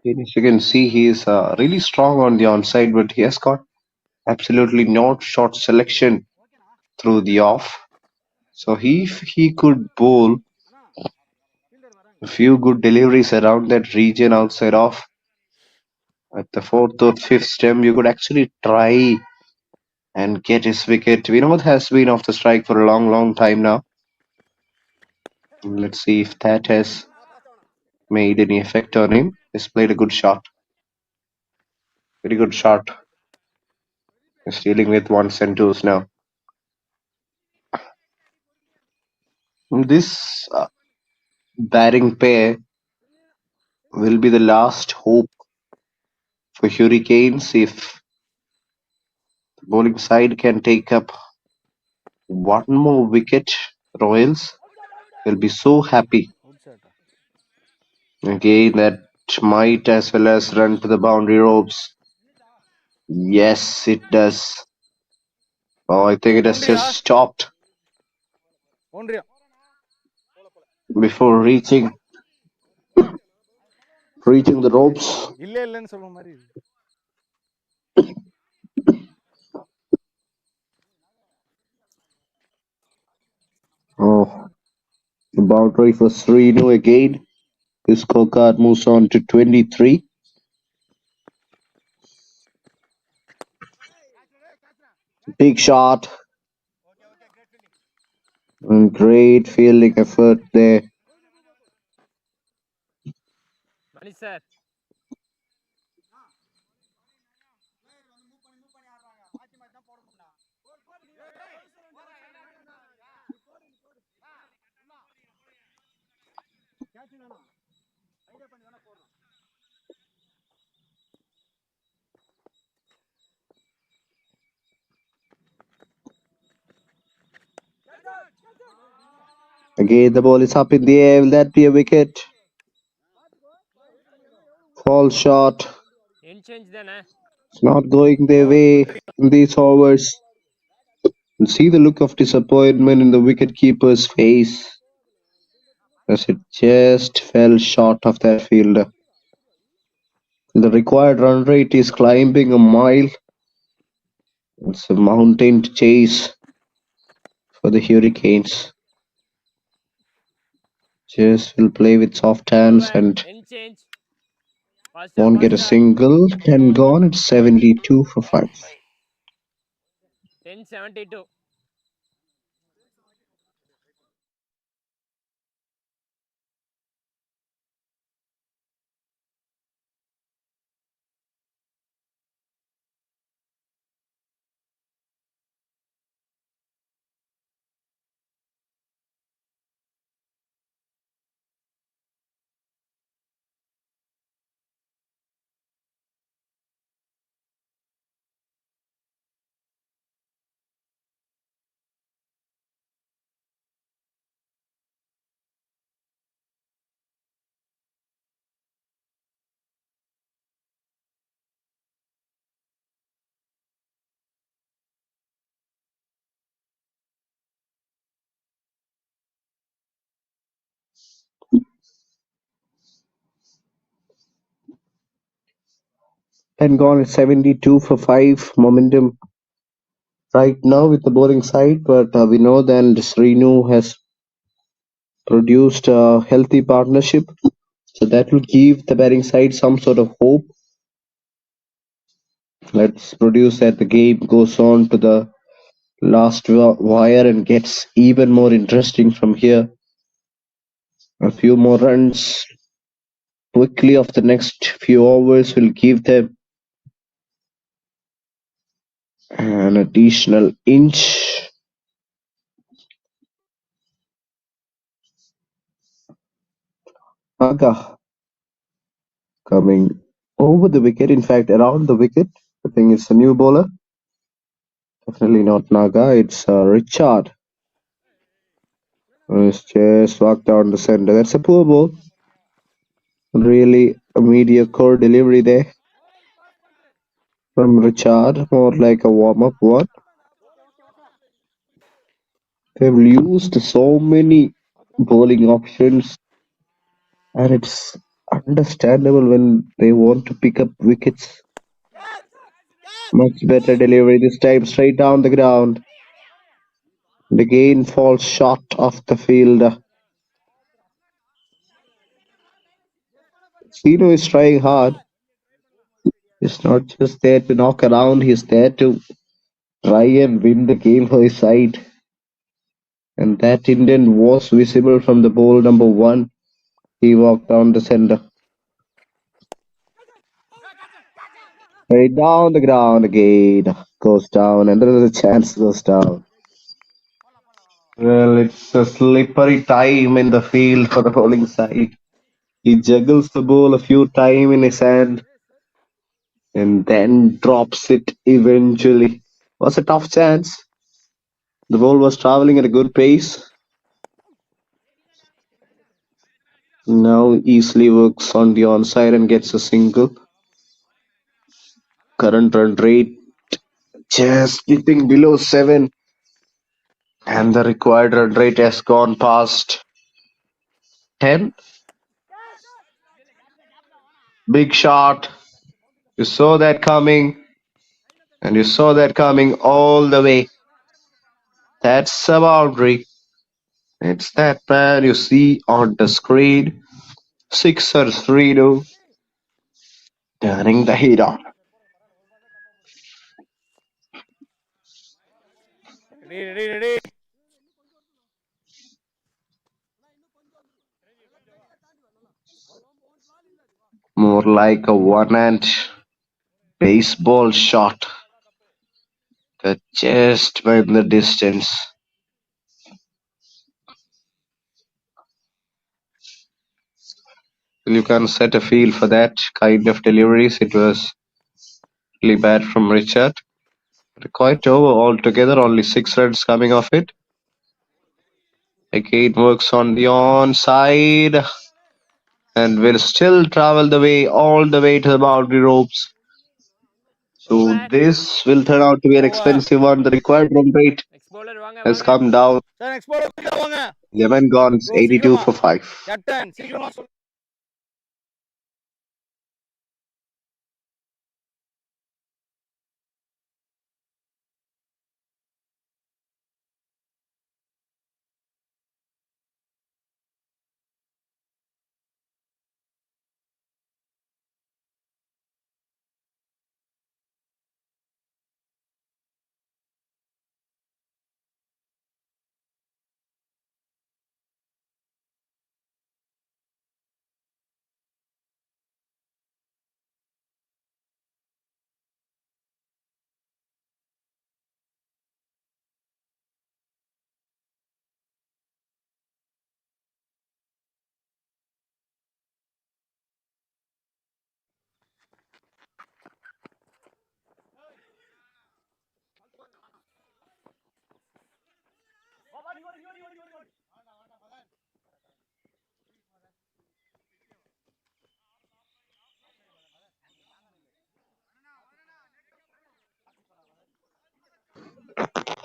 As you can see, he is really strong on the onside, but he has got absolutely no shot selection through the off. So if he could bowl a few good deliveries around that region outside off, at the fourth or fifth stem, you could actually try and get his wicket. Vinod has been off the strike for a long, long time now. Let's see if that has made any effect on him. He's played a good shot. Very good shot. He's dealing with ones and twos now. This batting pair will be the last hope for Hurricanes. If the bowling side can take up one more wicket, Royals will be so happy. Out சாட்டா Again, that might as well as run to the boundary ropes. Yes, it does. Oh, I think it has just stopped ஒன்றியம் before reaching the ropes. இல்லை இல்லைன்னு சொல்ற மாதிரி இருக்கு. Oh, the boundary for Srinu again. His scorecard moves on to 23. Big shot. And great fielding effort there. Mani sir. Again, the ball is up in the air. Will that be a wicket? Fall shot. End change then, eh? It's not going their way in these overs. And see the look of disappointment in the wicket-keeper's face as it just fell short of that fielder. The required run rate is climbing a mile. It's a mountain to chase for the Hurricanes. Just will play with soft hands and End change. won't get a single. 10 gone. It's 72 for 5. 10-72. And gone at 72 for 5. Momentum right now with the bowling side, but we know that Srinu has produced a healthy partnership, so that will give the batting side some sort of hope. Let's produce that the game goes on to the last wire and gets even more interesting from here. A few more runs quickly of the next few overs will give them an additional inch. Naga coming over the wicket, in fact around the wicket. I think it's a new bowler. Definitely not Naga, it's Richard. It's just walked down the center. That's a poor ball. Really a mediocre delivery there from Richard, more like a warm-up one. They've used so many bowling options, and it's understandable when they want to pick up wickets. Much better delivery this time, straight down the ground. The gain falls short of the fielder. Sino is trying hard. He's not just there to knock around, he's there to try and win the game for his side. And that intent was visible from the ball number one. He walked down the center. Right down the ground again. Goes down. Another chance goes down. Well, it's a slippery time in the field for the bowling side. He juggles the ball a few times in his hand and then drops it eventually. Was a tough chance. The ball was traveling at a good pace. Now easily works on the onside and gets a single. Current run rate just dipping below 7. And the required run rate has gone past 10. Big shot. You saw that coming. And you saw that coming all the way. That's a boundary. It's that man you see on the screen. Sixer 3 turning the heat on. Ready. More like a one-hand baseball shot that just went the distance. You can set a feel for that kind of deliveries. It was really bad from Richard. Quite over altogether, only 6 runs coming off it. Again works on the onside and will still travel the way all the way to the boundary ropes. So this will turn out to be an expensive one. The required run rate Next bowler வாங்க has வாங்க. come down. Sir next ball சீக்கிரம் வாங்க 11 gone, it's bro 82 சீக்கிரமா for 5. Captain சீக்கிரமா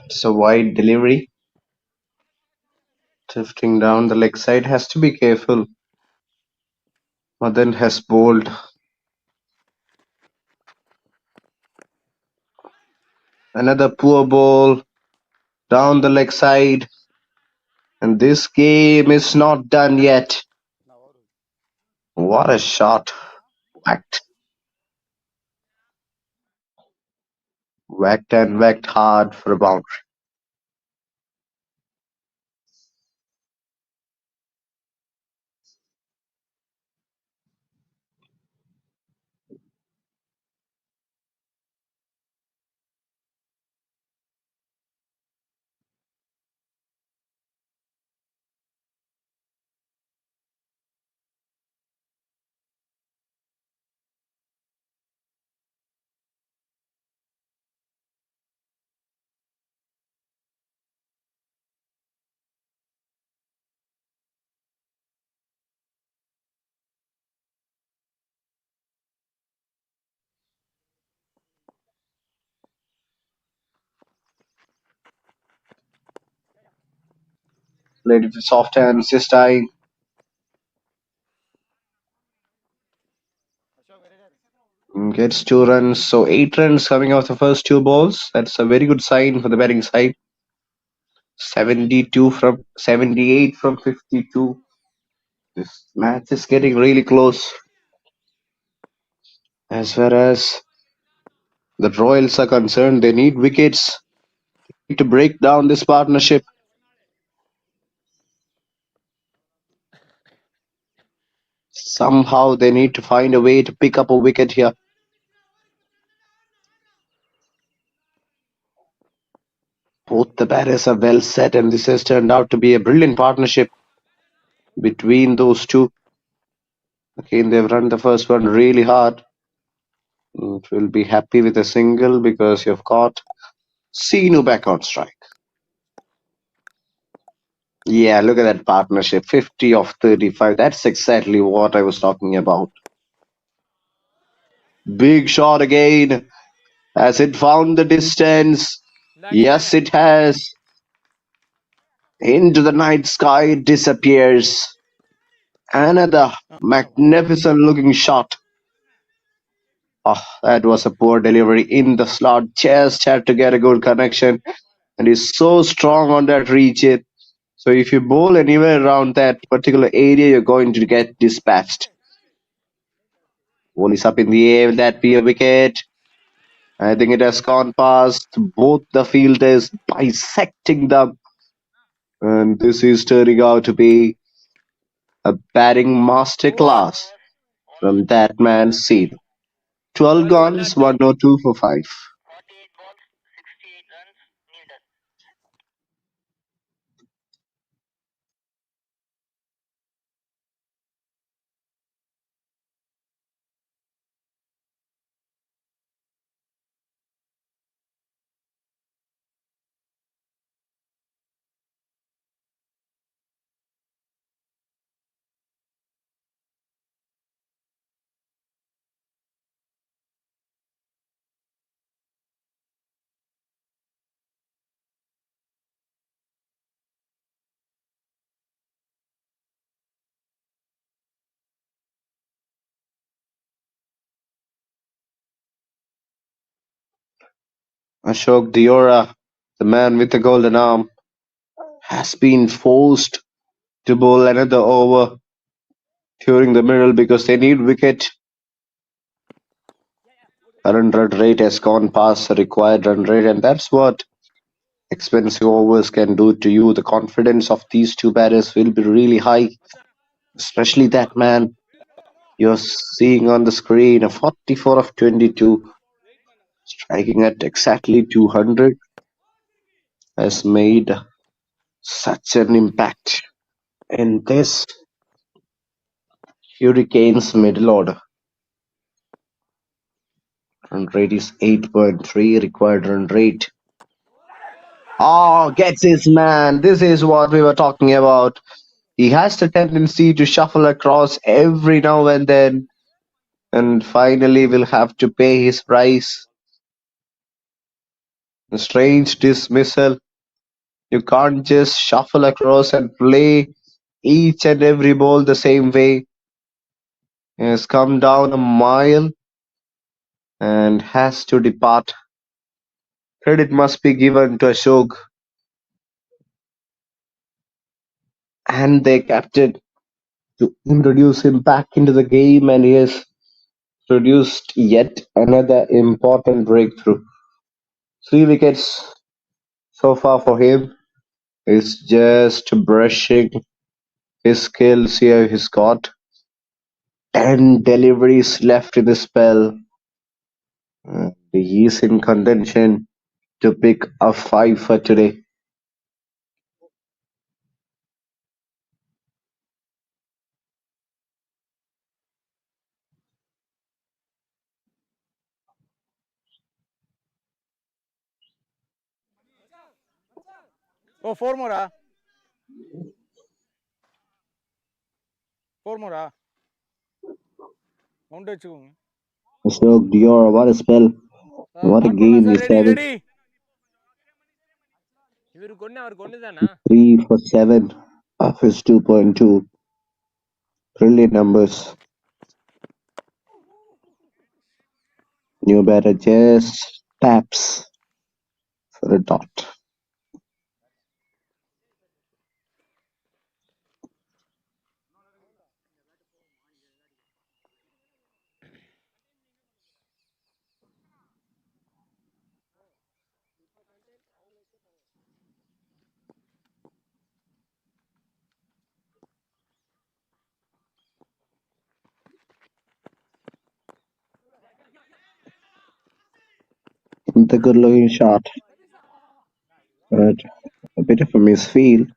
It's a wide delivery. Drifting down the leg side, has to be careful. Madan has bowled another poor ball down the leg side. And this game is not done yet. What a shot. Whacked. Whacked and whacked hard for a boundary. played with soft hands this time. Gets 2 runs, so 8 runs coming off the first 2 balls. That's a very good sign for the batting side. 78 from 52. This match is getting really close. As far as the Royals are concerned, they need wickets to break down this partnership. Somehow they need to find a way to pick up a wicket here. Both the batters are well set, and this has turned out to be a brilliant partnership between those two. Again, they've run the first one really hard. It will be happy with a single because you've got Sinu back on strike. Yeah, look at that partnership. 50 of 35. That's exactly what I was talking about. Big shot again. Has it found the distance? Yes, it has. Into the night sky it disappears. Another magnificent looking shot. Oh, that was a poor delivery in the slot. Just had to get a good connection. And he's so strong on that reach it. So if you bowl anywhere around that particular area, you're going to get dispatched. Ball is up in the air. Will that be a wicket? I think it has gone past both the fielders, bisecting them. And this is turning out to be a batting masterclass from that man's scene. 12 guns, 102 for 5. 48 balls, 68 runs, nil done. Ashok Diora, the man with the golden arm, has been forced to bowl another over during the middle because they need wicket. Current run rate has gone past the required run rate, and that's what expensive overs can do to you. The confidence of these two batters will be really high, especially that man you're seeing on the screen, a 44 of 22, striking at exactly 200, has made such an impact in this Hurricanes middle order. Run rate is 8.3, required run rate. Oh, gets his man. This is what we were talking about. He has the tendency to shuffle across every now and then, and finally will have to pay his price. A strange dismissal. You can't just shuffle across and play each and every ball the same way. He has come down a mile and has to depart. Credit must be given to Ashok and their captain to introduce him back into the game, and he has produced yet another important breakthrough. 3 wickets so far for him. He's just brushing his skills here. He's got 10 deliveries left in the spell. He is in contention to pick a 5 for today. Oh, 4 more, ah? 4 more, ah? Count வச்சுக்கோங்க. Ashok Dior, what a spell. What a Count game பண்ணலாம் he's sir. Ready having. Ready. இவருக்கு ஒண்ணு அவருக்கு ஒண்ணுதானா 3 for 7. Office 2.2. Brilliant numbers. New batter just taps for a dot. The good looking shot, but a bit of a misfield.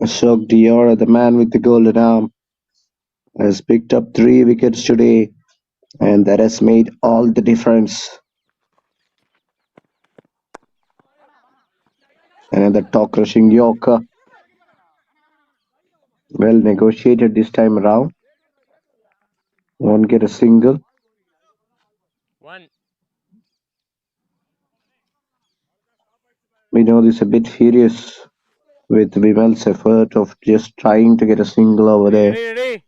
Ashok Dior, the man with the golden arm, has picked up 3 wickets today, and that has made all the difference. Another top crushing Yorker. Well negotiated this time around. Won't get a single. 1. Vinod is a bit furious with Vimal's effort of just trying to get a single over there. Ready.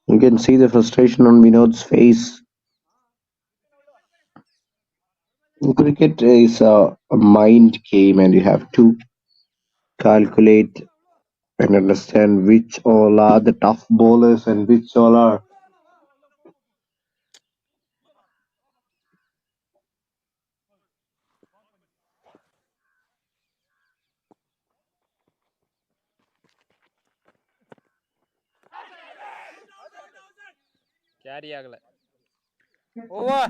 You can see the frustration on Vinod's face. Cricket is a mind game, and you have to calculate and understand which all are the tough bowlers and which all are Carry ಆಗಲ್ಲ. Over.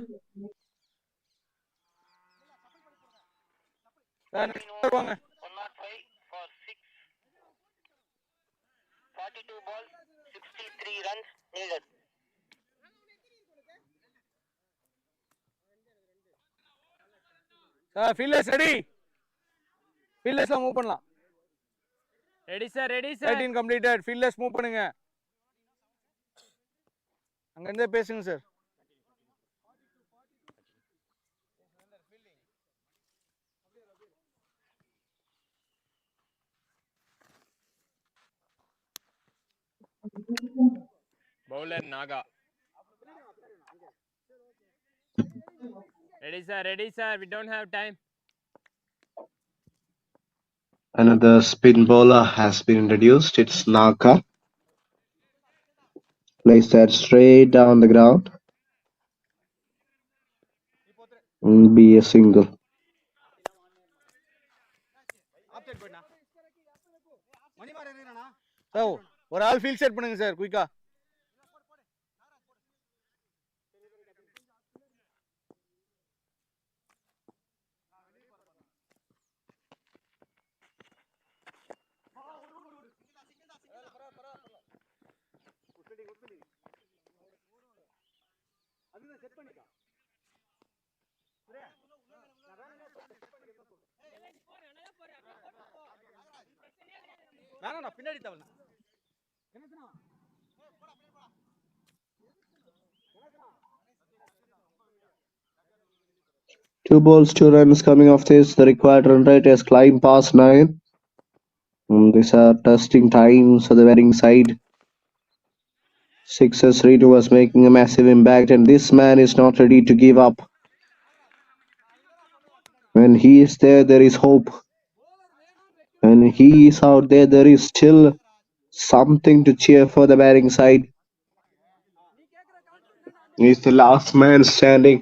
Sir, போங்க. 105 for 6. 42 balls, 63 runs needed. Sir, fielders ready. Fielders move பண்ணலாம். Ready sir 13 completed. Fielders move பண்ணுங்க. அங்க இருந்தே பேசுங்க sir. bowler Naga. Ready sir, we don't have time. another spin bowler has been introduced. It's Naka. Plays that straight down the ground. Will be a single. Sir ஒரு ஆள் field set பண்ணுங்க sir குயிக்கா. நான் பின்னாடி தவள. Two balls, 2 runs coming off this. The required run rate has climbed past 9. These are testing times for the batting side. Sixers Ritu was making a massive impact, and this man is not ready to give up. When he is there, there is hope. When he is out there, there is still something to cheer for the batting side. He's the last man standing,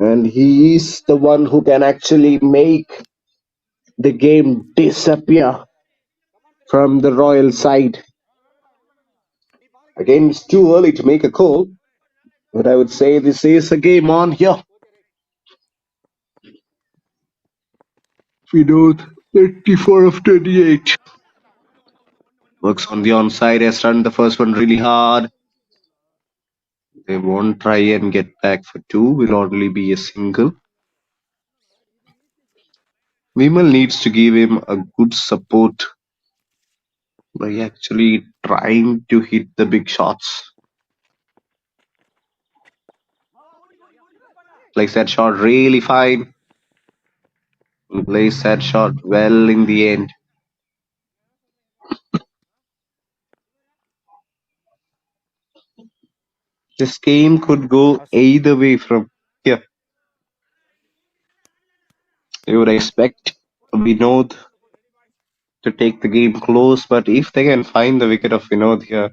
and he is the one who can actually make the game disappear from the Royal side. Again, it's too early to make a call, but I would say this is a game on here. Vinod, 34 of 28. Works on the onside, has run the first one really hard. They won't try and get back for 2, will only be a single. Vimal needs to give him a good support by actually trying to hit the big shots. Plays that shot really fine. Plays that shot well in the end. This game could go either way from here. You would expect Vinod to take the game close, but if they can find the wicket of Vinod here,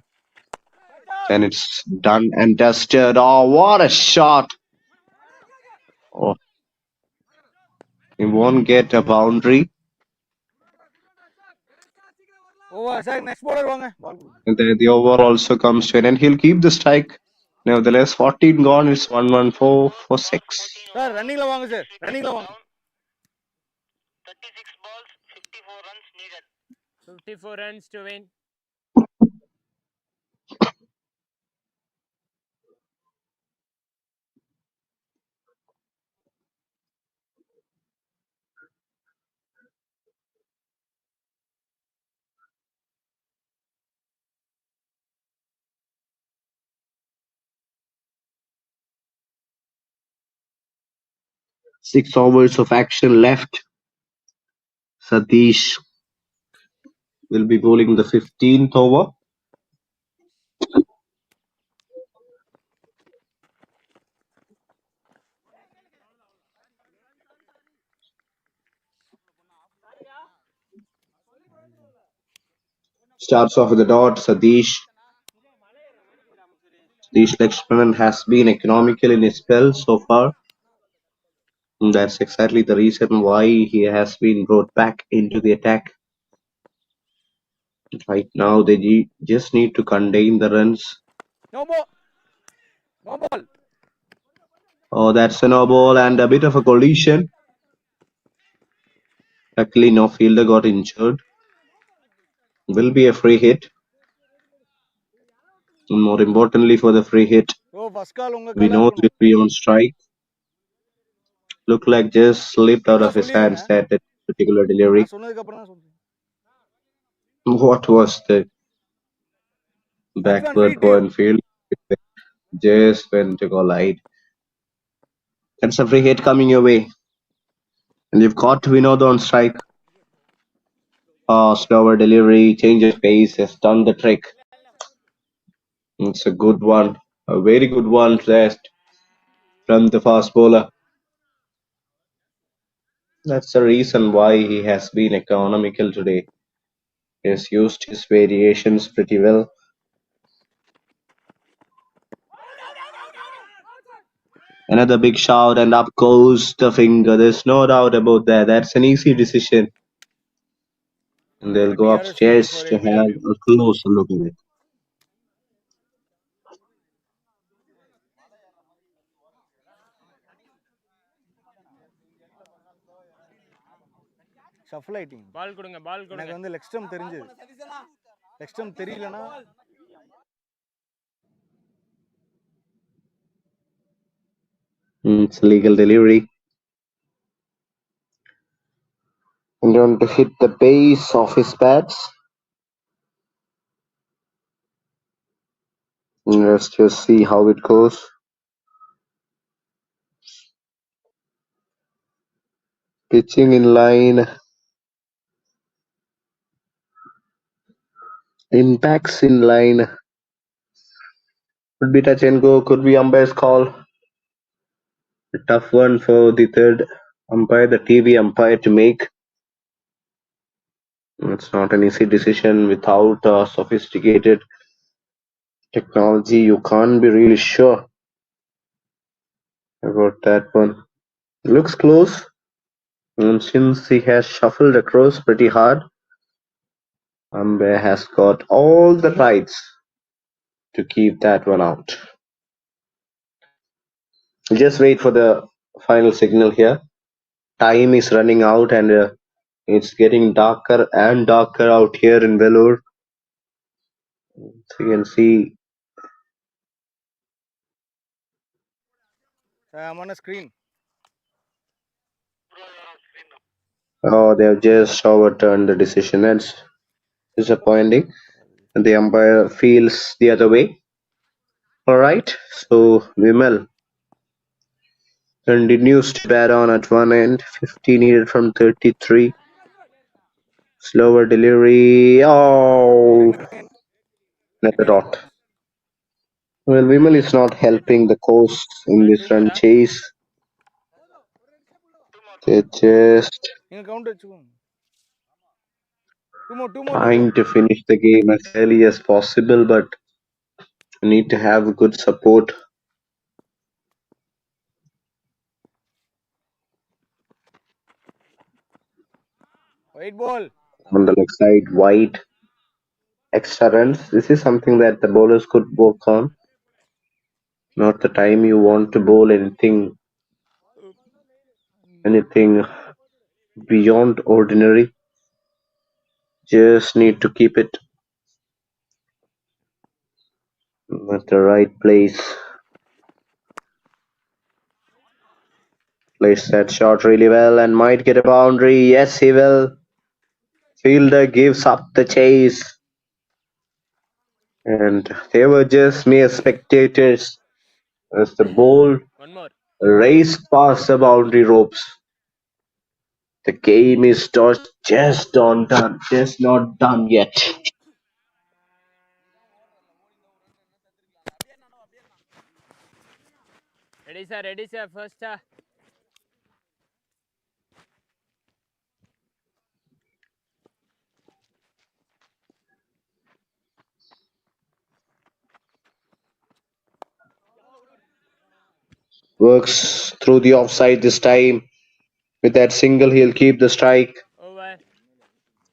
then it's done and dusted. Oh, what a shot! Oh, he won't get a boundary. Over, sir. Next bowler வாங்க. Ball கொடுங்க. And then the over also comes to an end. He'll keep the strike. Nevertheless, 14 gone. It's 114 for 6. Sir, running ல வாங்க sir. Running ல வாங்க. 36 balls, 54 runs needed. 54 runs to win. Six overs of action left. Satish will be bowling the 15th over. Starts off with the dot. Satish Lakshmanan has been economical in his spell so far. And that's exactly the reason why he has been brought back into the attack. Right now, they just need to contain the runs. No ball. No ball. Oh, that's a no ball and a bit of a collision. Luckily, no fielder got injured. Will be a free hit. And more importantly, for the free hit, ஓ first call உங்க we Kaala know இருக்கணும். will be on strike. Look like just slipped out of his hands that particular delivery. நான் சொன்னதுக்கு அப்புறம் தான் சொல்றேன். What was the backward point field? Just went to collide. That's a free hit coming your way. And you've got Vinod on strike. Slower delivery, change of pace has done the trick. It's a good one. A very good one rest from the fast bowler. That's the reason why he has been economical today. He has used his variations pretty well. Another big shout and up goes the finger. There's no doubt about that. That's an easy decision. And they'll go upstairs to have a closer look at it. Shuffle ஆயிட்டீங்க. பால் கொடுங்க பால் கொடுங்க. எனக்கு வந்து leg stump தெரிஞ்சது. Leg stump தெரியலனா It's legal delivery. And going to hit the base of his bats. Let's just see how it goes. Pitching in line. Impacts in line. Could be touch and go. Could be umpire's call. A tough one for the third umpire, the TV umpire, to make. It's not an easy decision without sophisticated technology. You can't be really sure about that one. Looks close. And since he has shuffled across pretty hard, umpire has got all the rights to keep that one out. Just wait for the final signal here. Time is running out and it's getting darker and darker out here in Vellore. So you can see I'm on a screen. Oh, they have just overturned the decision. That's disappointing. And the umpire feels the other way. Alright, so Vimal continues to bat on at one end. 50 needed from 33. Slower delivery. Oh, another dot. Well, Vimal is not helping the course in Ball two this more. run chase. They're just நீங்கள் count வச்சுக்கோங்க. Two more. trying to finish the game as early as possible, but need to have good support. White ball. On the leg side, wide extra runs. This is something that the bowlers could work on. Not the time you want to bowl anything beyond ordinary. Just need to keep it at the right place. Plays that shot really well and might get a boundary. Yes, he will. Fielder gives up the chase. And they were just mere spectators as the ball One more. raced past the boundary ropes. The game is just not done yet. Ready, sir. First. Works through the offside this time. With that single, he'll keep the strike. Over.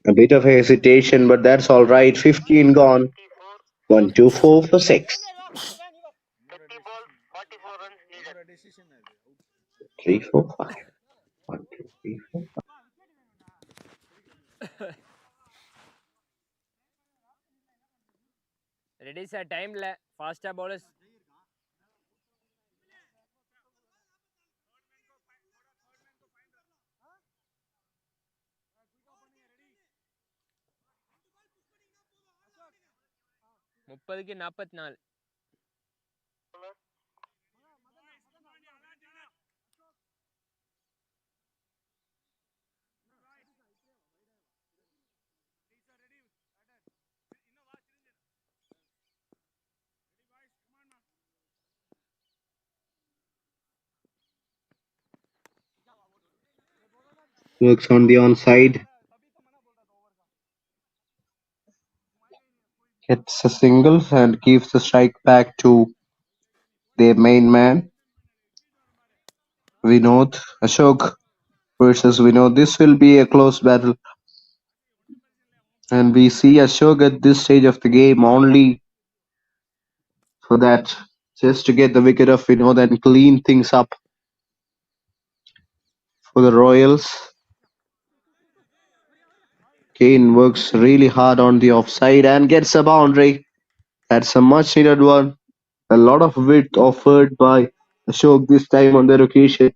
A bit of hesitation, but that's all right. 15 gone. 1, 2, 4 for 6. 3, 4, 5. 1, 2, 3, 4. Ready, sir. Time le. Faster bowlers. முப்பதுக்கு 44. Works on the onside. Gets a single and gives the strike back to their main man, Vinod. Ashok versus Vinod. This will be a close battle. And we see Ashok at this stage of the game only for that, just to get the wicket of Vinod and clean things up for the Royals. Kane works really hard on the offside and gets a boundary. That's a much needed one. A lot of width offered by Ashok this time on that occasion.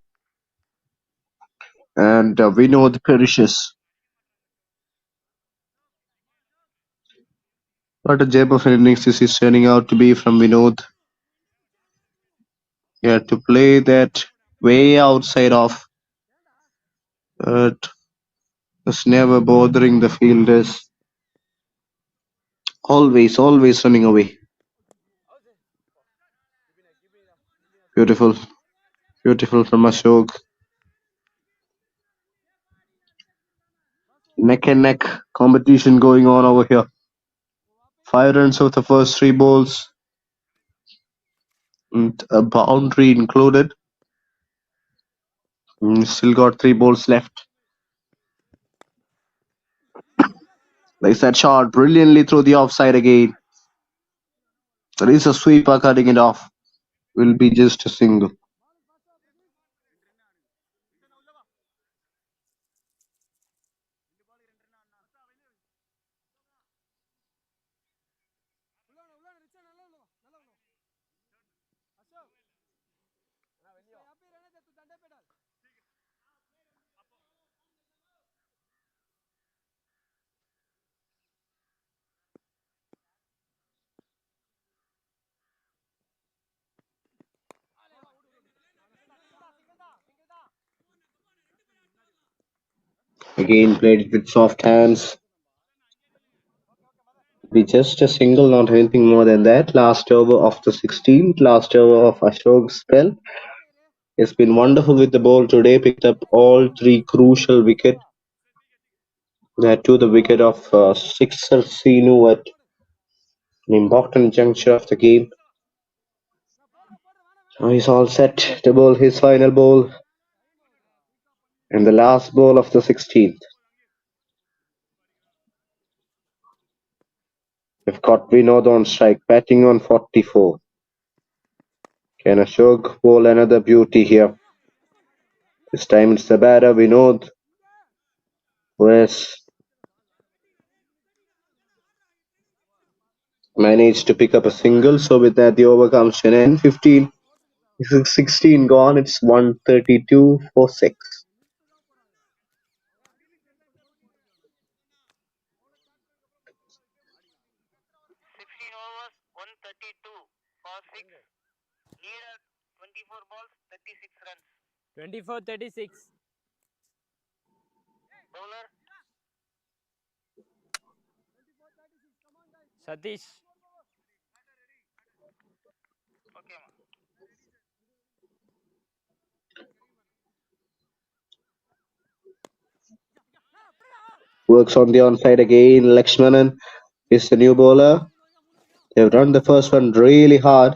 And Vinod perishes. What a gem of an innings this is turning out to be from Vinod. Yeah, to play that way outside off. But was never bothering the fielders. Always running away. Beautiful from Ashok. Neck and neck competition going on over here. 5 runs of the first 3 balls. And a boundary included. Still got 3 balls left. Plays that shot brilliantly through the offside again. There is a sweeper cutting it off. Will be just a single. Again played it with soft hands. Be just a single, not anything more than that. Last over of the 16th, last over of Ashok's spell. He's been wonderful with the ball today, picked up all three crucial wickets. That too the wicket of Sixer Sinu at an important juncture of the game. Now he's all set to bowl his final ball and the last ball of the 16th. We've got Vinod on strike, batting on 44. Can Ashok bowl another beauty here? This time it's the batter Vinod who has managed to pick up a single. So with that the over comes to an end. 16 gone. It's 132 for 6. 16 overs, 132 for 6. Leader 24 balls, 36 runs. 24-36. Bowler Satish. okay, ma. Works on the onside again. Lakshmanan is the new bowler. They've run the first one really hard.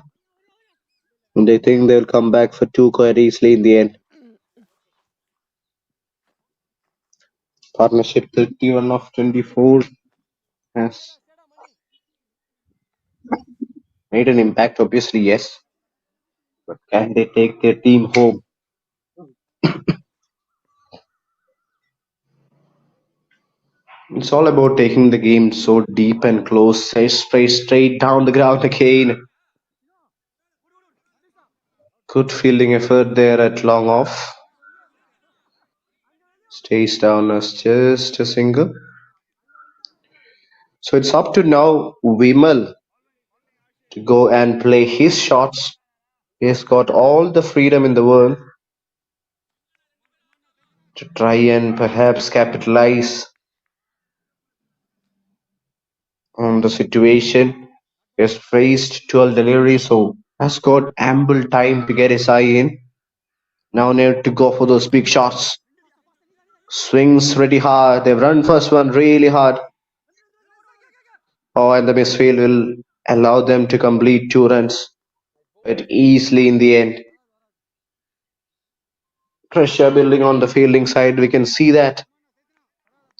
And they think they'll come back for 2 quite easily in the end. Partnership 31 of 24 has made an impact, obviously, yes. But can they take their team home? It's all about taking the game so deep and close. Straight down the ground again. Good fielding effort there at long off. Stays down as just a single. So it's up to now Vimal to go and play his shots. He's got all the freedom in the world to try and perhaps capitalize on the situation. He's faced 12 deliveries, so has got ample time to get his eye in. Now need to go for those big shots. Swings really hard. They've run first one really hard. Oh, and the misfield will allow them to complete 2 runs. But easily in the end. Pressure building on the fielding side. We can see that.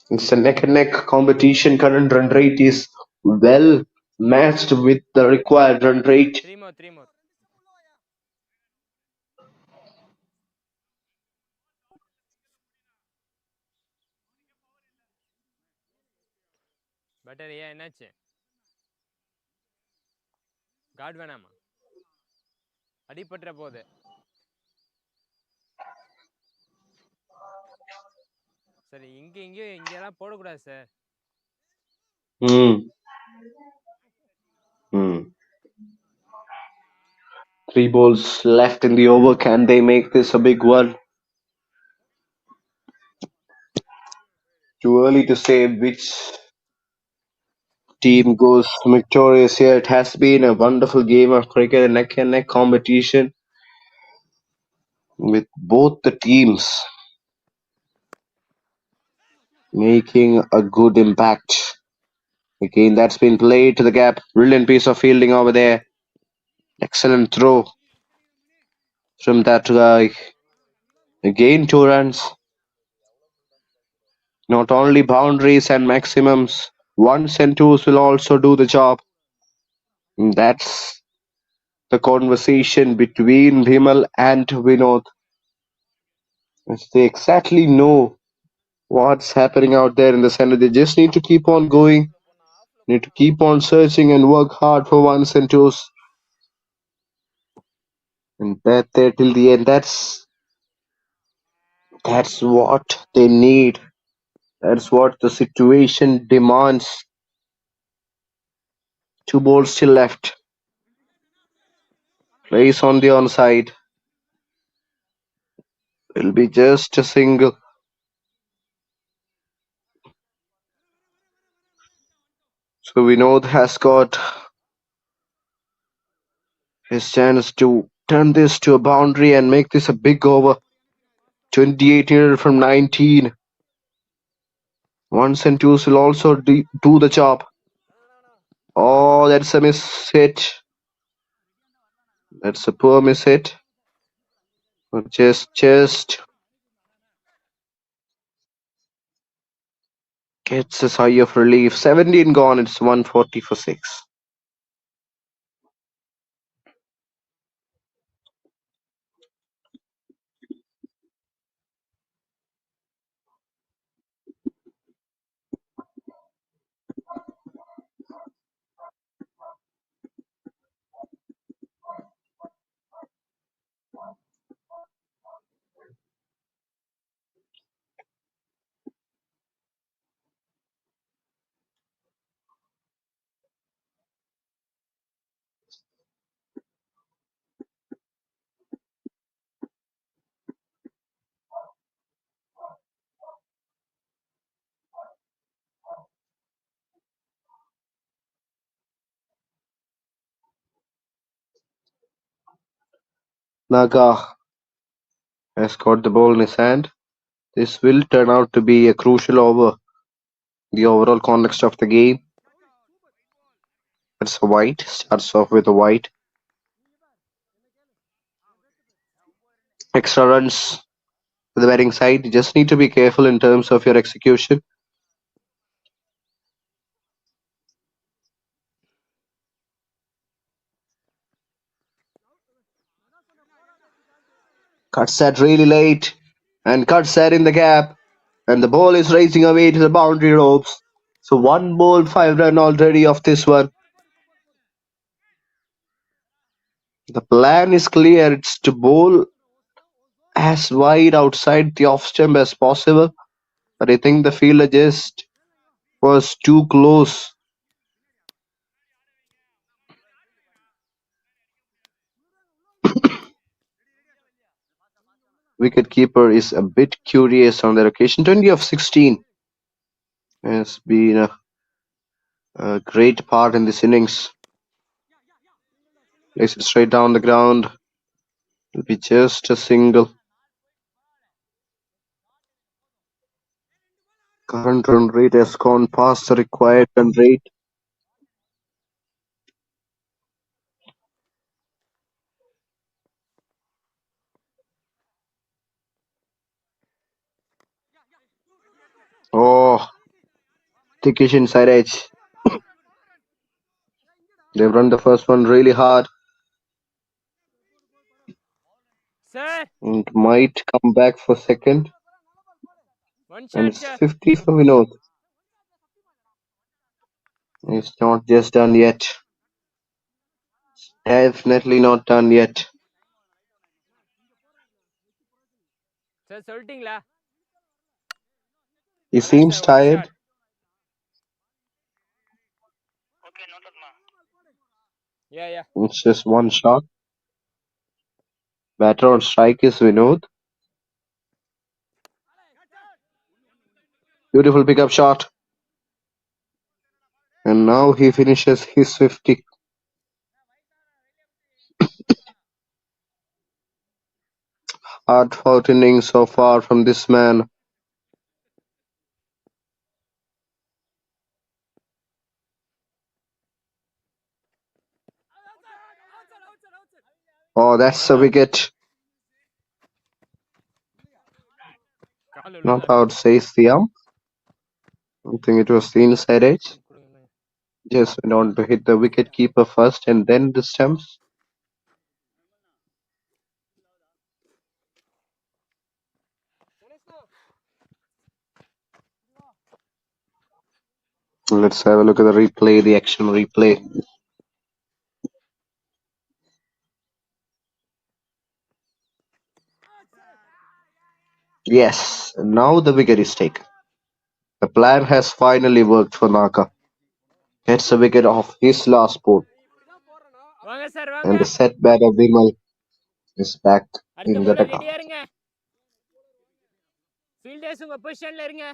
It's a neck and neck competition. Current run rate is well matched with the required run rate. 3 more, 3 more. Better, yeah, என்னாச்சு card வேணாமா அடிபட்டுற போகுது சரி இங்கெல்லாம் போடக்கூடாது sir Three balls left in the over. Can they make this a big one? Too early to say which team goes victorious here. It has been a wonderful game of cricket, a neck and neck competition with both the teams making a good impact. Again, that's been played to the gap. Brilliant piece of fielding over there. Excellent throw from that guy. Again, 2 runs. Not only boundaries and maximums, 1s and 2s will also do the job. And that's the conversation between Vimal and Vinod. As they exactly know what's happening out there in the center. They just need to keep on going. Need to keep on searching and work hard for 1s and 2s. And bat there till the end. That's what they need. That's what the situation demands. 2 balls still left. Place on the onside. Will be just a single. So Vinod has got his chance to turn this to a boundary and make this a big over. 28 here from 19. Ones and twos will also do the job. Oh, that's a miss hit. That's a poor miss hit. But just gets a sigh of relief. 17 gone. It's 140 for 6. Naga has got the ball in his hand. This will turn out to be a crucial over the overall context of the game. It's a white. Starts off with a white. Extra runs for the batting side. You just need to be careful in terms of your execution. Cuts that really late and cuts that in the gap. And the ball is racing away to the boundary ropes. So 1 ball, 5 run already off this one. The plan is clear. It's to bowl as wide outside the off stump as possible. But I think the fielder just was too close. Wicketkeeper is a bit curious on that occasion. 20 of 16 has been a great part in this innings. Plays it straight down the ground. It'll be just a single. Current run rate has gone past the required run rate. Oh, thickish inside edge. They've run the first one really hard Sir, and might come back for second. one And shot, it's sir. 50 for Vinod. It's not just done yet. Definitely not done yet. Sir, சொல்லிட்டீங்களா? He Anna, seems sir, one tired. shot. Okay, noted, ma. Yeah. It's just one shot. Batter on strike is Vinod. Beautiful pickup shot. And now he finishes his 50. Hard-fought innings so far from this man. Oh, that's a wicket. Not out, says the ump. I think it was the inside edge. Just went on to hit the wicket keeper first and then the stumps. Let's have a look at the replay, the action replay. Yes, now the wicket is taken. The plan has finally worked for Naka. Gets a wicket off his last ball. வாங்க sir And வாங்க. the set batter Vimal is back அடுத்த in the bowler dugout. ரெடியா இருங்க. Fielders உங்க பொசிஷன்ல இருங்க.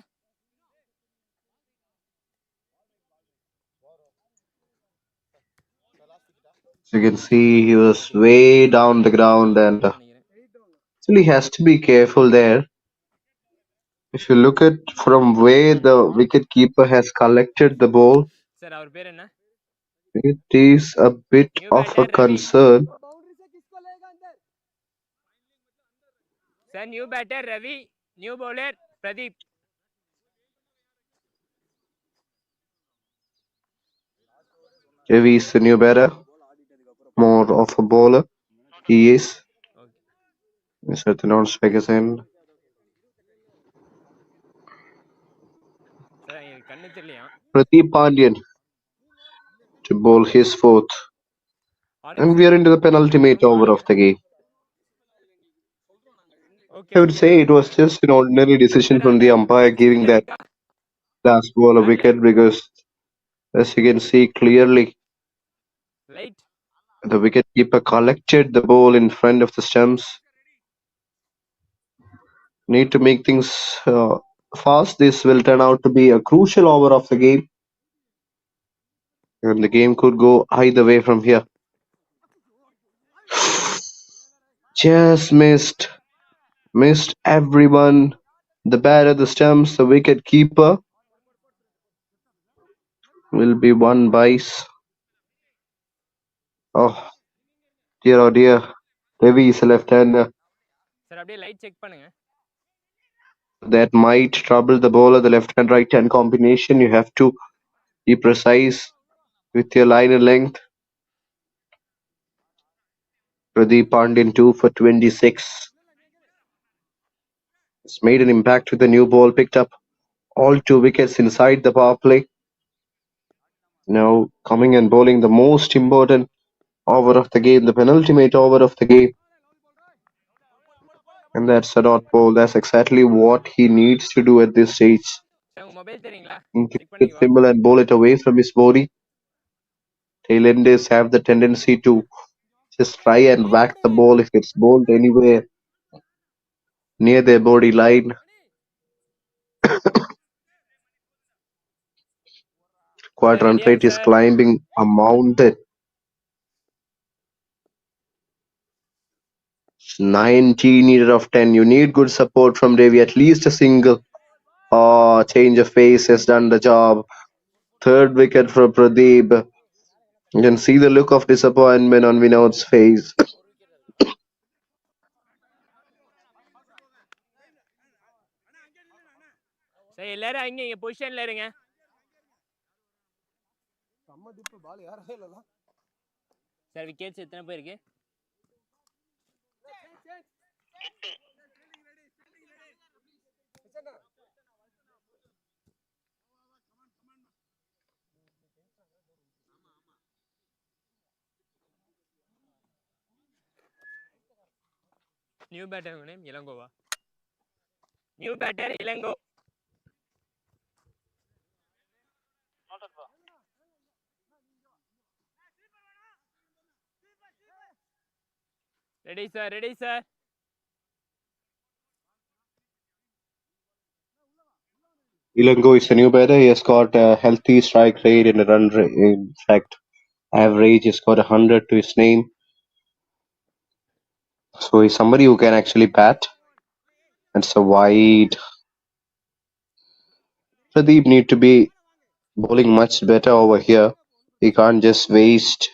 As you can see, he was way down the ground and actually has to be careful there. If you look at from where the wicket keeper has collected the ball, sir அவர் பேர் என்ன? it is a bit New of a batter, Ravi. concern. Sir, new batter Ravi, new bowler Pradeep. Ravi is the new batter, more of a bowler. He is. Okay. Mr. the non-strikers end. Sir எனக்கு கண்ணு தெரியலையா? Pradeep Pandyan to bowl his fourth. And we are into the penultimate over of the game. Okay. I would say it was just an ordinary decision from the umpire giving that last ball a wicket because, as you can see clearly, Late. the wicketkeeper collected the ball in front of the stumps. Need to make things fast. This will turn out to be a crucial over of the game. And the game could go either way from here. Just missed. Missed everyone. The batter, the stumps, the wicket keeper. Will be one base. Oh dear, oh dear. Ravi is a left-hander. Sir அப்படியே light check பண்ணுங்க. That might trouble the bowler, the left-hand right-hand combination. You have to be precise with your line and length. Pradeep Pandyan 2 for 26. It's made an impact with the new ball, picked up all 2 wickets inside the power play. Now coming and bowling the most important over of the game, the penultimate over of the game. And that's a dot ball. That's exactly what he needs to do at this stage. Sir உங்க mobile தெரியுங்களா? Keep it simple and bowl it away from his body. Tailenders have the tendency to just try and whack the ball if it's bowled anywhere near their body line. Quadrant rate is climbing a mountain. 19 needed of 10. You need good support from Devi, at least a single. Change of pace has done the job. Third wicket for Pradeep. You can see the look of disappointment on Vinod's face. Sir எல்லாரும் இங்க பொசிஷன்ல இருங்க. செம்ம tip பால் யாரவே இல்லல. Sir wickets எத்தனை போயிருக்கு? New batter name இளங்கோவா? New batter Ilango. Ready, sir. Ready, sir. Ilango is a new batter. He has got a healthy strike rate and a run rate. In fact, average has got 100 to his name. So he's somebody who can actually bat. That's a wide. Pradeep need to be bowling much better over here. He can't just waste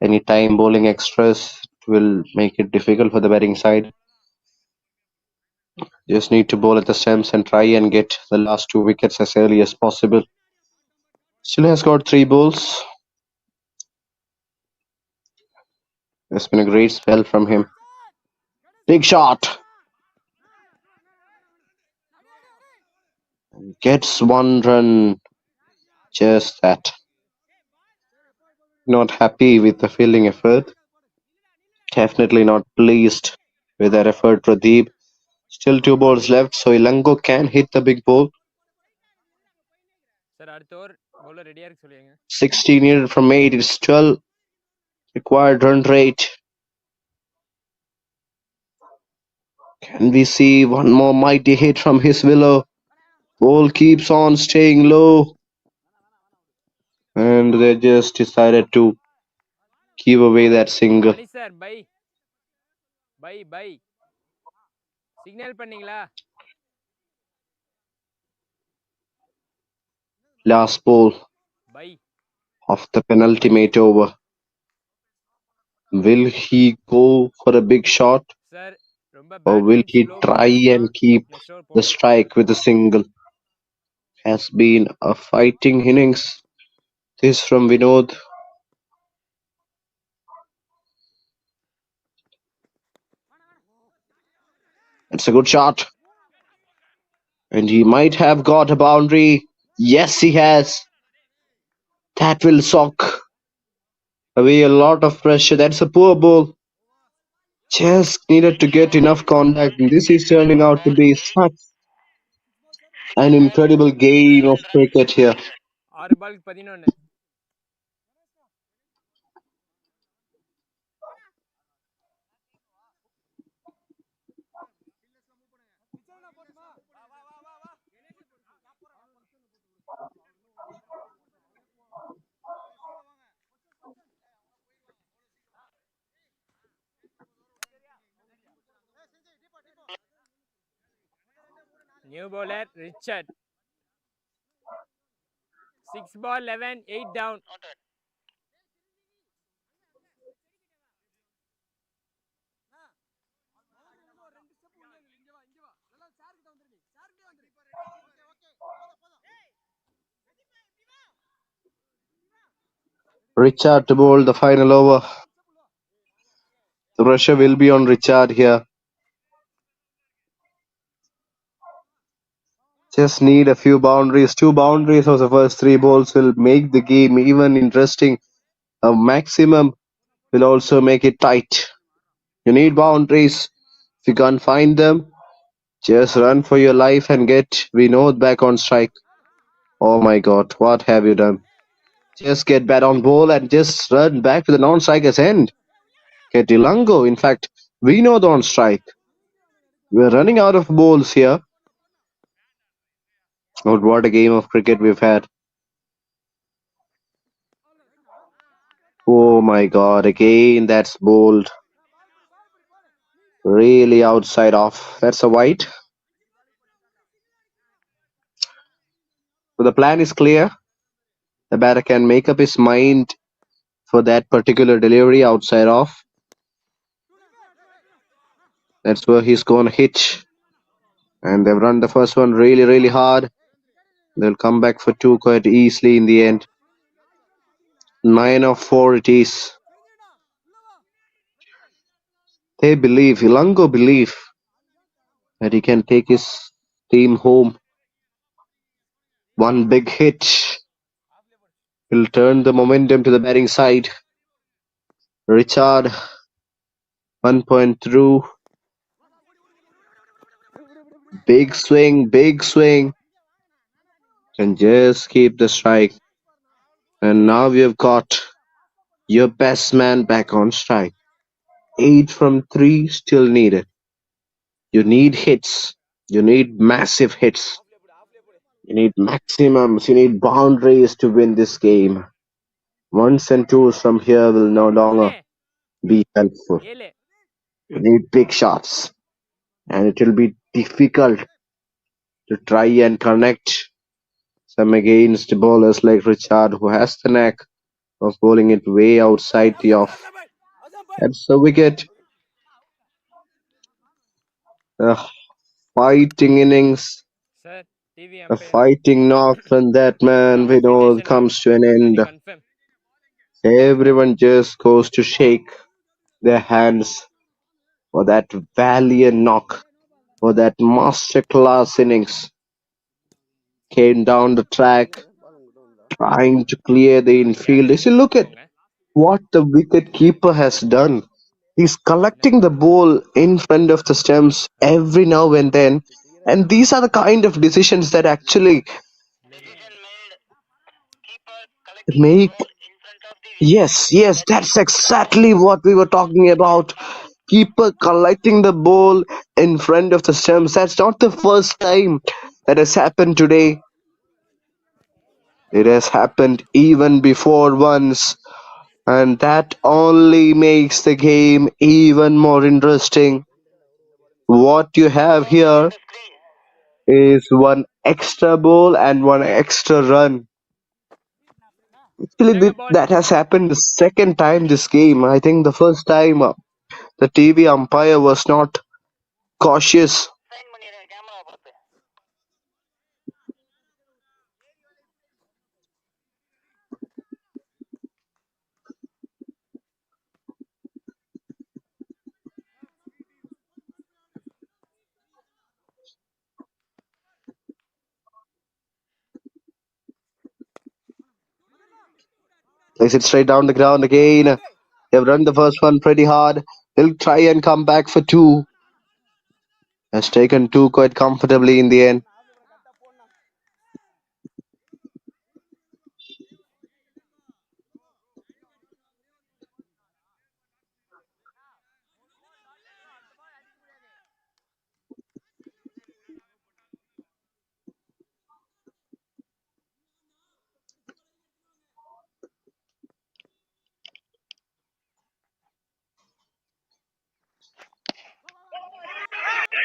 any time bowling extras. It will make it difficult for the batting side. Just need to bowl at the stumps and try and get the last 2 wickets as early as possible. Still has got 3 balls. It's been a great spell from him. Big shot. Gets 1 run. Just that. Not happy with the fielding effort. Definitely not pleased with that effort, Pradeep. Still 2 balls left, so Ilango can hit the big ball. Sir அடுத்த over bowler ரெடியா இருக்கு சொல்லுங்க. 16 needed from 8. It's 12 required run rate. Can we see one more mighty hit from his Vellore? Ball keeps on staying low. And they just decided to Give away that single. Mani sir bye bye bye signal பண்ணீங்களா? Last ball bye of the penultimate over. Will he go for a big shot sir ரொம்ப or will batsman he slow try and keep the strike with a single? Has been a fighting innings. This from Vinod. It's a good shot. And he might have got a boundary. Yes, he has. That will sock away a lot of pressure. That's a poor ball. Just needed to get enough contact. And this is turning out to be such an incredible game of cricket here. 6 பாலுக்கு 11. New bowler Richard. 6 ball 11, 8 down. Richard to bowl the final over. The pressure will be on Richard here. Just need a few boundaries. 2 boundaries of the first 3 balls will make the game even interesting. A maximum will also make it tight. You need boundaries. If you can't find them, just run for your life and get Vinod back on strike. Oh my god, what have you done? Just get bat on ball and just run back to the non-striker's end. Get Ilango, in fact, Vinod on strike. We're running out of balls here. Oh, what a game of cricket we've had. Oh my god, again that's bowled. Really outside off. That's a wide. So the plan is clear. The batter can make up his mind for that particular delivery outside off. That's where he's going to hit. And they've run the first one really, really hard. They'll come back for 2 quite easily in the end. 9 of 4 it is. They believe, Ilango believe that he can take his team home. One big hit will turn the momentum to the batting side. Richard, 1 point through. Big swing. And just keep the strike. And now we have got your best man back on strike. 8 from 3 still needed. You need hits. You need massive hits. You need maximums. You need boundaries to win this game. 1s and 2s from here will no longer be helpful. 7. You need big shots. And it will be difficult to try and connect some against bowlers like Richard, who has the knack of bowling it way outside the off. That's a wicket. A fighting innings. Sir, TV A umpire. fighting knock from that man. We know it comes to an end. Confirm. Everyone just goes to shake their hands for that valiant knock, for that masterclass innings. Came down the track, trying to clear the infield. You see, look at what the wicket keeper has done. He's collecting the ball in front of the stumps every now and then. And these are the kind of decisions that actually make. Yes, that's exactly what we were talking about. Keeper collecting the ball in front of the stumps. That's not the first time that has happened today. It has happened even before once. And that only makes the game even more interesting. What you have here is one extra ball and one extra run. Actually, என்னங்க பால் that has happened the second time this game. I think the first time the TV umpire was not cautious. Plays it straight down the ground again. They've run the first one pretty hard. He'll try and come back for two. Has taken two quite comfortably in the end.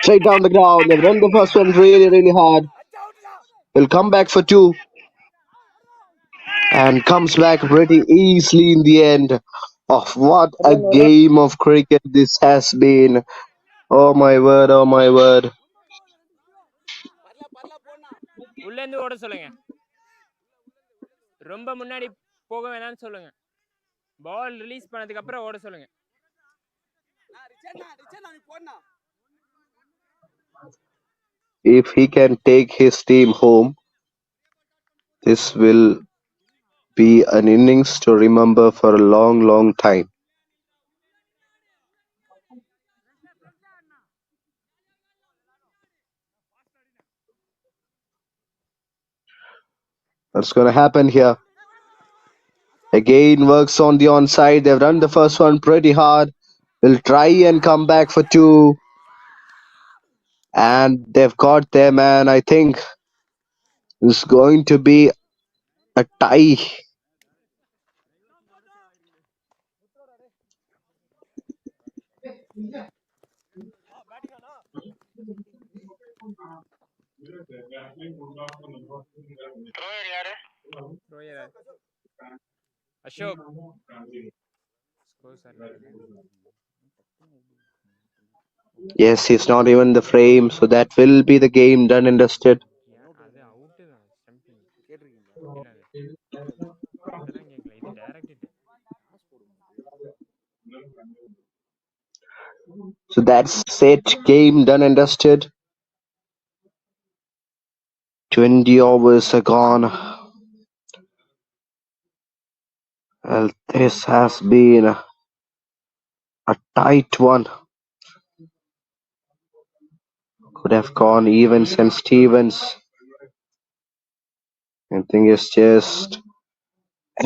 Straight down the ground. They've run the first one really, really hard. He'll come back for two. And comes back pretty easily in the end. Oh, what a game of cricket this has been. Oh my word, oh my word. உள்ள இருந்து ஓட சொல்லுங்க. ரொம்ப முன்னாடி போக வேணாம்னு சொல்லுங்க. பால் release பண்ணதுக்கு அப்புறம் ஓட சொல்லுங்க. If he can take his team home, this will be an innings to remember for a long, long time. What's going to happen here? Again works on the onside. They've run the first one pretty hard. Will try and come back for two. And they've got their man. I think it's going to be a tie. Ashok Yes, he's not even in the frame, so that will be the game done and dusted. அது out தான் stumping கேட்டிருக்கீங்களா? அதெல்லாம் கேட்கல, இது direct hit. So that's it, game done and dusted. 20 overs are gone. Well, this has been a tight one. Could have gone evens and Stevens. I think it's just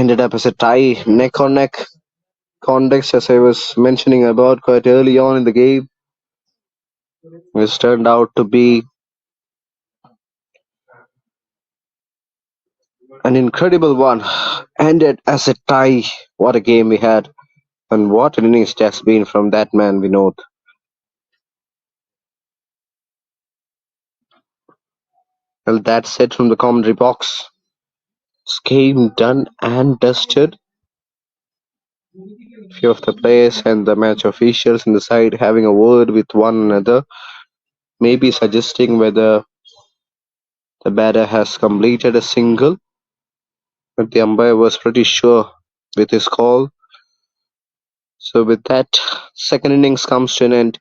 ended up as a tie, neck on neck context, as I was mentioning about quite early on in the game. This turned out to be an incredible one. Ended as a tie. What a game we had. And what an innings it has been from that man, Vinod. Well, that's it from the commentary box. This game done and dusted. Few of the players and the match officials in the side having a word with one another, maybe suggesting whether the batter has completed a single, but the umpire was pretty sure with his call. So with that, second innings comes to an end.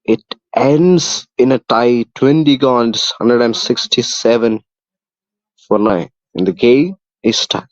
It ends in a tie, 20 gone, 167 for 9. And the game is tied.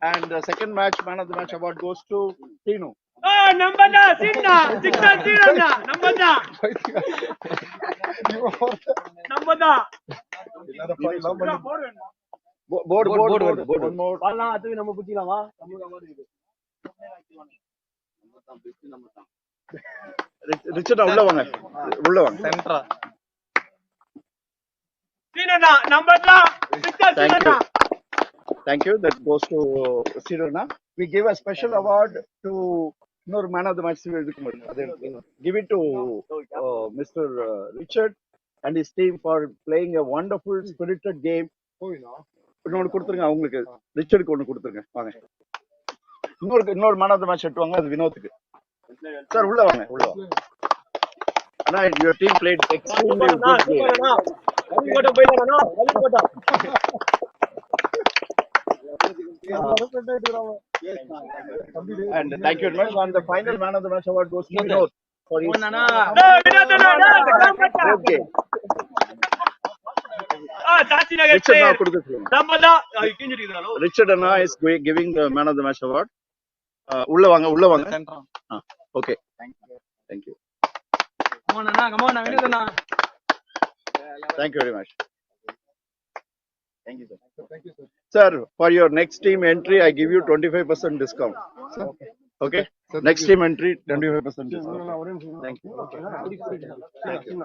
And the second match, man of the match award goes to Tino. நம்பதா சின்னா சிக்னா சீரண்ணா நம்பதா நம்பதா Board. One more. பாலாம் அது நம்ம புடிக்கலாம் வா நம்ம மாதிரி இது Richard உள்ள வாங்க. சென்ட்ரா சீரண்ணா நம்பதா சிக்னா சீரண்ணா. Thank you. That goes to Sirona. We give a special award to man of the match. Give it to Mr. Richard and his team for playing a wonderful, spirited game. இன்னொரு கொடுத்துருங்க அவங்களுக்கு ரிச்சர்டுக்கு ஒன்று கொடுத்துருங்க வாங்க இன்னொரு மேன் ஆஃப் த மேட்ச் எடுத்துவாங்க அது வினோத்துக்கு சார் உள்ள வாங்க ஆனா your team played extremely good and thank you very much. And the final man of the match award goes to Vinod for his okay. Richard Anna is giving the man of the match award. உள்ள வாங்க okay thank you come on Vinod thank you very much. Thank you, sir. Sir, for your next team entry, I give you 25% discount. Okay? Sir, next team entry, 25% discount. Thank you. Thank you.